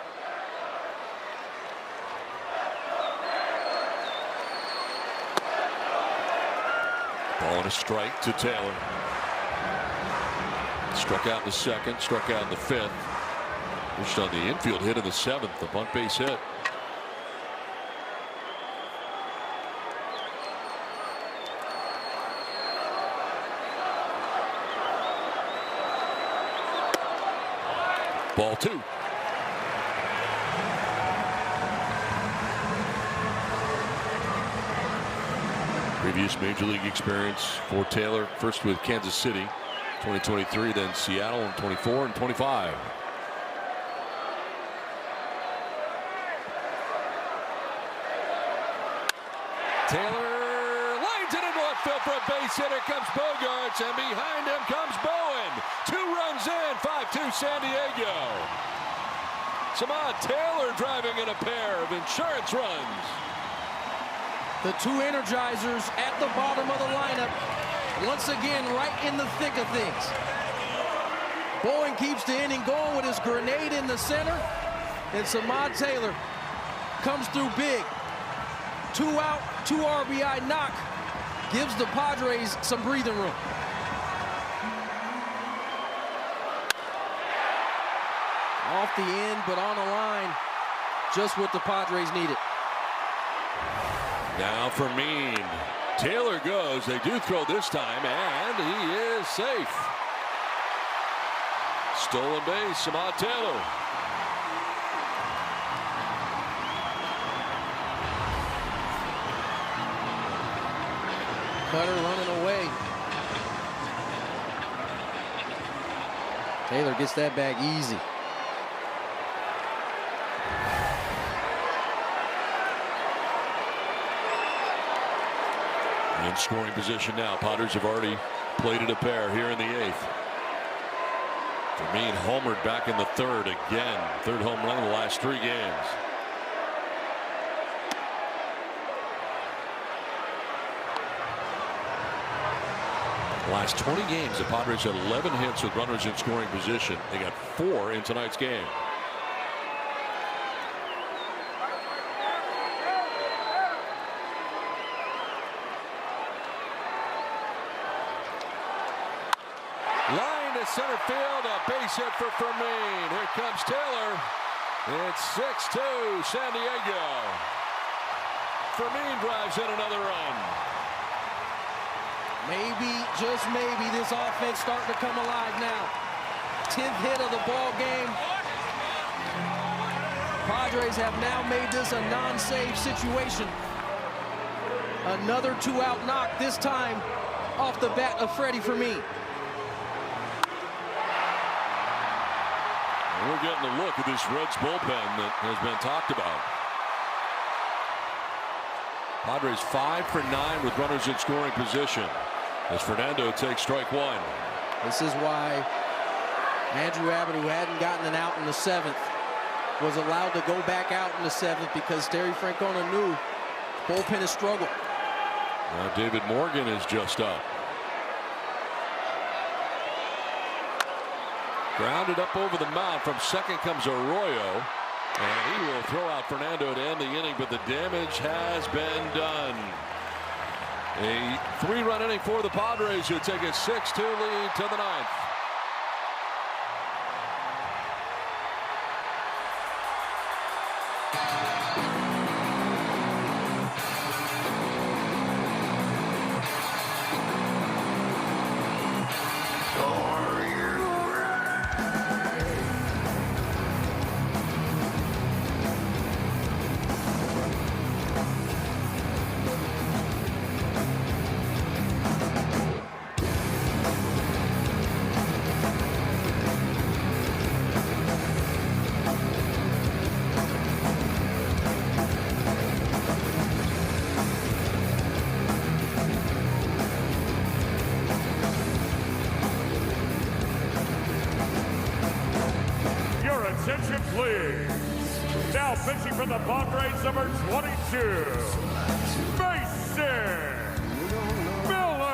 Ball and a strike to Taylor. Struck out in the second, struck out in the 5th. Pushed on the infield hit in the 7th, the bunt base hit. Ball 2. Previous major league experience for Taylor, first with Kansas City, 2023, then Seattle in 24 and 25. Taylor lines it into left field for a base hit. Here comes Bogarts, and behind him comes Bowen. 2 runs in, 5-2 San Diego. Samad Taylor driving in a pair of insurance runs. The 2 energizers at the bottom of the lineup. Once again, right in the thick of things. Bowen keeps the inning going with his grenade in the center. And Samad Taylor comes through big. 2 out, 2 RBI knock gives the Padres some breathing room. Off the end, but on the line, just what the Padres needed. Now for Mean. Taylor goes. They do throw this time, and he is safe. Stolen base, Samad Taylor. Cutter running away. Taylor gets that back easy. In scoring position now. Padres have already plated a pair here in the 8th. Fermin homered back in the 3rd again. 3rd home run in the last 3 games. Last 20 games, the Padres had 11 hits with runners in scoring position. They got 4 in tonight's game. Line to center field, a base hit for Fermin. Here comes Taylor. It's 6-2 San Diego. Fermin drives in another run. Maybe, just maybe, this offense starting to come alive now. 10th hit of the ball game. Padres have now made this a non-save situation. Another 2-out knock, this time off the bat of Freddie Fermin. We're getting a look at this Reds bullpen that has been talked about. Padres 5 for 9 with runners in scoring position as Fernando takes strike 1. This is why Andrew Abbott, who hadn't gotten an out in the 7th, was allowed to go back out in the 7th because Terry Francona knew bullpen has struggled. Now David Morgan is just up. Grounded up over the mound. From second comes Arroyo. And he will throw out Fernando to end the inning, but the damage has been done. A 3-run inning for the Padres, who take a 6-2 lead to the 9th. Attention, please. Now pitching from the Padres, number 22, Mason Miller.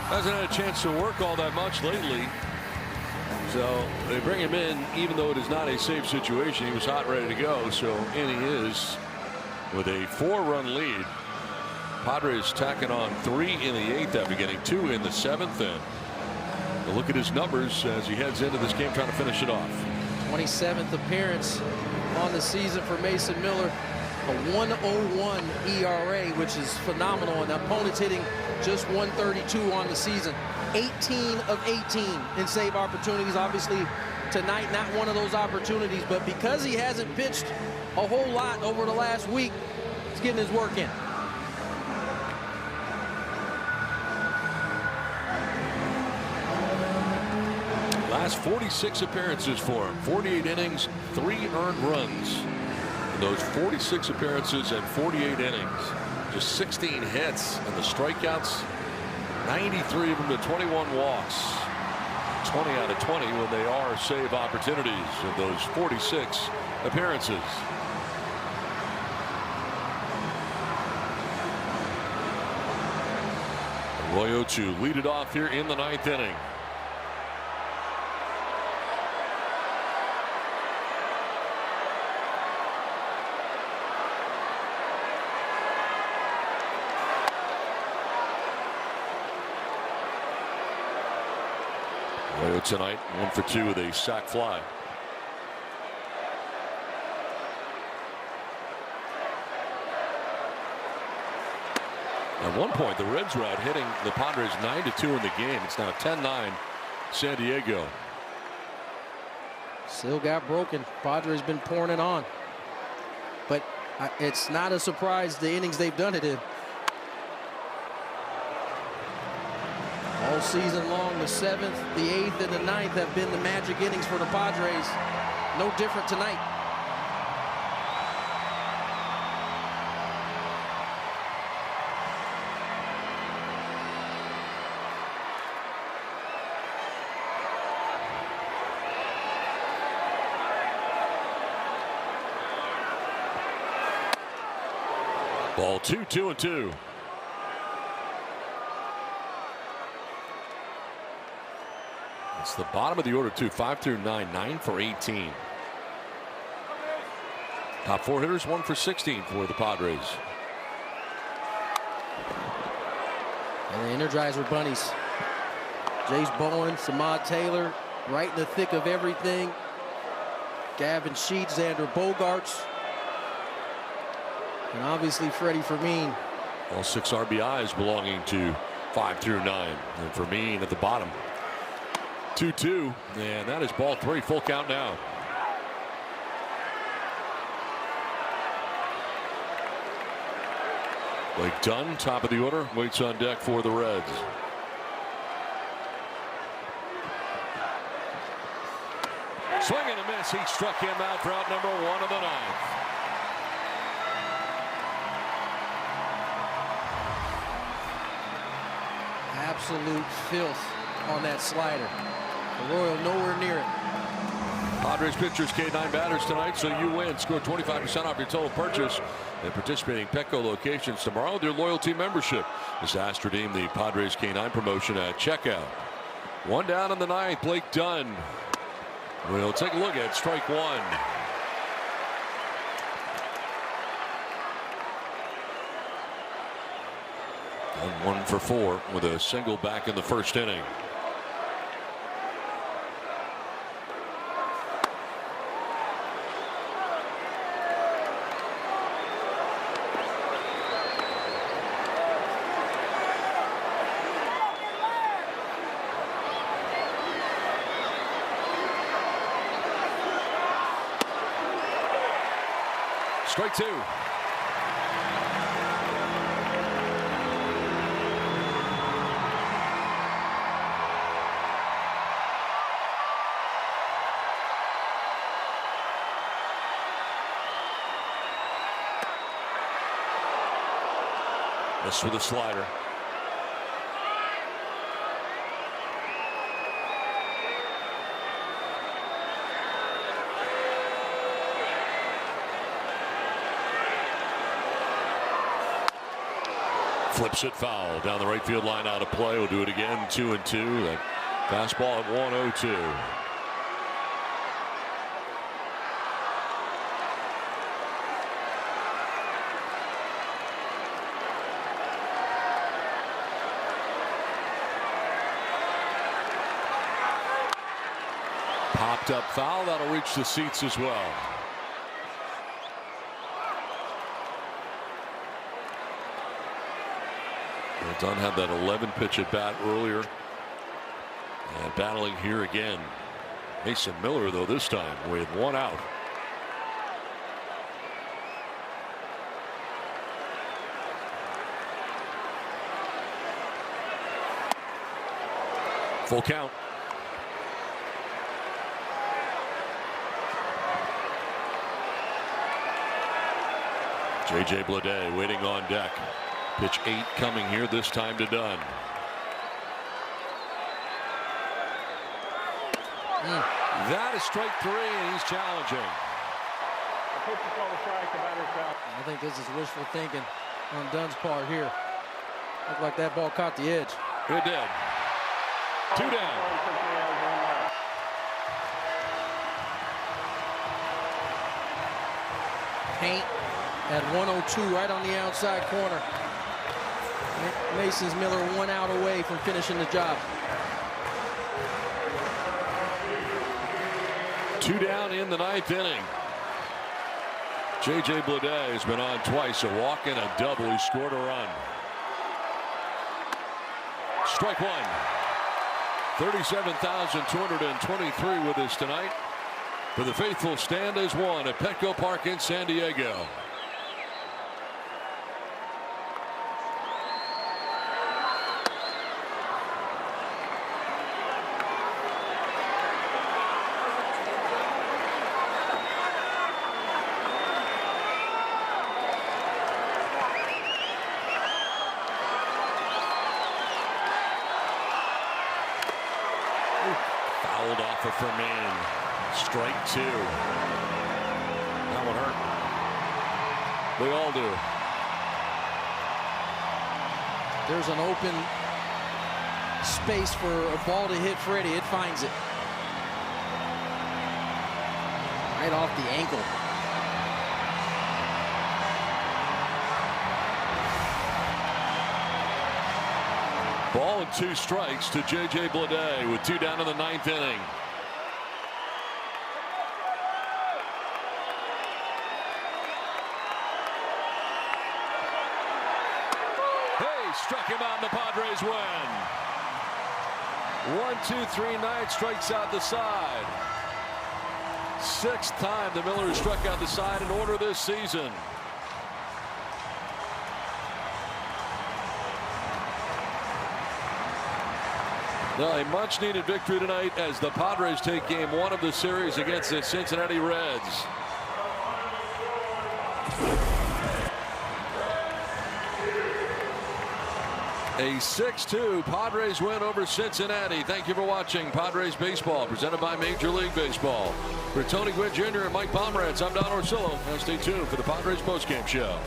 Hasn't had a chance to work all that much lately. So they bring him in, even though it is not a safe situation. He was hot, ready to go. So in he is with a 4-run lead. Padres tacking on 3 in the 8th after getting 2 in the 7th. And look at his numbers as he heads into this game trying to finish it off. 27th appearance on the season for Mason Miller. A 1.01 ERA, which is phenomenal. And the opponent's hitting just 132 on the season. 18 of 18 in save opportunities. Obviously, tonight, not one of those opportunities. But because he hasn't pitched a whole lot over the last week, he's getting his work in. Last 46 appearances for him. 48 innings, 3 earned runs. In those 46 appearances and 48 innings. Just 16 hits, and the strikeouts, 93 of them to 21 walks. 20 out of 20 when they are save opportunities in those 46 appearances. Arroyo to lead it off here in the 9th inning. Well, tonight, 1 for 2 with a sac fly. At one point, the Reds were out hitting the Padres 9-2 in the game. It's now 10-9 San Diego. Still got broken. Padres been pouring it on. But it's not a surprise the innings they've done it in. All season long, the 7th, the 8th, and the 9th have been the magic innings for the Padres. No different tonight. Ball 2, 2-2. It's the bottom of the order, too. 5 through 9, 9 for 18. Top 4 hitters, 1 for 16 for the Padres. And the Energizer Bunnies. Jace Bowen, Samad Taylor, right in the thick of everything. Gavin Sheets, Xander Bogaerts. And obviously Freddie Fermin. All 6 RBIs belonging to 5 through 9. And Fermin at the bottom. 2-2. And that is ball 3. Full count now. Blake Dunn, top of the order, waits on deck for the Reds. Swing and a miss. He struck him out for out number 1 of the 9th. Absolute filth on that slider. The Royal nowhere near it. Padres pitchers K9 batters tonight, so you win. Score 25% off your total purchase at participating Petco locations tomorrow with your loyalty membership. Just ask to redeem the Padres K9 promotion at checkout. 1 down in the 9th. Blake Dunn. We'll take a look at strike 1. And 1 for 4 with a single back in the first inning. Strike 2. This with a slider. Flips it foul down the right field line, out of play. We'll do it again. 2-2. That fastball at 102. Popped up foul. That'll reach the seats as well. Dunn had that 11 pitch at bat earlier. And battling here again. Mason Miller, though, this time with 1 out. Full count. J.J. Bleday waiting on deck. Pitch 8 coming here, this time to Dunn. That is strike 3, and he's challenging. I think this is wishful thinking on Dunn's part here. Looked like that ball caught the edge. It did. 2 down. Paint at 102 right on the outside corner. Mason's Miller 1 out away from finishing the job. Two down in the ninth inning. J.J. Bleday has been on twice, a walk and a double. He scored a run. Strike one. 37,223 with us tonight. For the faithful, stand as one at Petco Park in San Diego. Fouled off of Fermin. Strike two. That one hurt. They all do. There's an open space for a ball to hit Freddie. It finds it. Right off the ankle. Ball and 2 strikes to J.J. Bleday with 2 down in the ninth inning. Hey, struck him out and the Padres win. 1-2-3 strikes out the side. 6th time the Miller has struck out the side in order this season. Now a much-needed victory tonight as the Padres take game 1 of the series against the Cincinnati Reds. A 6-2 Padres win over Cincinnati. Thank you for watching Padres Baseball, presented by Major League Baseball. For Tony Gwynn Jr. and Mike Pomerantz, I'm Don Orsillo. Now stay tuned for the Padres postgame show.